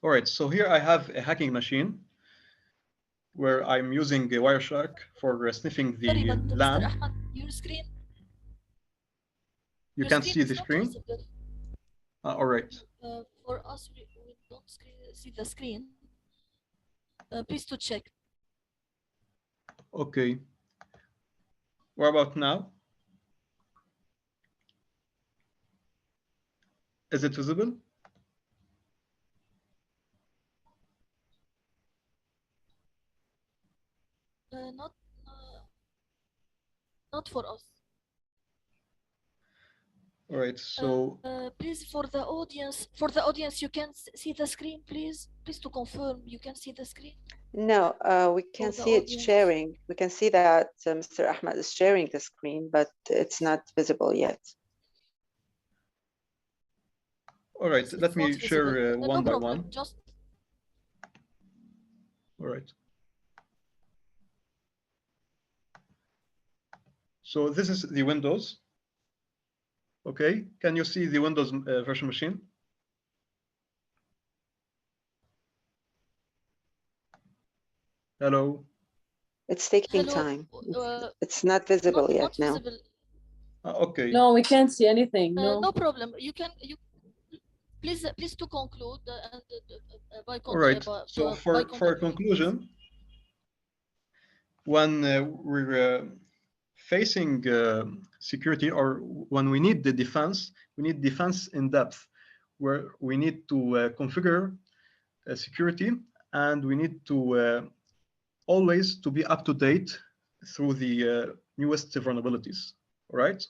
All right, so here I have a hacking machine where I'm using a Wireshark for sniffing the LAN. Mr. Ahmed, your screen. You can't see the screen? All right. For us, we don't see the screen. Please to check. Okay. What about now? Is it visible? Not for us. All right, so please, for the audience, you can see the screen, please to confirm you can see the screen. No, we can see it sharing. We can see that Mr. Ahmed is sharing the screen, but it's not visible yet. All right, let me share one by one. Just... All right. So this is the Windows. Okay, can you see the Windows virtual machine? Hello? It's taking time. It's not visible yet now. Okay. No, we can't see anything. No. No problem. You please to conclude and by all right. So for conclusion, when we're facing security, or when we need the defense, we need defense in depth, where we need to configure security, and we need to always to be up to date through the newest vulnerabilities. All right.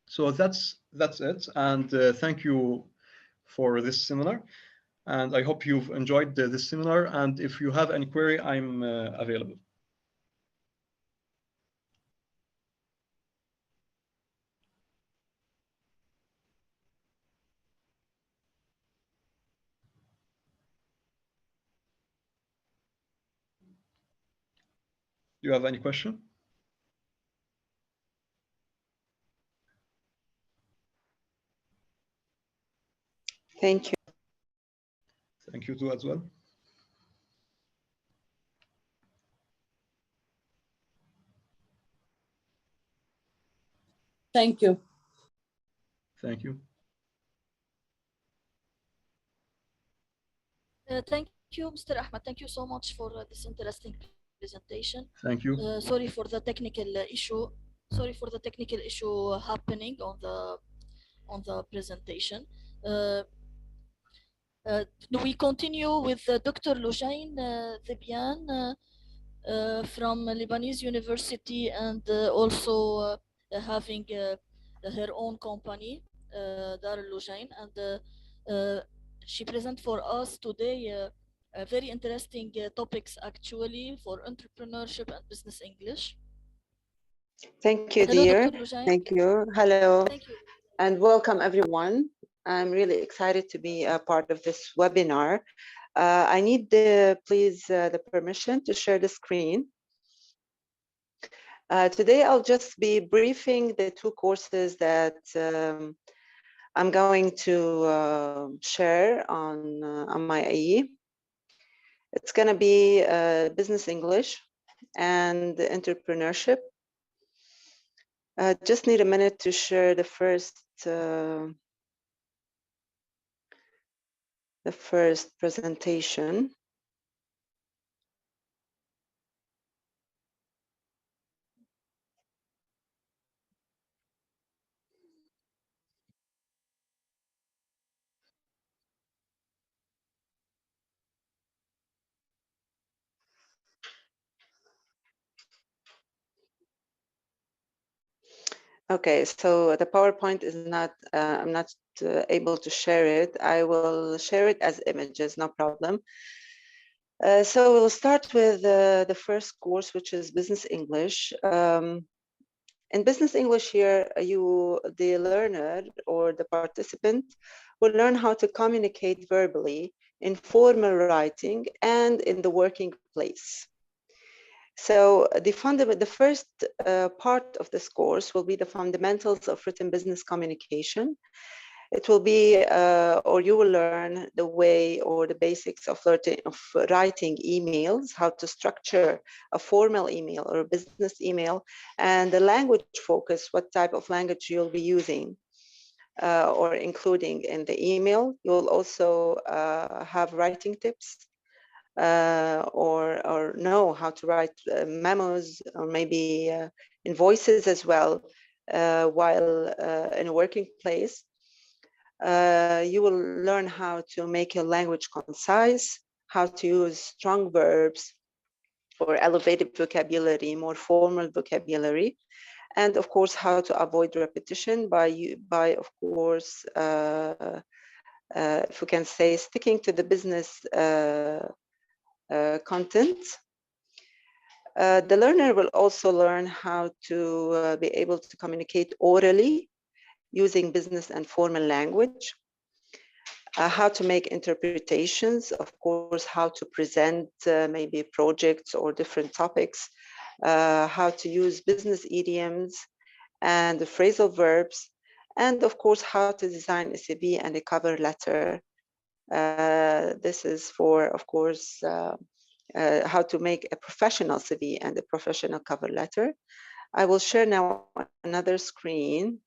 So that's it, and thank you for this seminar, and I hope you've enjoyed this seminar, and if you have any query, I'm available. Do you have any question? Thank you. Thank you too as well. Thank you. Thank you. Thank you, Mr. Ahmed. Thank you so much for this interesting presentation. Thank you. Sorry for the technical issue. Sorry for the technical issue happening on the presentation. We continue with Dr. Lujain Zibian from Lebanese University, and also having her own company, Dar Lujain, and she present for us today very interesting topics actually for entrepreneurship and business English. Thank you, Hello, dear. Dr. Lujain. Thank you. Hello. Thank you. And welcome, everyone. I'm really excited to be a part of this webinar. I need, please, the permission to share the screen. Today, I'll just be briefing the two courses that I'm going to share on MIE. It's going to be business English and entrepreneurship. Just need a minute to share the first presentation. Okay, so the PowerPoint is not, I'm not able to share it. I will share it as images, no problem. So we'll start with the first course, which is Business English. In Business English here, the learner or the participant will learn how to communicate verbally in formal writing and in the working place. So the first part of this course will be the fundamentals of written business communication. It will be, or you will learn the way or the basics of writing emails, how to structure a formal email or a business email, and the language focus, what type of language you'll be using or including in the email. You'll also have writing tips. Or know how to write memos or maybe invoices as well while in a working place. You will learn how to make your language concise, how to use strong verbs or elevated vocabulary, more formal vocabulary, and of course how to avoid repetition by of course if we can say sticking to the business content. The learner will also learn how to be able to communicate orally using business and formal language, how to make interpretations, of course, how to present maybe projects or different topics, how to use business idioms and the phrasal verbs, and of course, how to design a CV and a cover letter. This is for, of course, how to make a professional CV and a professional cover letter. I will share now another screen.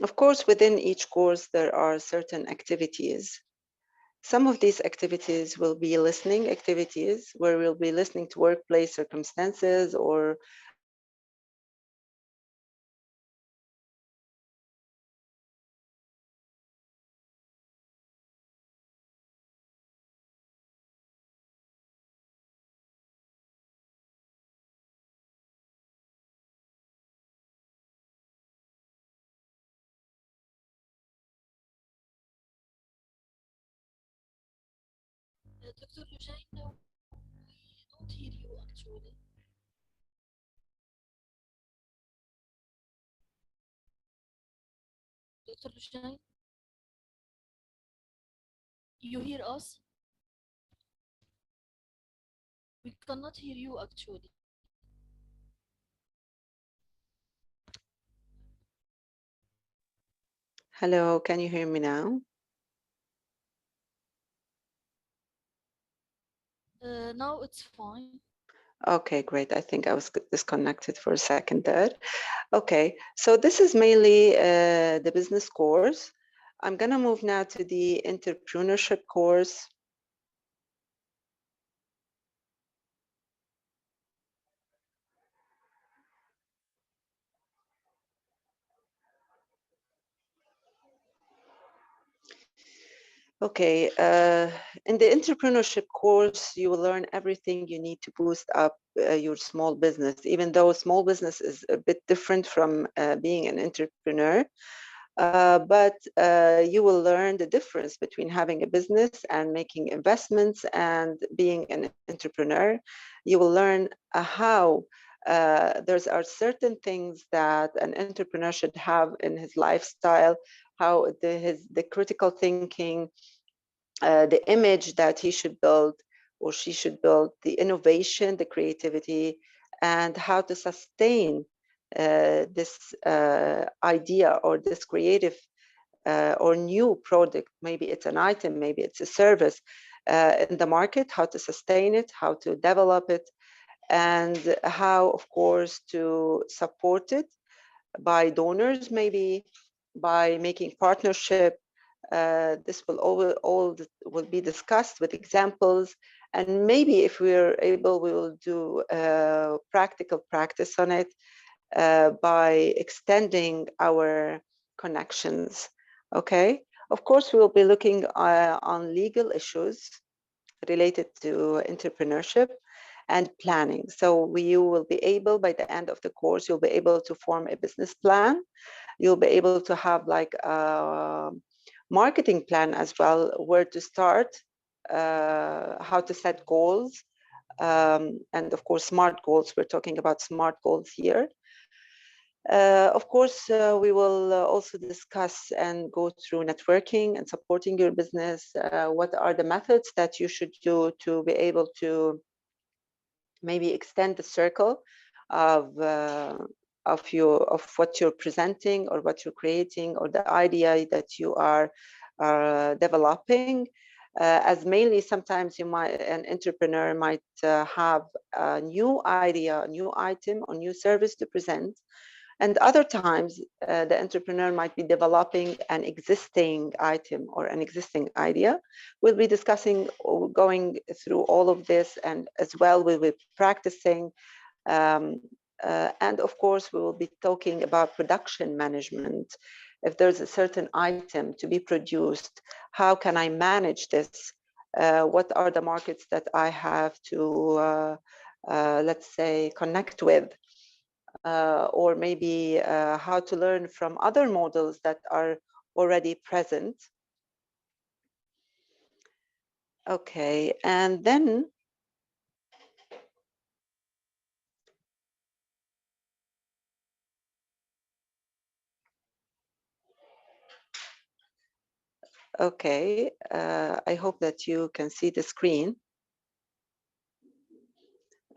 Of course, within each course, there are certain activities. Some of these activities will be listening activities, where we'll be listening to workplace circumstances or Dr. Lujain, we don't hear you actually. Dr. Lujain, you hear us? We cannot hear you actually. Hello, can you hear me now? Now it's fine. Okay, great. I think I was disconnected for a second there. Okay, so this is mainly the business course. I'm gonna move now to the entrepreneurship course. Okay, in the entrepreneurship course, you will learn everything you need to boost up your small business, even though small business is a bit different from being an entrepreneur. But you will learn the difference between having a business and making investments and being an entrepreneur. You will learn how there are certain things that an entrepreneur should have in his lifestyle, how the critical thinking, the image that he should build or she should build, the innovation, the creativity, and how to sustain this idea or this creative or new product. Maybe it's an item, maybe it's a service in the market, how to sustain it, how to develop it, and how, of course, to support it by donors, maybe by making partnership. This will all will be discussed with examples, and maybe if we're able, we will do practical practice on it by extending our connections. Okay, of course, we will be looking on legal issues related to entrepreneurship and planning. So you will be able, by the end of the course, you'll be able to form a business plan. You'll be able to have like a marketing plan as well, where to start, how to set goals, and of course, smart goals. We're talking about smart goals here. Of course, we will also discuss and go through networking and supporting your business. What are the methods that you should do to be able to maybe extend the circle of what you're presenting or what you're creating or the idea that you are developing. As mainly sometimes an entrepreneur might have a new idea, a new item or new service to present. And other times, the entrepreneur might be developing an existing item or an existing idea. We'll be discussing, going through all of this, and as well, we'll be practicing. And of course, we will be talking about production management. If there's a certain item to be produced, how can I manage this? What are the markets that I have to, let's say, connect with? Or maybe how to learn from other models that are already present. Okay, and then okay, I hope that you can see the screen.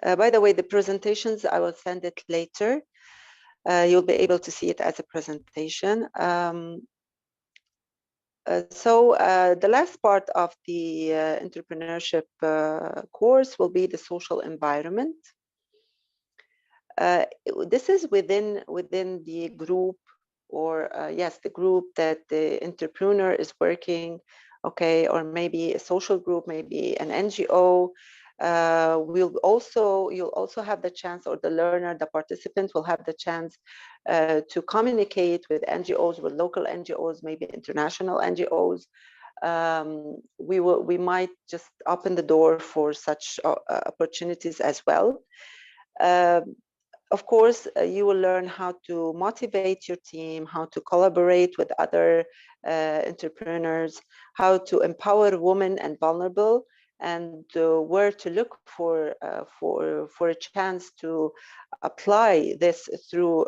By the way, the presentations, I will send it later. You'll be able to see it as a presentation. So the last part of the entrepreneurship course will be the social environment. This is within the group, or yes, the group that the entrepreneur is working, okay, or maybe a social group, maybe an NGO. You'll also have the chance, or the learner, the participant will have the chance to communicate with NGOs, with local NGOs, maybe international NGOs. We might just open the door for such opportunities as well. Of course, you will learn how to motivate your team, how to collaborate with other entrepreneurs, how to empower women and vulnerable, and where to look for a chance to apply this through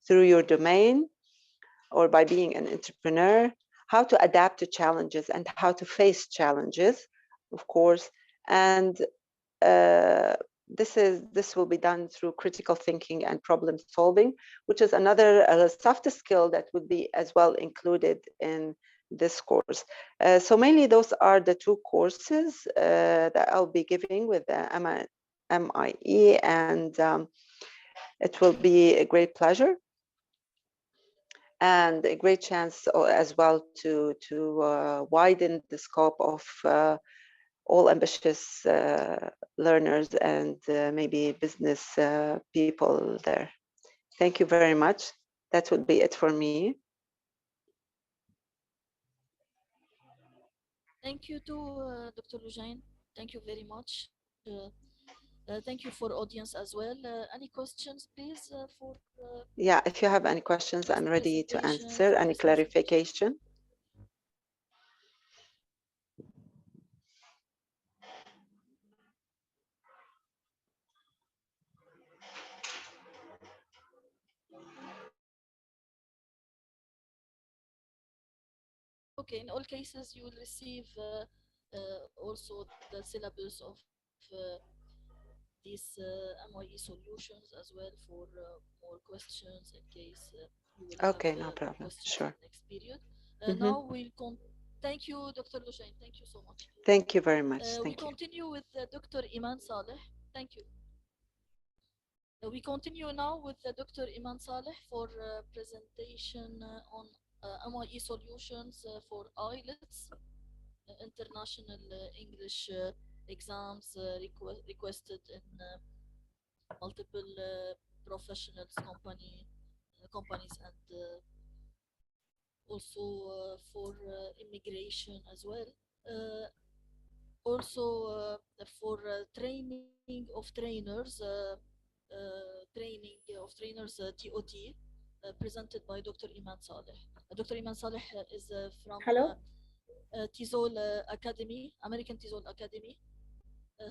your domain or by being an entrepreneur, how to adapt to challenges and how to face challenges, of course, and this will be done through critical thinking and problem solving, which is another soft skill that would be as well included in this course. So mainly those are the two courses that I'll be giving with Emma MIE, and it will be a great pleasure and a great chance as well to widen the scope of all ambitious learners and maybe business people there. Thank you very much. That would be it for me. Thank you to Dr. Lujain. Thank you very much. Thank you for audience as well. Any questions, please? Yeah, if you have any questions, I'm ready to answer. Any clarification? Okay, in all cases, you will receive also the syllabus of these MIE solutions as well for more questions in case you will okay, have no problem. questions Sure. in the next period. Now we'll thank you, Dr. Lujain. Thank you so much. Thank you very much. We Thank you. continue with Dr. Iman Saleh. Thank you. We continue now with Dr. Iman Saleh for presentation on MIE solutions for IELTS, international English exams requested in multiple professionals, companies, and also for immigration as well. Also for training of trainers, TOT, presented by Dr. Iman Saleh. Dr. Iman Saleh is from TESOL Academy, American TESOL Academy,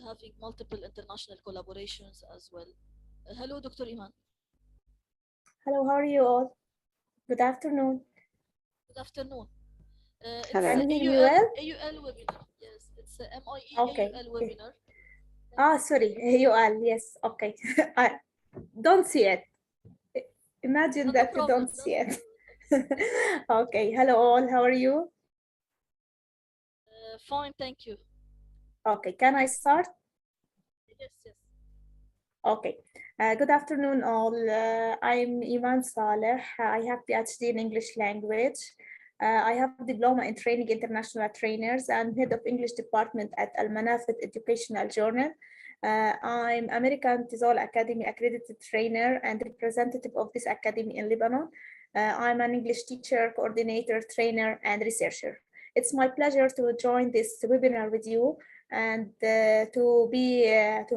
having multiple international collaborations as well. Hello, Dr. Iman. Hello, how are you all? Good afternoon. Good afternoon. Can you hear me well? AUL webinar. Yes, it's a MIE okay. AUL webinar. Sorry, AUL. Yes, okay. I don't see it. Imagine that you don't see it. Okay. Hello all. How are you? Fine, thank you. Okay. Can I start? Yes, yes. Okay. Good afternoon, all. I'm Iman Saleh. I have PhD in English language. I have a diploma in training international trainers and head of English department at Al-Manafat Educational Journal. I'm American TESOL Academy accredited trainer and representative of this academy in Lebanon. I'm an English teacher, coordinator, trainer, and researcher. It's my pleasure to join this webinar with you and to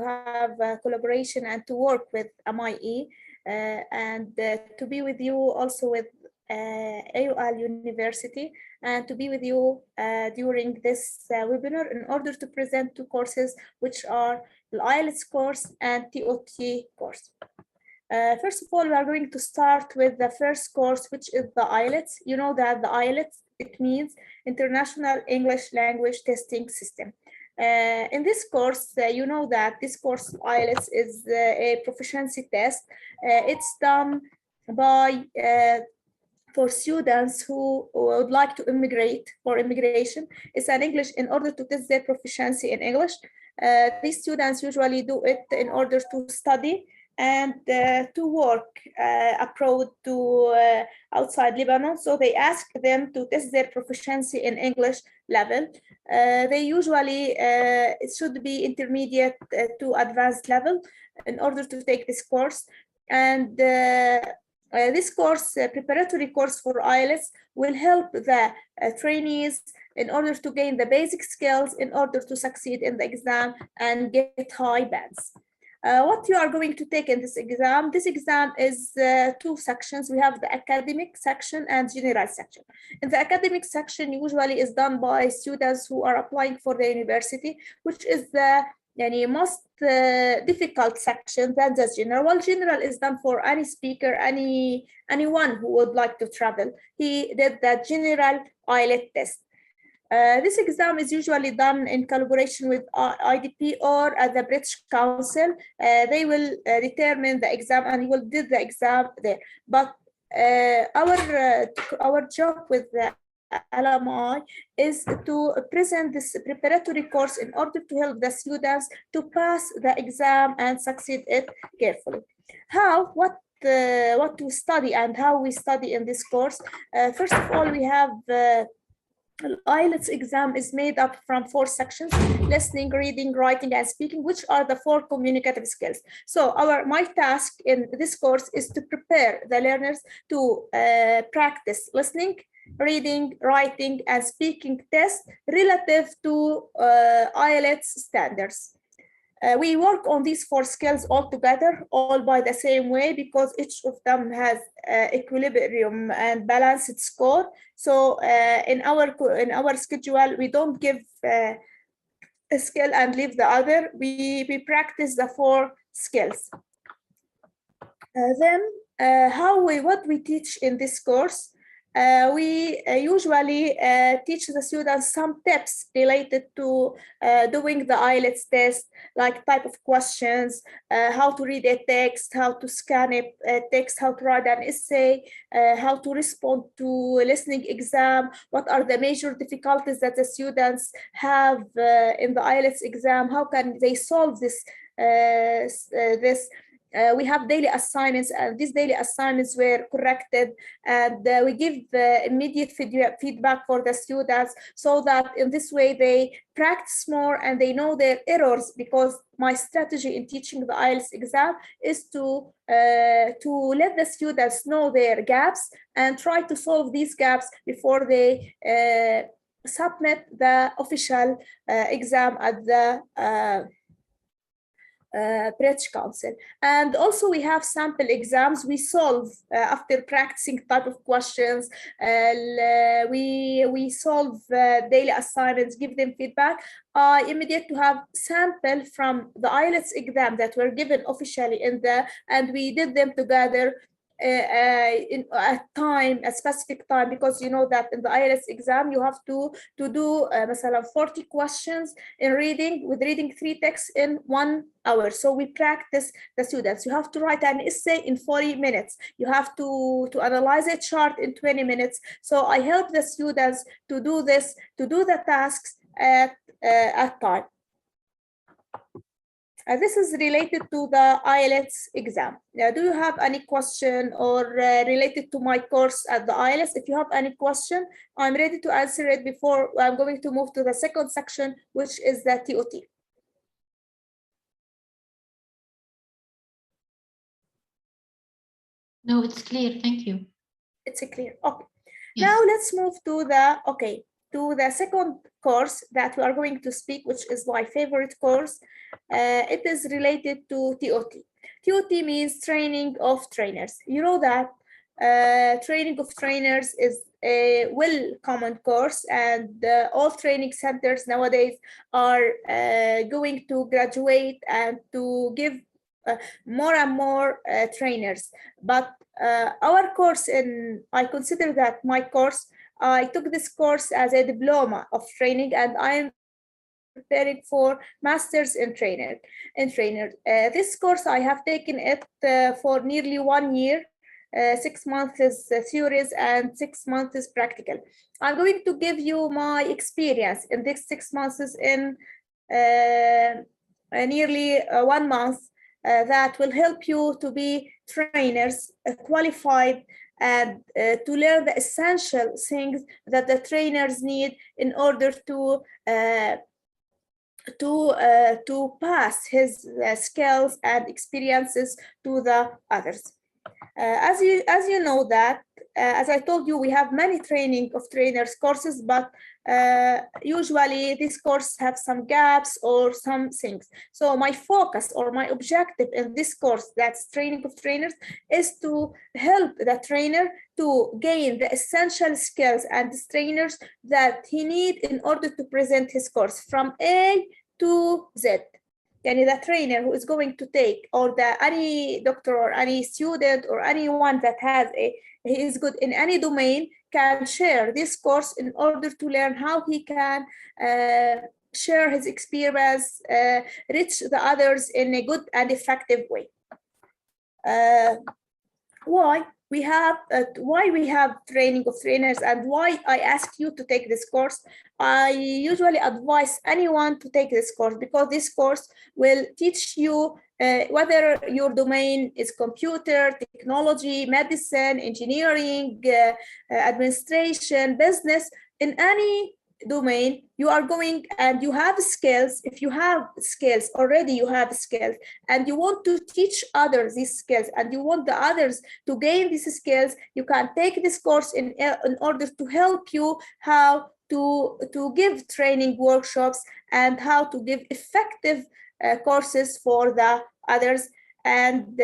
have collaboration and to work with MIE and to be with you also with AUL University and to be with you during this webinar in order to present two courses which are the IELTS course and TOT course. First of all, we are going to start with the first course, which is the IELTS. You know that the IELTS, it means International English Language Testing System. In this course, you know that this course IELTS is a proficiency test. It's done by for students who would like to immigrate for immigration. It's an English in order to test their proficiency in English. These students usually do it in order to study and to work abroad to outside Lebanon. So they ask them to test their proficiency in English level. They usually it should be intermediate to advanced level in order to take this course. And this course, preparatory course for IELTS, will help the trainees in order to gain the basic skills in order to succeed in the exam and get high bands. What you are going to take in this exam is two sections. We have the academic section and general section. In the academic section, usually is done by students who are applying for the university, which is the most difficult section than the general. Well, general is done for any speaker, anyone who would like to travel. He did the general IELTS test. This exam is usually done in collaboration with IDP or the British Council. They will determine the exam and you will do the exam there. But our job with the LMI is to present this preparatory course in order to help the students to pass the exam and succeed it carefully. What to study and how we study in this course. First of all, we have IELTS exam is made up from 4 sections: listening, reading, writing, and speaking, which are the 4 communicative skills. So my task in this course is to prepare the learners to practice listening, reading, writing, and speaking tests relative to IELTS standards. We work on these 4 skills all together, all by the same way, because each of them has equilibrium and balanced score. So in our schedule, we don't give a skill and leave the other. We practice the 4 skills. What we teach in this course. We usually teach the students some tips related to doing the IELTS test, like type of questions, how to read a text, how to scan a text, how to write an essay, how to respond to listening exam, what are the major difficulties that the students have in the IELTS exam, how can they solve this. We have daily assignments, and these daily assignments were corrected, and we give immediate feedback for the students, so that in this way they practice more and they know their errors, because my strategy in teaching the IELTS exam is to let the students know their gaps and try to solve these gaps before they submit the official exam at the British Council. And also we have sample exams we solve after practicing type of questions. We solve daily assignments, give them feedback. I immediate to have sample from the IELTS exam that were given officially and we did them together in a specific time, because you know that in the IELTS exam you have to do 40 questions in reading, with reading 3 texts in 1 hour. So we practice the students. You have to write an essay in 40 minutes. You have to analyze a chart in 20 minutes. So I help the students to do this, to do the tasks at time. This is related to the IELTS exam. Do you have any question or related to my course at the IELTS? If you have any question, I'm ready to answer it before I'm going to move to the second section, which is the TOT. No, it's clear. Thank you. It's clear. Okay. Yes. Now let's move to the second course that we are going to speak, which is my favorite course. It is related to TOT. TOT means training of trainers. You know that training of trainers is a well-common course, and all training centers nowadays are going to graduate and to give more and more trainers. But our course, I consider that my course, I took this course as a diploma of training, and I am preparing for masters in trainer. This course, I have taken it for nearly 1 year. 6 months is theories and 6 months is practical. I'm going to give you my experience in this 6 months in nearly 1 month that will help you to be trainers, qualified, and to learn the essential things that the trainers need in order to pass his skills and experiences to the others. As you know that, as I told you, we have many training of trainers courses, but usually these courses have some gaps or some things. So my focus or my objective in this course, that's training of trainers, is to help the trainer to gain the essential skills and trainers that he needs in order to present his course from A to Z. Yani the trainer who is going to take, or any doctor or any student or anyone that he is good in any domain can share this course in order to learn how he can share his experience, reach the others in a good and effective way. Why? we have why we have training of trainers and why I asked you to take this course. I usually advise anyone to take this course because this course will teach you whether your domain is computer, technology, medicine, engineering, administration, business. In any domain, you are going and you have skills. If you have skills, already you have skills, and you want to teach others these skills, and you want the others to gain these skills, you can take this course in order to help you how to give training workshops and how to give effective courses for the others. And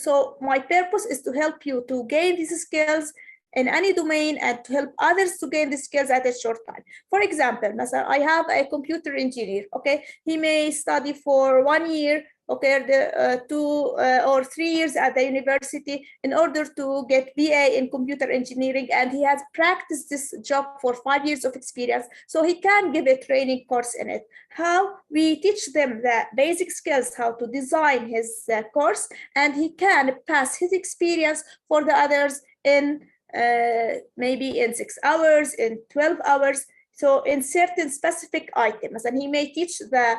so my purpose is to help you to gain these skills in any domain and to help others to gain the skills at a short time. For example, I have a computer engineer, okay? He may study for 1 year, okay, 2 or 3 years at the university in order to get BA in computer engineering, and he has practiced this job for 5 years of experience, so he can give a training course in it. How we teach them the basic skills, how to design his course, and he can pass his experience for the others in maybe in 6 hours, in 12 hours, so in certain specific items. And he may teach the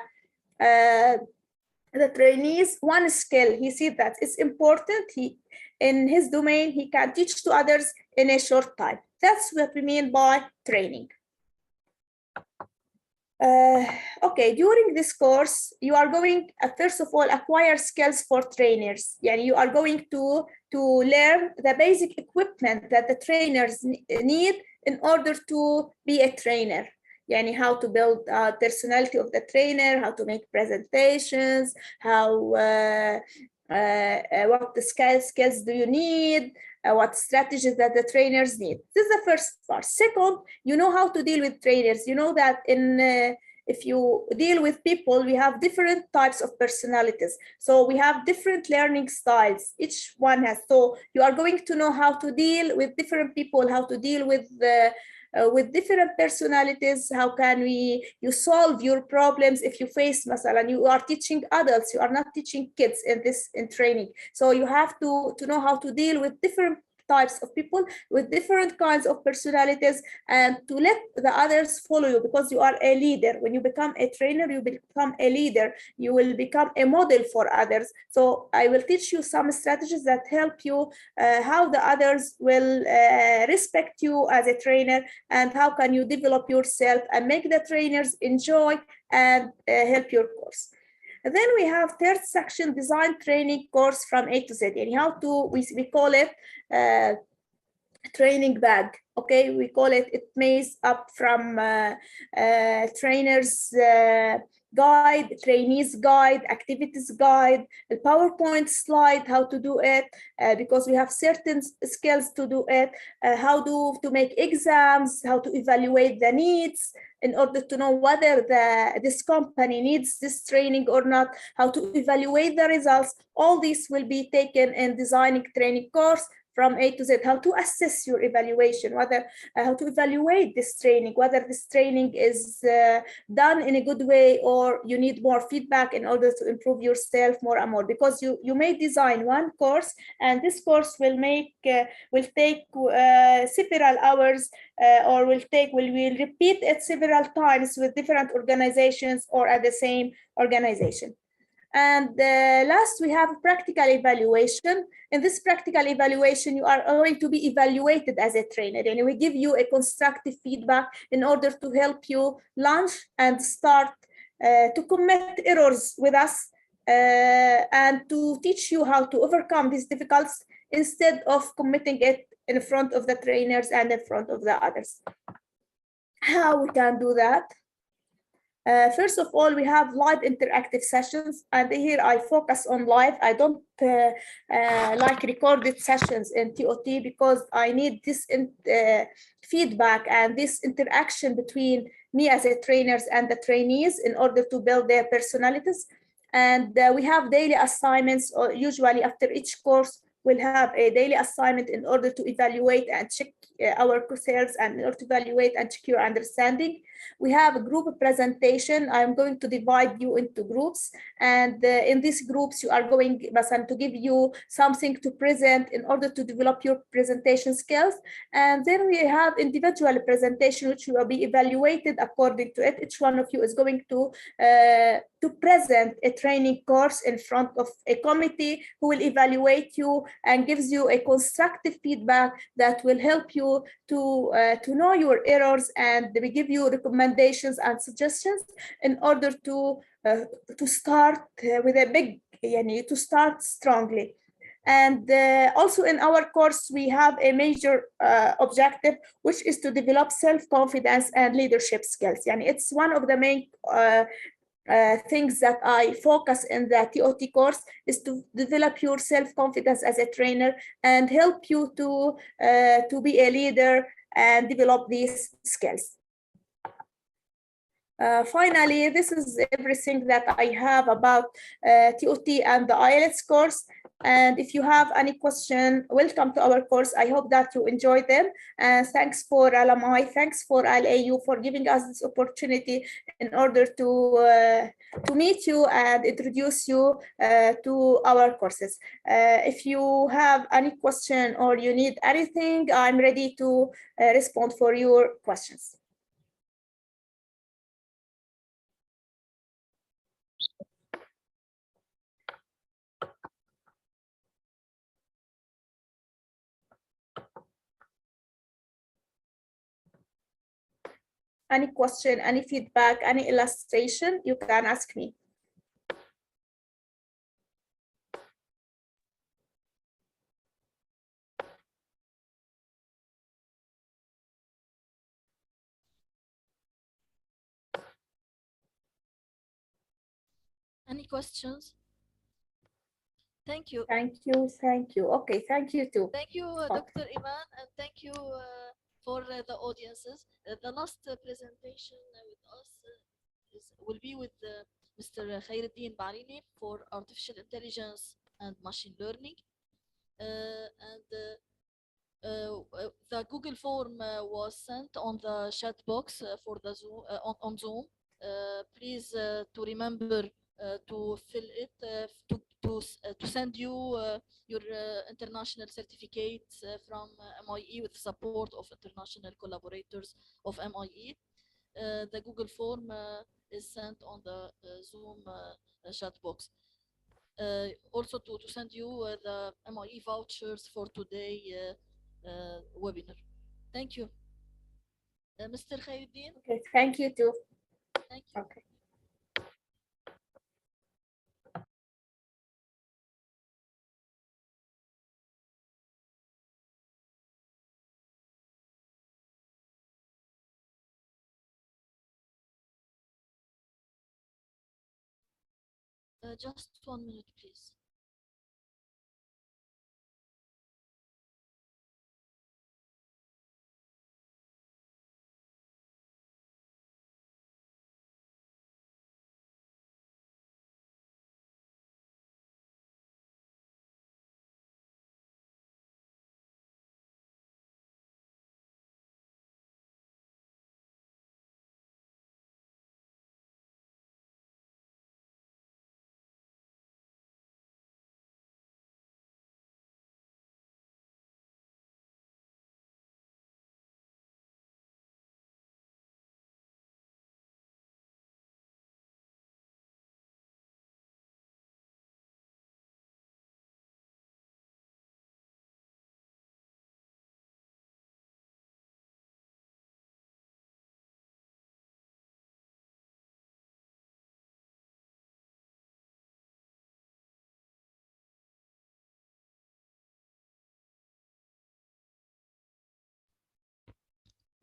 trainees one skill. He sees that it's important. In his domain, he can teach to others in a short time. That's what we mean by training. Okay, during this course, you are going first of all acquire skills for trainers. Yani you are going to learn the basic equipment that the trainers need in order to be a trainer. Yani how to build personality of the trainer, how to make presentations, how what the skills do you need, what strategies that the trainers need. This is the first part. Second, you know how to deal with trainers. You know that if you deal with people, we have different types of personalities. So we have different learning styles. Each one has. So you are going to know how to deal with different people, how to deal with different personalities. How can you solve your problems if you face masalan, you are teaching adults, you are not teaching kids in training. So you have to know how to deal with different types of people with different kinds of personalities, and to let the others follow you, because you are a leader. When you become a trainer, you become a leader. You will become a model for others. So I will teach you some strategies that help you how the others will respect you as a trainer, and how can you develop yourself and make the trainers enjoy and help your course. And then we have third section, design training course from A to Z, and how to, we call it training bag. Okay, we call it makes up from trainers guide, trainees guide, activities guide, the PowerPoint slide, how to do it, because we have certain skills to do it, how to make exams, how to evaluate the needs in order to know whether this company needs this training or not, how to evaluate the results. All these will be taken in designing training course from A to Z, how to assess your evaluation, whether how to evaluate this training, whether this training is done in a good way or you need more feedback in order to improve yourself more and more. Because you may design one course, and this course will take several hours, or will repeat it several times with different organizations or at the same organization. And last, we have practical evaluation. In this practical evaluation, you are going to be evaluated as a trainer, and we give you a constructive feedback in order to help you launch and start to commit errors with us, and to teach you how to overcome these difficulties instead of committing it in front of the trainers and in front of the others. How we can do that? First of all, we have live interactive sessions, and here I focus on live. I don't like recorded sessions in TOT, because I need this feedback and this interaction between me as a trainers and the trainees in order to build their personalities. And we have daily assignments, or usually after each course, will have a daily assignment in order to evaluate and check our concerns and in order to evaluate and check your understanding. We have a group presentation. I'm going to divide you into groups, and in these groups you are going to give you something to present in order to develop your presentation skills. And then we have individual presentation which will be evaluated according to it. Each one of you is going to present a training course in front of a committee who will evaluate you and gives you a constructive feedback that will help you to know your errors, and we give you recommendations and suggestions in order to start with a big, to start strongly. And also in our course, we have a major objective, which is to develop self-confidence and leadership skills. It's one of the main things that I focus in the TOT course, is to develop your self-confidence as a trainer and help you to be a leader and develop these skills. Finally, this is everything that I have about TOT and the IELTS course. And if you have any question, welcome to our course. I hope that you enjoy them. And thanks for MIE, thanks for AU for giving us this opportunity in order to meet you and introduce you to our courses. If you have any question or you need anything, I'm ready to respond for your questions. Any question, any feedback, any illustration, you can ask me. Any questions? Thank you. Thank you. Thank you. Okay, thank you too. Thank you, Dr. Iman, and thank you for the audiences. The last presentation with us will be with Mr. Khairuddin Barini for artificial intelligence and machine learning. The Google form was sent on the chat box for the Zoom on Zoom. Please to remember to fill it to send you your international certificates from MIE with support of international collaborators of MIE. The Google form is sent on the Zoom chat box. Also to send you the MIE vouchers for today webinar. Thank you. Mr. Khairuddin. Okay, thank you too. Thank you. Okay. Just 1 minute, please.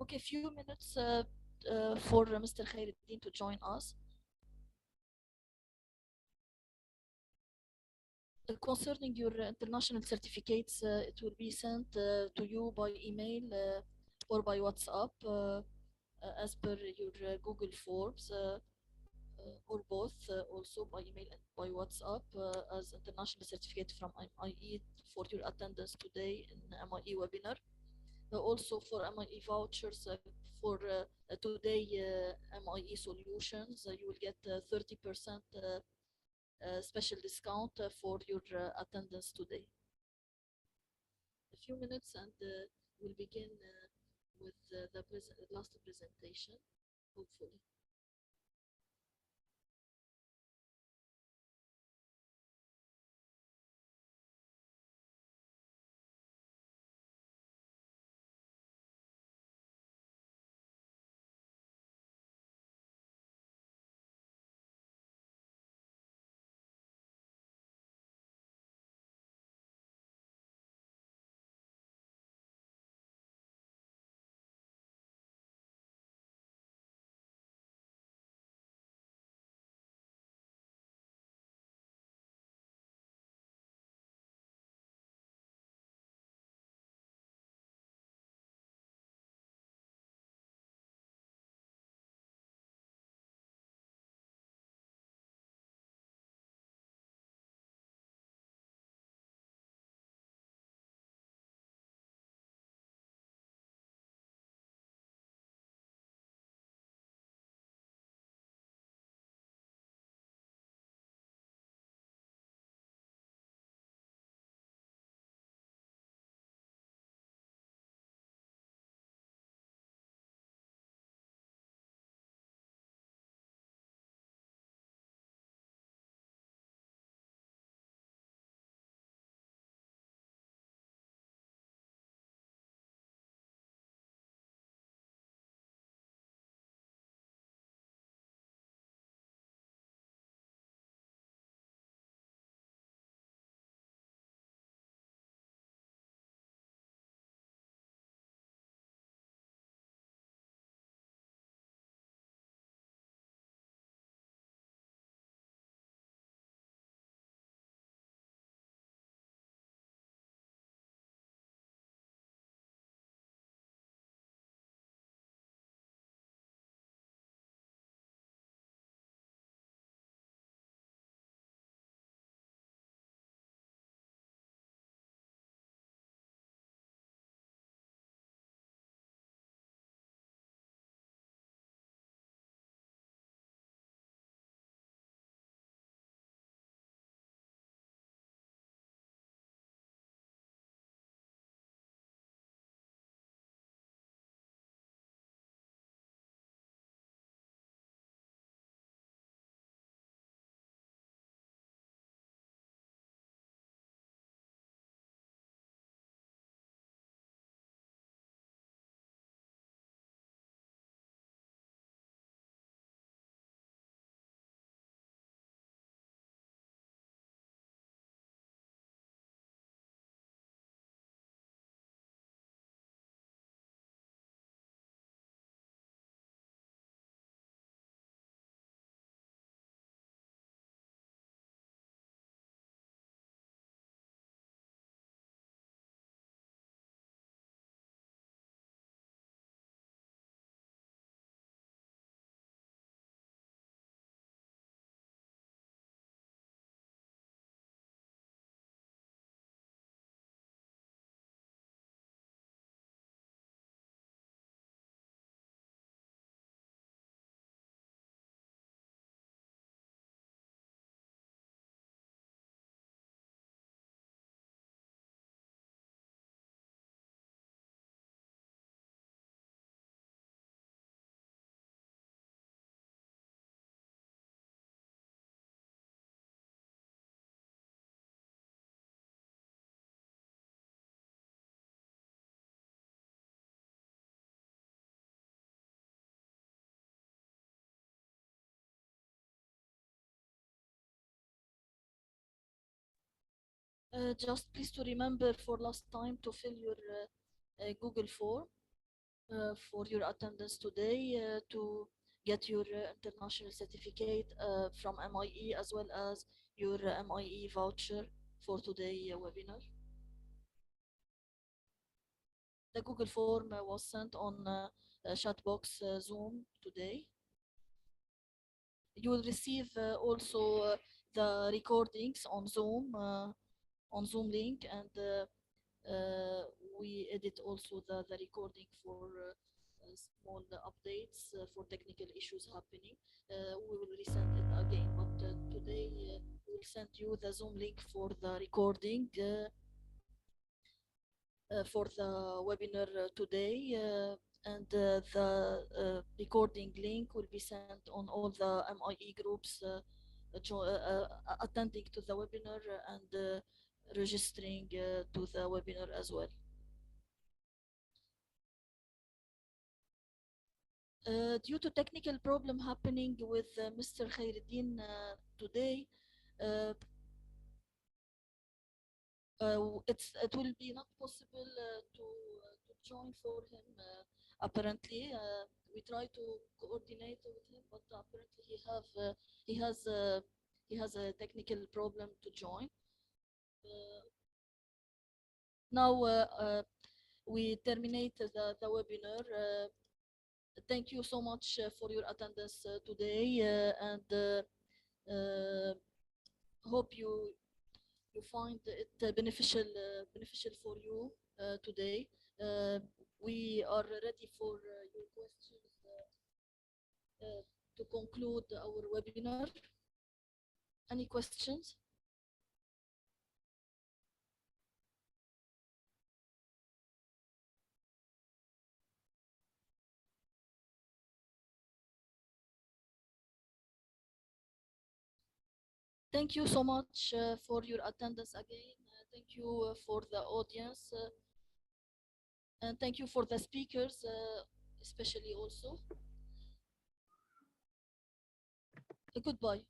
Okay, few minutes for Mr. Khairuddin to join us. Concerning your international certificates, it will be sent to you by email or by WhatsApp as per your Google Forms. or both, also by email and by WhatsApp, as international certificate from MIE for your attendance today in MIE webinar. Also for MIE vouchers for today MIE solutions, you will get 30% special discount for your attendance today. A few minutes and we'll begin with the last presentation, hopefully. Just please to remember for last time to fill your Google form for your attendance today to get your international certificate from MIE as well as your MIE voucher for today webinar. The Google form was sent on chat box Zoom today. you will receive also the recordings on Zoom link, and we edit also the recording for small updates for technical issues happening. We will resend it again, but today we will send you the Zoom link for the recording for the webinar today, and the recording link will be sent on all the MIE groups attending to the webinar and registering to the webinar as well. Due to technical problem happening with Mr. Khairuddin today, it will be not possible to join for him. Apparently, we try to coordinate with him, but apparently he has a technical problem to join. Now we terminate the webinar. Thank you so much for your attendance today, and hope you find it beneficial for you today. We are ready for your questions to conclude our webinar. Any questions? Thank you so much for your attendance again. Thank you for the audience. And thank you for the speakers, especially also. Goodbye.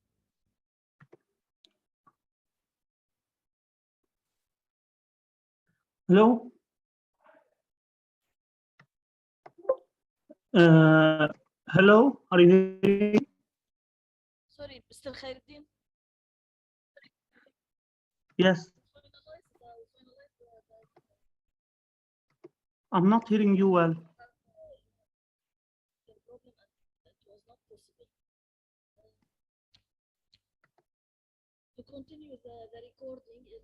Hello. Hello. Are you hearing me? Sorry, Mr. Khairuddin. Yes. I'm not hearing you well. To continue the recording, in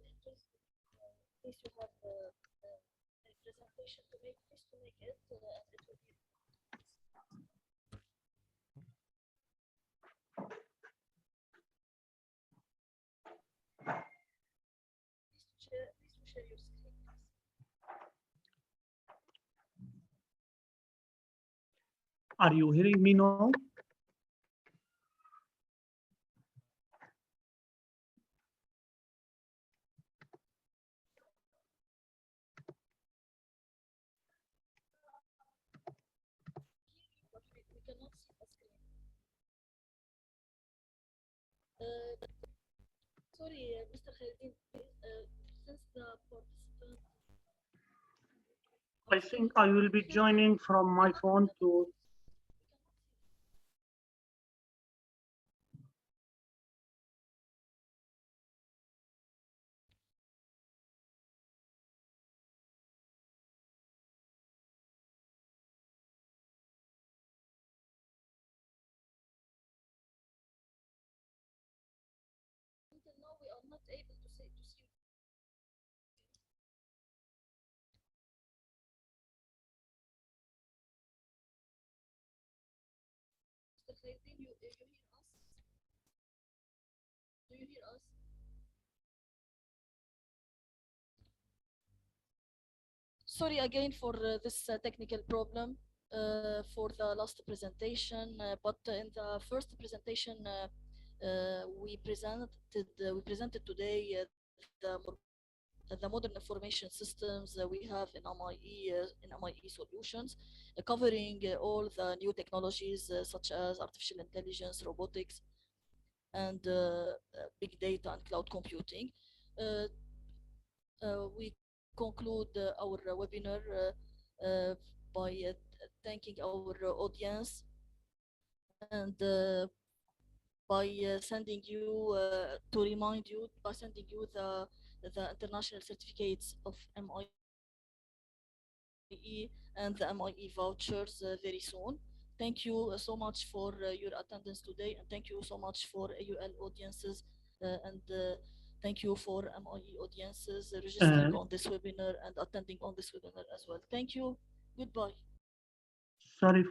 case you have a presentation to make, please to make it, and it will be. Please to share your screen. Are you hearing me now? But we cannot see the screen. Sorry, Mr. Khairuddin, since the participant. I think I will be joining from my phone to. Until now, we are not able to see. Mr. Khairuddin, you hear us? Do you hear us? Sorry again for this technical problem for the last presentation, but in the first presentation we presented today the modern information systems we have in MIE solutions, covering all the new technologies such as artificial intelligence, robotics, and big data and cloud computing. We conclude our webinar by thanking our audience and by sending you to remind you by sending you the international certificates of MIE and the MIE vouchers very soon. Thank you so much for your attendance today, and thank you so much for AUL audiences, and thank you for MIE audiences registering on this webinar and attending on this webinar as well. Thank you. Goodbye. Sorry.